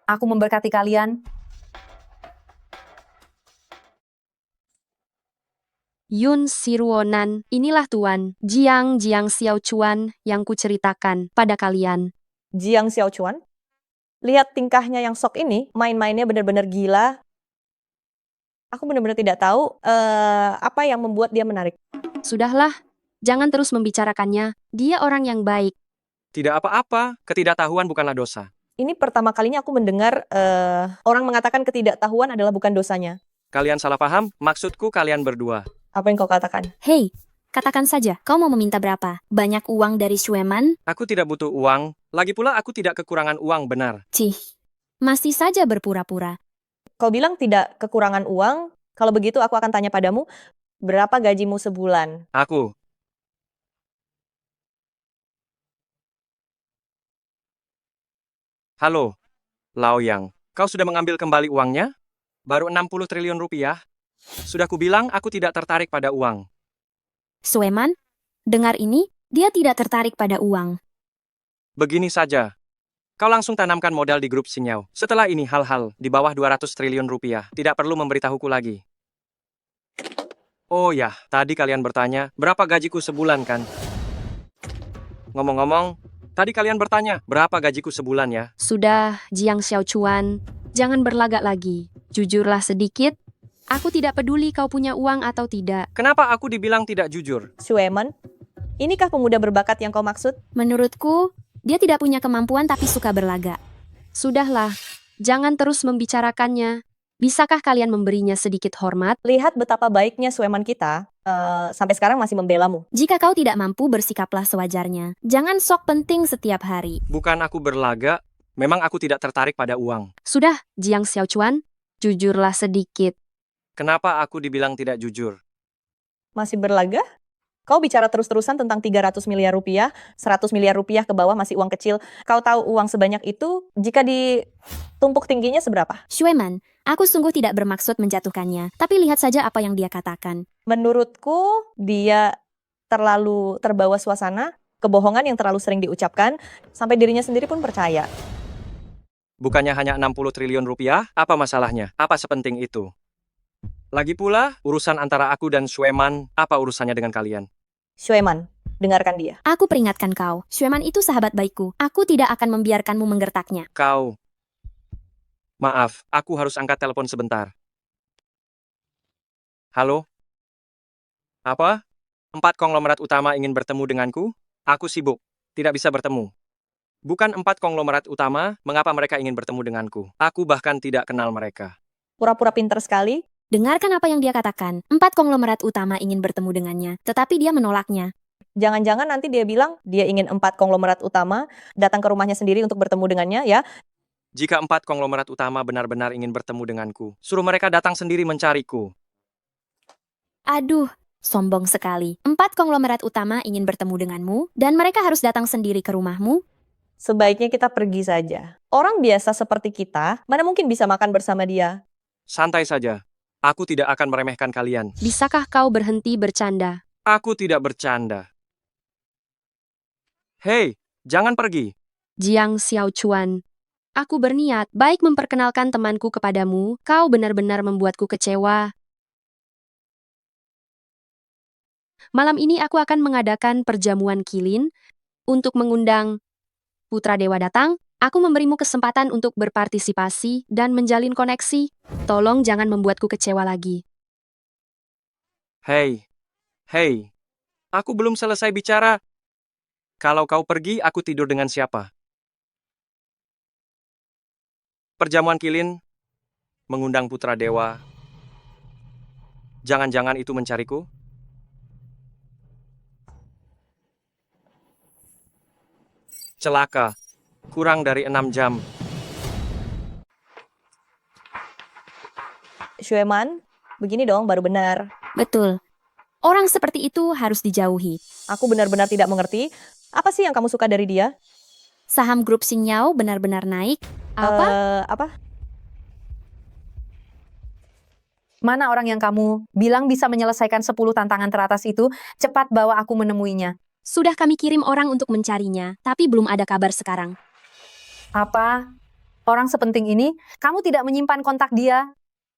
Speaker 9: Aku memberkati kalian.
Speaker 2: Yun Siruonan, inilah Tuan, Jiang Xiaochuan yang kuceritakan pada kalian.
Speaker 4: Jiang Xiaochuan? Lihat tingkahnya yang sok ini, main-mainnya benar-benar gila. Aku benar-benar tidak tahu apa yang membuat dia menarik.
Speaker 2: Sudahlah, Jangan terus membicarakannya. Dia orang yang baik.
Speaker 1: Tidak apa-apa, ketidaktahuan bukanlah dosa.
Speaker 4: Ini pertama kalinya aku mendengar orang mengatakan ketidaktahuan adalah bukan dosanya.
Speaker 1: Kalian salah paham, maksudku kalian berdua.
Speaker 4: Apa yang kau katakan?
Speaker 19: Hei, katakan saja, kau mau meminta berapa? Banyak uang dari Sueman?
Speaker 1: Aku tidak butuh uang, lagi pula aku tidak kekurangan uang, benar.
Speaker 19: Cih, masih saja berpura-pura.
Speaker 4: Kau bilang tidak kekurangan uang, kalau begitu aku akan tanya padamu, berapa gajimu sebulan?
Speaker 1: Aku. Halo, Laoyang. Kau sudah mengambil kembali uangnya? Baru 60 triliun rupiah? Sudah kubilang aku tidak tertarik pada uang.
Speaker 19: Sueman, dengar ini, dia tidak tertarik pada uang.
Speaker 1: Begini saja. Kau langsung tanamkan modal di grup Sinyao. Setelah ini hal-hal di bawah 200 triliun rupiah. Tidak perlu memberitahuku lagi. Oh ya, tadi kalian bertanya, berapa gajiku sebulan kan? Ngomong-ngomong, tadi kalian bertanya, berapa gajiku sebulan ya?
Speaker 2: Sudah, Jiang Xiaochuan. Jangan berlagak lagi. Jujurlah sedikit. Aku tidak peduli kau punya uang atau tidak.
Speaker 1: Kenapa aku dibilang tidak jujur?
Speaker 4: Sueman, inikah pemuda berbakat yang kau maksud?
Speaker 19: Menurutku, dia tidak punya kemampuan tapi suka berlagak.
Speaker 2: Sudahlah, jangan terus membicarakannya. Bisakah kalian memberinya sedikit hormat?
Speaker 4: Lihat betapa baiknya Sueman kita, sampai sekarang masih membelamu.
Speaker 19: Jika kau tidak mampu, bersikaplah sewajarnya. Jangan sok penting setiap hari.
Speaker 1: Bukan aku berlagak, memang aku tidak tertarik pada uang.
Speaker 2: Sudah, Jiang Xiaochuan, jujurlah sedikit.
Speaker 1: Kenapa aku dibilang tidak jujur?
Speaker 4: Masih berlagak? Kau bicara terus-terusan tentang 300 miliar rupiah, 100 miliar rupiah ke bawah masih uang kecil. Kau tahu uang sebanyak itu, jika ditumpuk tingginya seberapa?
Speaker 19: Sueman, aku sungguh tidak bermaksud menjatuhkannya, tapi lihat saja apa yang dia katakan.
Speaker 4: Menurutku, dia terlalu terbawa suasana, kebohongan yang terlalu sering diucapkan, sampai dirinya sendiri pun percaya.
Speaker 1: Bukannya hanya 60 triliun rupiah, apa masalahnya? Apa sepenting itu? Lagi pula, urusan antara aku dan Sueman, apa urusannya dengan kalian?
Speaker 4: Sueman, dengarkan dia.
Speaker 19: Aku peringatkan kau, Sueman itu sahabat baikku. Aku tidak akan membiarkanmu menggertaknya.
Speaker 1: Kau. Maaf, aku harus angkat telepon sebentar. Halo? Apa? 4 konglomerat utama ingin bertemu denganku? Aku sibuk, tidak bisa bertemu. Bukan 4 konglomerat utama, mengapa mereka ingin bertemu denganku? Aku bahkan tidak kenal mereka.
Speaker 4: Pura-pura pintar sekali.
Speaker 19: Dengarkan apa yang dia katakan. 4 konglomerat utama ingin bertemu dengannya, tetapi dia menolaknya.
Speaker 4: Jangan-jangan nanti dia bilang dia ingin 4 konglomerat utama datang ke rumahnya sendiri untuk bertemu dengannya, ya.
Speaker 1: Jika 4 konglomerat utama benar-benar ingin bertemu denganku, suruh mereka datang sendiri mencariku.
Speaker 19: Aduh, sombong sekali. 4 konglomerat utama ingin bertemu denganmu, dan mereka harus datang sendiri ke rumahmu.
Speaker 4: Sebaiknya kita pergi saja. Orang biasa seperti kita, mana mungkin bisa makan bersama dia?
Speaker 1: Santai saja. Aku tidak akan meremehkan kalian.
Speaker 2: Bisakah kau berhenti bercanda?
Speaker 1: Aku tidak bercanda. Hei, jangan pergi.
Speaker 2: Jiang Xiaochuan. Aku berniat baik memperkenalkan temanku kepadamu. Kau benar-benar membuatku kecewa. Malam ini aku akan mengadakan perjamuan kilin untuk mengundang Putra Dewa datang. Aku memberimu kesempatan untuk berpartisipasi dan menjalin koneksi. Tolong jangan membuatku kecewa lagi.
Speaker 1: Hei, aku belum selesai bicara. Kalau kau pergi, aku tidur dengan siapa? Perjamuan kilin, mengundang Putra Dewa. Jangan-jangan itu mencariku? Celaka. Kurang dari 6 jam.
Speaker 4: Sueman, begini dong baru benar.
Speaker 19: Betul. Orang seperti itu harus dijauhi.
Speaker 4: Aku benar-benar tidak mengerti. Apa sih yang kamu suka dari dia?
Speaker 19: Saham grup Sinyao benar-benar naik.
Speaker 4: Apa?
Speaker 9: Mana orang yang kamu bilang bisa menyelesaikan 10 tantangan teratas itu? Cepat bawa aku menemuinya.
Speaker 2: Sudah kami kirim orang untuk mencarinya, tapi belum ada kabar sekarang.
Speaker 9: Apa? Orang sepenting ini, kamu tidak menyimpan kontak dia?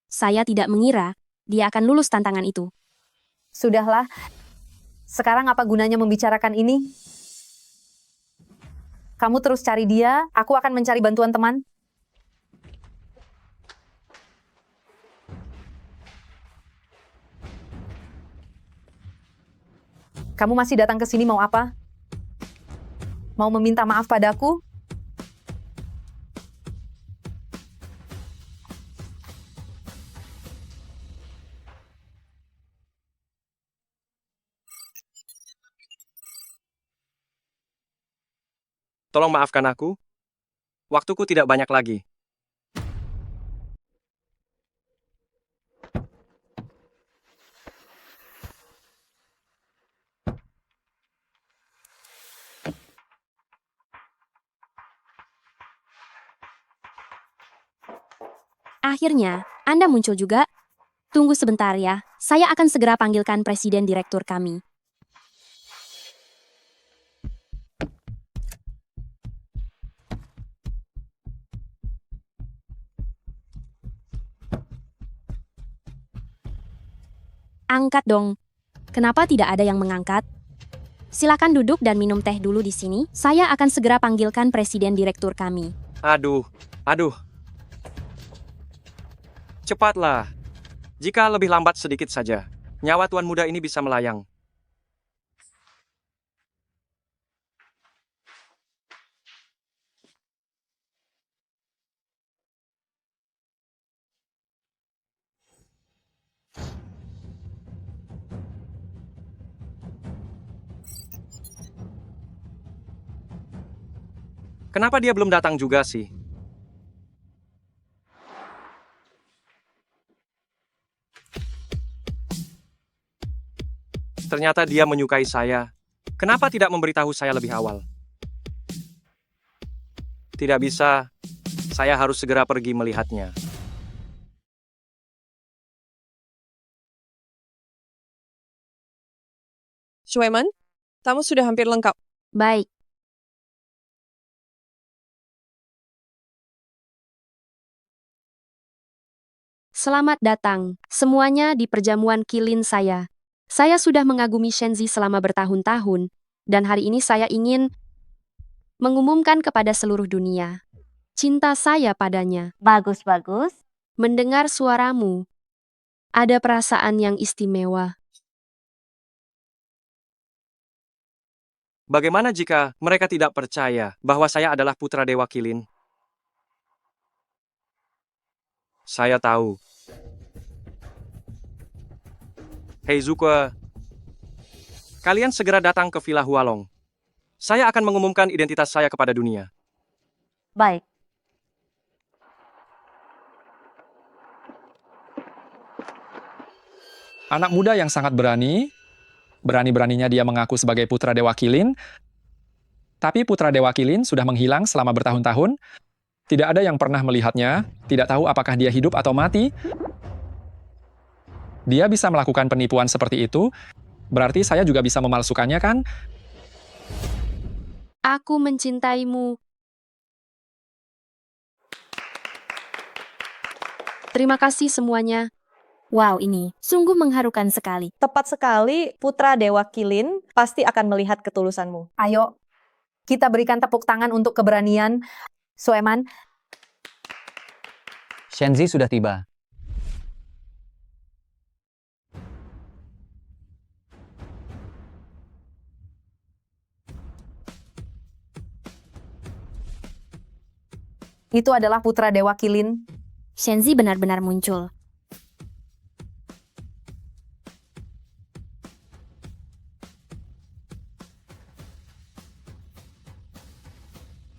Speaker 2: Saya tidak mengira dia akan lulus tantangan itu.
Speaker 9: Sudahlah. Sekarang apa gunanya membicarakan ini? Kamu terus cari dia, aku akan mencari bantuan teman. Kamu masih datang ke sini mau apa? Mau meminta maaf padaku?
Speaker 1: Tolong maafkan aku. Waktuku tidak banyak lagi.
Speaker 2: Akhirnya, Anda muncul juga. Tunggu sebentar ya, saya akan segera panggilkan presiden direktur kami. Angkat dong. Kenapa tidak ada yang mengangkat? Silakan duduk dan minum teh dulu di sini. Saya akan segera panggilkan presiden direktur kami.
Speaker 1: Aduh. Cepatlah. Jika lebih lambat sedikit saja, nyawa tuan muda ini bisa melayang. Kenapa dia belum datang juga sih? Ternyata dia menyukai saya. Kenapa tidak memberitahu saya lebih awal? Tidak bisa. Saya harus segera pergi melihatnya.
Speaker 15: Shueman, tamu sudah hampir lengkap.
Speaker 2: Baik. Selamat datang, semuanya di perjamuan Kilin saya. Saya sudah mengagumi Shenzi selama bertahun-tahun, dan hari ini saya ingin mengumumkan kepada seluruh dunia cinta saya padanya.
Speaker 5: Bagus.
Speaker 2: Mendengar suaramu, ada perasaan yang istimewa.
Speaker 1: Bagaimana jika mereka tidak percaya bahwa saya adalah putra Dewa Kilin? Saya tahu. Hei Zuko, kalian segera datang ke Villa Hualong. Saya akan mengumumkan identitas saya kepada dunia.
Speaker 5: Baik.
Speaker 3: Anak muda yang sangat berani-beraninya dia mengaku sebagai putra Dewa Kilin, tapi putra Dewa Kilin sudah menghilang selama bertahun-tahun, tidak ada yang pernah melihatnya, tidak tahu apakah dia hidup atau mati. Dia bisa melakukan penipuan seperti itu, berarti saya juga bisa memalsukannya kan?
Speaker 2: Aku mencintaimu. Terima kasih semuanya.
Speaker 19: Wow, ini sungguh mengharukan sekali.
Speaker 4: Tepat sekali, putra Dewa Kilin pasti akan melihat ketulusanmu.
Speaker 9: Ayo, kita berikan tepuk tangan untuk keberanian Shueman.
Speaker 10: Shenzi sudah tiba.
Speaker 9: Itu adalah putra Dewa Kilin.
Speaker 19: Shenzi benar-benar muncul.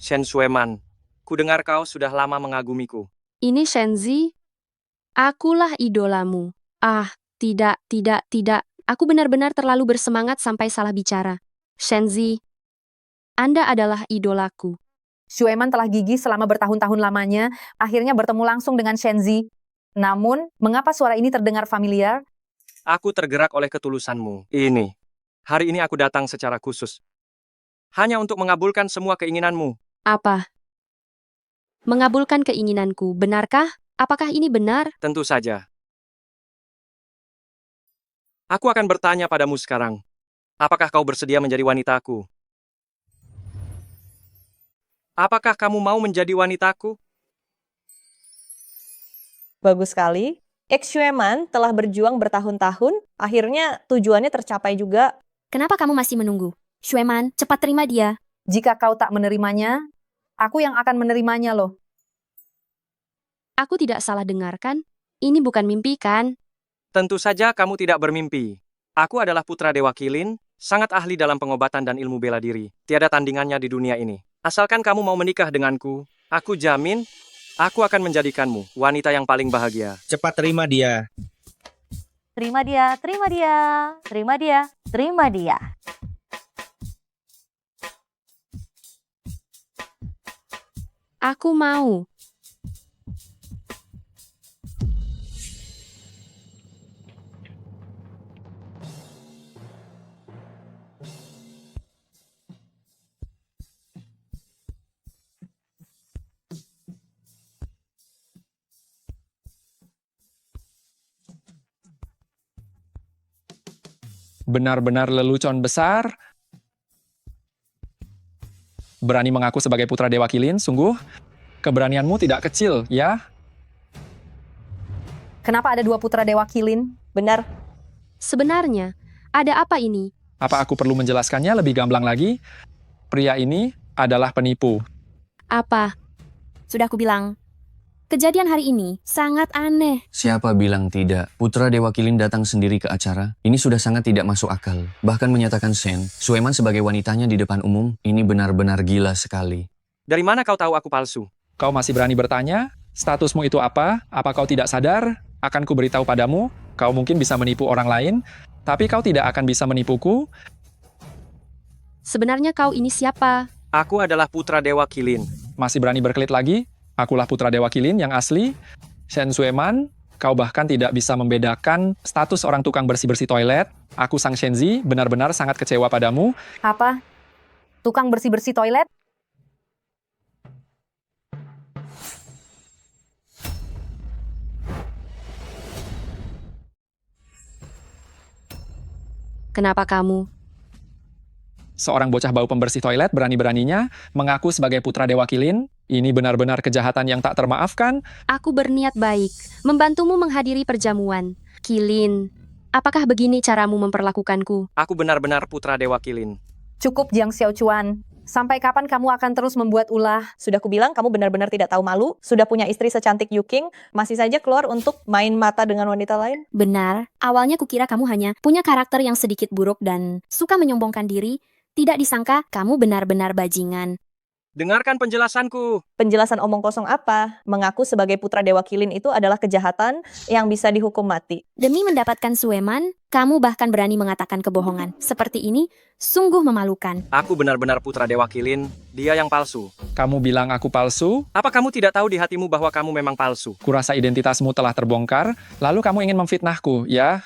Speaker 1: Shen Shueman, kudengar kau sudah lama mengagumiku.
Speaker 2: Ini Shenzi. Akulah idolamu. Ah, tidak. Aku benar-benar terlalu bersemangat sampai salah bicara. Shenzi, Anda adalah idolaku.
Speaker 9: Shueman telah gigih selama bertahun-tahun lamanya, akhirnya bertemu langsung dengan Shenzi. Namun, mengapa suara ini terdengar familiar?
Speaker 1: Aku tergerak oleh ketulusanmu. Hari ini aku datang secara khusus. Hanya untuk mengabulkan semua keinginanmu.
Speaker 2: Apa? Mengabulkan keinginanku, benarkah? Apakah ini benar?
Speaker 1: Tentu saja. Aku akan bertanya padamu sekarang. Apakah kau bersedia menjadi wanitaku? Apakah kamu mau menjadi wanitaku?
Speaker 4: Bagus sekali. Shueman telah berjuang bertahun-tahun, akhirnya tujuannya tercapai juga.
Speaker 19: Kenapa kamu masih menunggu? Shueman, cepat terima dia.
Speaker 9: Jika kau tak menerimanya, aku yang akan menerimanya loh.
Speaker 2: Aku tidak salah dengarkan? Ini bukan mimpi kan?
Speaker 1: Tentu saja kamu tidak bermimpi. Aku adalah putra Dewa Kilin, sangat ahli dalam pengobatan dan ilmu bela diri. Tiada tandingannya di dunia ini. Asalkan kamu mau menikah denganku, aku jamin, aku akan menjadikanmu wanita yang paling bahagia.
Speaker 13: Cepat terima dia.
Speaker 20: Terima dia, terima dia, terima dia, terima dia.
Speaker 2: Aku mau.
Speaker 3: Benar-benar lelucon besar. Berani mengaku sebagai putra Dewa Kilin, sungguh keberanianmu tidak kecil, ya?
Speaker 9: Kenapa ada 2 putra Dewa Kilin?
Speaker 4: Benar.
Speaker 2: Sebenarnya, ada apa ini?
Speaker 3: Apa aku perlu menjelaskannya lebih gamblang lagi? Pria ini adalah penipu.
Speaker 2: Apa?
Speaker 19: Sudah aku bilang. Kejadian hari ini sangat aneh.
Speaker 7: Siapa bilang tidak? Putra Dewa Kilin datang sendiri ke acara. Ini sudah sangat tidak masuk akal. Bahkan menyatakan Shen, Shueman sebagai wanitanya di depan umum. Ini benar-benar gila sekali.
Speaker 1: Dari mana kau tahu aku palsu?
Speaker 3: Kau masih berani bertanya? Statusmu itu apa? Apa kau tidak sadar? Akan kuberitahu padamu, kau mungkin bisa menipu orang lain, tapi kau tidak akan bisa menipuku.
Speaker 2: Sebenarnya kau ini siapa?
Speaker 1: Aku adalah putra Dewa Kilin.
Speaker 3: Masih berani berkelit lagi? Akulah putra Dewa Kilin yang asli. Shen Shueman, kau bahkan tidak bisa membedakan status orang tukang bersih-bersih toilet. Aku Sang Shenzi benar-benar sangat kecewa padamu.
Speaker 9: Apa? Tukang bersih-bersih toilet?
Speaker 2: Kenapa kamu?
Speaker 3: Seorang bocah bau pembersih toilet berani-beraninya mengaku sebagai putra Dewa Kilin. Ini benar-benar kejahatan yang tak termaafkan.
Speaker 2: Aku berniat baik, membantumu menghadiri perjamuan. Kilin, apakah begini caramu memperlakukanku?
Speaker 1: Aku benar-benar putra Dewa Kilin.
Speaker 9: Cukup Jiang Xiaochuan. Sampai kapan kamu akan terus membuat ulah?
Speaker 4: Sudah kubilang kamu benar-benar tidak tahu malu. Sudah punya istri secantik Yu King, masih saja keluar untuk main mata dengan wanita lain.
Speaker 19: Benar, awalnya kukira kamu hanya punya karakter yang sedikit buruk dan suka menyombongkan diri. Tidak disangka kamu benar-benar bajingan.
Speaker 1: Dengarkan penjelasanku.
Speaker 4: Penjelasan omong kosong apa? Mengaku sebagai putra Dewa Kilin itu adalah kejahatan yang bisa dihukum mati.
Speaker 19: Demi mendapatkan Shueman, kamu bahkan berani mengatakan kebohongan. Seperti ini, sungguh memalukan.
Speaker 1: Aku benar-benar putra Dewa Kilin, dia yang palsu.
Speaker 3: Kamu bilang aku palsu?
Speaker 1: Apa kamu tidak tahu di hatimu bahwa kamu memang palsu?
Speaker 3: Kurasa identitasmu telah terbongkar, lalu kamu ingin memfitnahku, ya?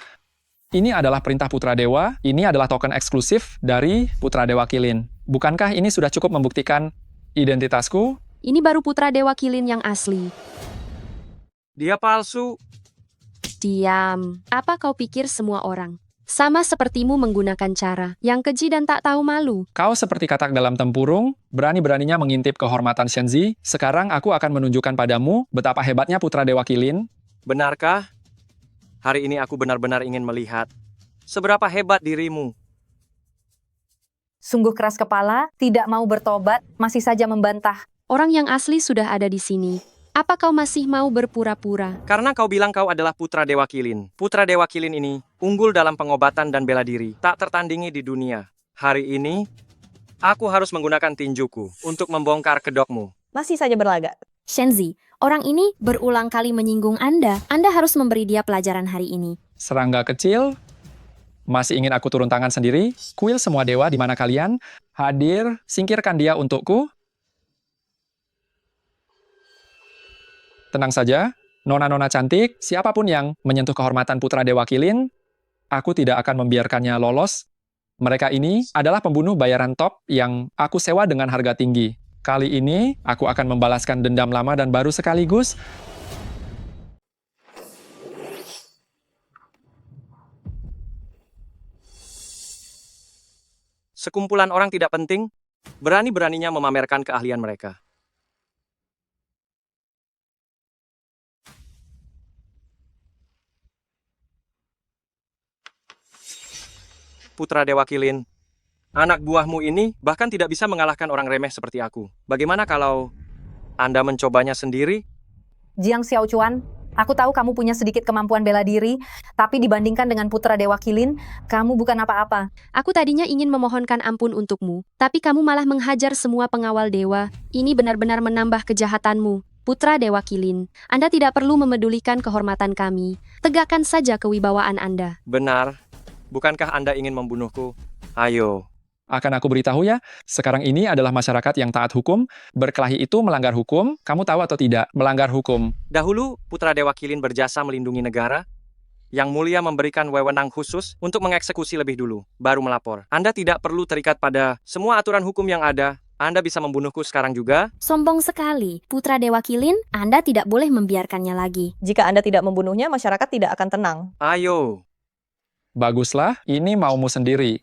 Speaker 3: Ini adalah perintah Putra Dewa, ini adalah token eksklusif dari Putra Dewa Kilin. Bukankah ini sudah cukup membuktikan identitasku?
Speaker 2: Ini baru putra Dewa Kilin yang asli.
Speaker 1: Dia palsu.
Speaker 2: Diam. Apa kau pikir semua orang sama sepertimu menggunakan cara yang keji dan tak tahu malu?
Speaker 3: Kau seperti katak dalam tempurung, berani-beraninya mengintip kehormatan Shenzi. Sekarang aku akan menunjukkan padamu betapa hebatnya Putra Dewa Kilin.
Speaker 1: Benarkah? Hari ini aku benar-benar ingin melihat seberapa hebat dirimu.
Speaker 9: Sungguh keras kepala, tidak mau bertobat, masih saja membantah.
Speaker 2: Orang yang asli sudah ada di sini. Apa kau masih mau berpura-pura?
Speaker 1: Karena kau bilang kau adalah putra Dewa Kilin. Putra Dewa Kilin ini unggul dalam pengobatan dan bela diri, tak tertandingi di dunia. Hari ini, aku harus menggunakan tinjuku untuk membongkar kedokmu.
Speaker 4: Masih saja berlagak.
Speaker 19: Shenzi, orang ini berulang kali menyinggung Anda. Anda harus memberi dia pelajaran hari ini.
Speaker 3: Serangga kecil, masih ingin aku turun tangan sendiri? Kuil semua dewa di mana kalian? Hadir, singkirkan dia untukku. Tenang saja, nona-nona cantik, siapapun yang menyentuh kehormatan Putra Dewa Kilin, aku tidak akan membiarkannya lolos. Mereka ini adalah pembunuh bayaran top yang aku sewa dengan harga tinggi. Kali ini, aku akan membalaskan dendam lama dan baru sekaligus.
Speaker 1: Sekumpulan orang tidak penting, berani-beraninya memamerkan keahlian mereka. Putra Dewa Kilin. Anak buahmu ini bahkan tidak bisa mengalahkan orang remeh seperti aku. Bagaimana kalau Anda mencobanya sendiri?
Speaker 9: Jiang Xiaochuan, aku tahu kamu punya sedikit kemampuan bela diri, tapi dibandingkan dengan Putra Dewa Kilin, kamu bukan apa-apa.
Speaker 2: Aku tadinya ingin memohonkan ampun untukmu, tapi kamu malah menghajar semua pengawal dewa. Ini benar-benar menambah kejahatanmu. Putra Dewa Kilin, Anda tidak perlu memedulikan kehormatan kami. Tegakkan saja kewibawaan Anda.
Speaker 1: Benar. Bukankah Anda ingin membunuhku? Ayo.
Speaker 3: Akan aku beritahu ya, sekarang ini adalah masyarakat yang taat hukum. Berkelahi itu melanggar hukum. Kamu tahu atau tidak? Melanggar hukum.
Speaker 1: Dahulu, Putra Dewa Kilin berjasa melindungi negara. Yang Mulia memberikan wewenang khusus untuk mengeksekusi lebih dulu, baru melapor. Anda tidak perlu terikat pada semua aturan hukum yang ada. Anda bisa membunuhku sekarang juga.
Speaker 19: Sombong sekali. Putra Dewa Kilin, Anda tidak boleh membiarkannya lagi.
Speaker 4: Jika Anda tidak membunuhnya, masyarakat tidak akan tenang.
Speaker 1: Ayo.
Speaker 3: Baguslah, ini maumu sendiri.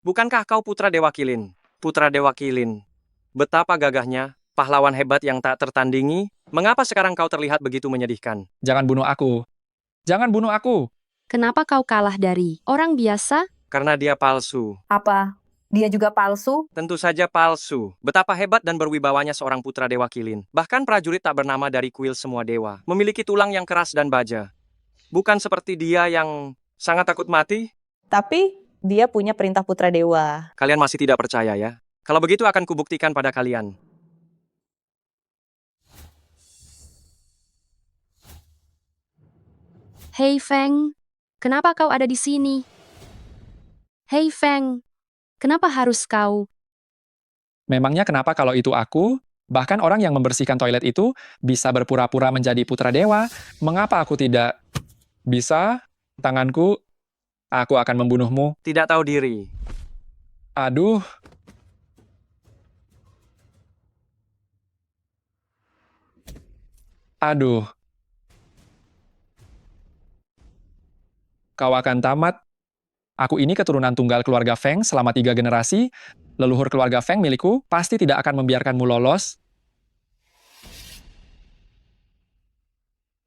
Speaker 1: Bukankah kau Putra Dewa Kilin? Putra Dewa Kilin. Betapa gagahnya, pahlawan hebat yang tak tertandingi. Mengapa sekarang kau terlihat begitu menyedihkan?
Speaker 3: Jangan bunuh aku. Jangan bunuh aku.
Speaker 2: Kenapa kau kalah dari orang biasa?
Speaker 1: Karena dia palsu.
Speaker 9: Apa? Dia juga palsu?
Speaker 1: Tentu saja palsu. Betapa hebat dan berwibawanya seorang Putra Dewa Kilin. Bahkan prajurit tak bernama dari kuil semua dewa. Memiliki tulang yang keras dan baja. Bukan seperti dia yang sangat takut mati.
Speaker 4: Tapi dia punya perintah Putra Dewa.
Speaker 1: Kalian masih tidak percaya ya? Kalau begitu akan kubuktikan pada kalian.
Speaker 2: Hei Feng, kenapa kau ada di sini? Hei Feng, kenapa harus kau?
Speaker 3: Memangnya kenapa kalau itu aku? Bahkan orang yang membersihkan toilet itu bisa berpura-pura menjadi putra dewa. Mengapa aku tidak bisa? Tanganku, aku akan membunuhmu.
Speaker 1: Tidak tahu diri.
Speaker 3: Aduh. Aduh. Kau akan tamat. Aku ini keturunan tunggal keluarga Feng selama 3 generasi. Leluhur keluarga Feng milikku pasti tidak akan membiarkanmu lolos.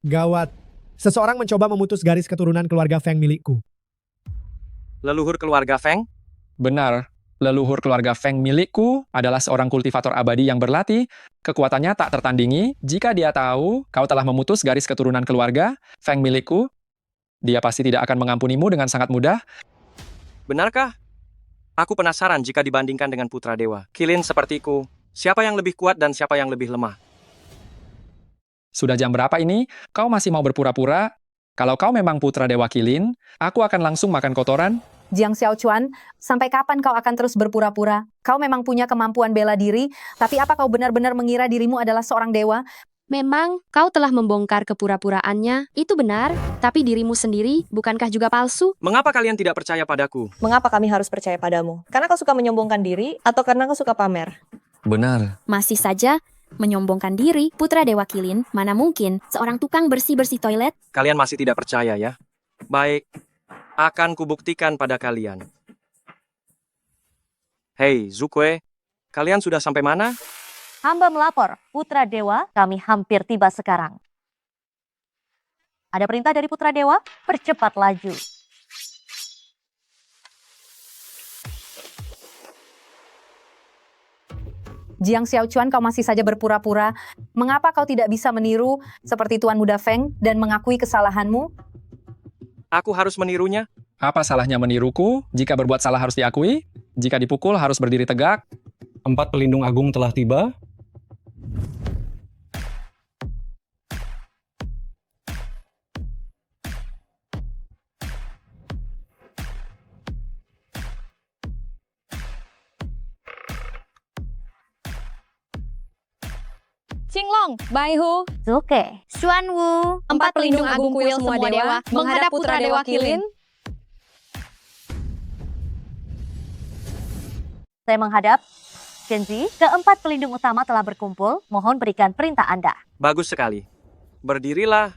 Speaker 21: Gawat. Seseorang mencoba memutus garis keturunan keluarga Feng milikku.
Speaker 1: Leluhur keluarga Feng?
Speaker 3: Benar. Leluhur keluarga Feng milikku adalah seorang kultivator abadi yang berlatih. Kekuatannya tak tertandingi. Jika dia tahu kau telah memutus garis keturunan keluarga Feng milikku, dia pasti tidak akan mengampunimu dengan sangat mudah.
Speaker 1: Benarkah? Aku penasaran jika dibandingkan dengan Putra Dewa Kilin sepertiku. Siapa yang lebih kuat dan siapa yang lebih lemah?
Speaker 3: Sudah jam berapa ini? Kau masih mau berpura-pura? Kalau kau memang Putra Dewa Kilin, aku akan langsung makan kotoran.
Speaker 9: Jiang Xiaochuan, sampai kapan kau akan terus berpura-pura? Kau memang punya kemampuan bela diri, tapi apa kau benar-benar mengira dirimu adalah seorang dewa?
Speaker 2: Memang kau telah membongkar kepura-puraannya, itu benar, tapi dirimu sendiri bukankah juga palsu?
Speaker 1: Mengapa kalian tidak percaya padaku?
Speaker 4: Mengapa kami harus percaya padamu? Karena kau suka menyombongkan diri atau karena kau suka pamer?
Speaker 7: Benar.
Speaker 19: Masih saja menyombongkan diri, Putra Dewa Kilin, mana mungkin seorang tukang bersih-bersih toilet?
Speaker 1: Kalian masih tidak percaya ya? Baik, akan kubuktikan pada kalian. Hei, Zukue, kalian sudah sampai mana?
Speaker 20: Hamba melapor, Putra Dewa, kami hampir tiba sekarang. Ada perintah dari Putra Dewa, percepat laju.
Speaker 9: Jiang Xiaochuan, kau masih saja berpura-pura. Mengapa kau tidak bisa meniru seperti Tuan Muda Feng dan mengakui kesalahanmu?
Speaker 1: Aku harus menirunya.
Speaker 3: Apa salahnya meniruku? Jika berbuat salah harus diakui. Jika dipukul harus berdiri tegak.
Speaker 17: 4 pelindung agung telah tiba.
Speaker 5: Qinglong, Baihu,
Speaker 20: Zuke,
Speaker 5: Xuanwu, 4 pelindung agung kuil semua dewa, menghadap Putra Dewa Kilin.
Speaker 20: Saya menghadap. Genji, keempat pelindung utama telah berkumpul. Mohon berikan perintah Anda.
Speaker 1: Bagus sekali. Berdirilah.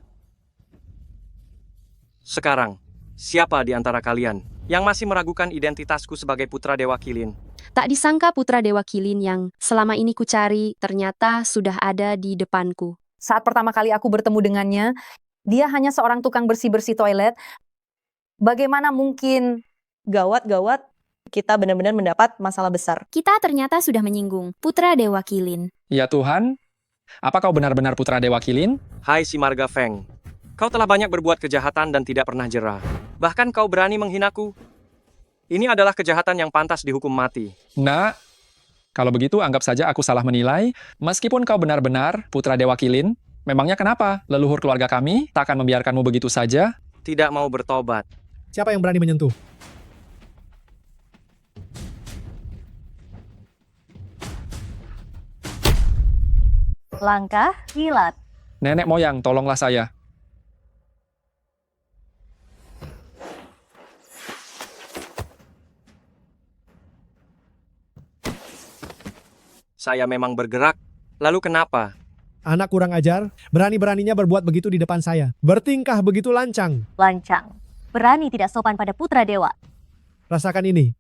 Speaker 1: Sekarang, siapa di antara kalian yang masih meragukan identitasku sebagai putra Dewa Kilin?
Speaker 2: Tak disangka putra Dewa Kilin yang selama ini kucari ternyata sudah ada di depanku.
Speaker 9: Saat pertama kali aku bertemu dengannya, dia hanya seorang tukang bersih-bersih toilet. Bagaimana mungkin?
Speaker 4: Gawat, kita benar-benar mendapat masalah besar.
Speaker 19: Kita ternyata sudah menyinggung putra Dewa Kilin.
Speaker 3: Ya Tuhan, apa kau benar-benar putra Dewa Kilin?
Speaker 1: Hai si Marga Feng, kau telah banyak berbuat kejahatan dan tidak pernah jera. Bahkan kau berani menghinaku. Ini adalah kejahatan yang pantas dihukum mati.
Speaker 3: Nah, kalau begitu anggap saja aku salah menilai. Meskipun kau benar-benar putra Dewa Kilin, memangnya kenapa leluhur keluarga kami tak akan membiarkanmu begitu saja?
Speaker 1: Tidak mau bertobat.
Speaker 21: Siapa yang berani menyentuh?
Speaker 20: Langkah kilat.
Speaker 3: Nenek moyang, tolonglah saya.
Speaker 1: Saya memang bergerak. Lalu kenapa?
Speaker 21: Anak kurang ajar, berani-beraninya berbuat begitu di depan saya. Bertingkah begitu lancang.
Speaker 20: Lancang. Berani tidak sopan pada putra dewa.
Speaker 21: Rasakan ini.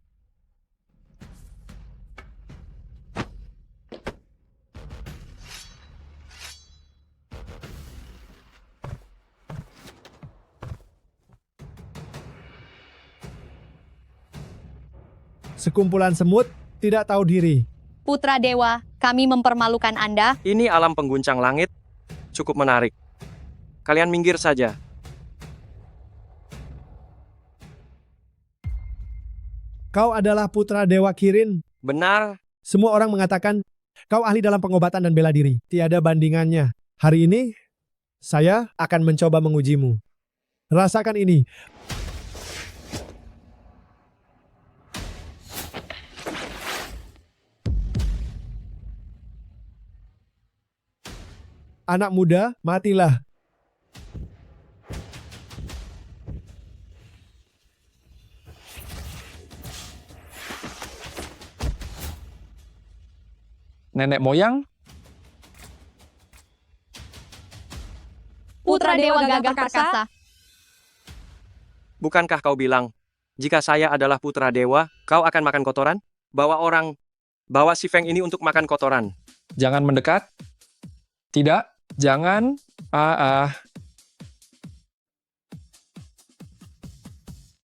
Speaker 21: Sekumpulan semut tidak tahu diri.
Speaker 5: Putra Dewa, kami mempermalukan Anda.
Speaker 1: Ini alam pengguncang langit. Cukup menarik. Kalian minggir saja.
Speaker 21: Kau adalah putra Dewa Kirin.
Speaker 1: Benar.
Speaker 21: Semua orang mengatakan kau ahli dalam pengobatan dan bela diri. Tiada bandingannya. Hari ini, saya akan mencoba mengujimu. Rasakan ini. Anak muda, matilah.
Speaker 3: Nenek moyang?
Speaker 5: Putra Dewa Gagah Perkasa.
Speaker 1: Bukankah kau bilang, jika saya adalah putra dewa, kau akan makan kotoran? Bawa si Feng ini untuk makan kotoran.
Speaker 3: Jangan mendekat. Tidak, jangan.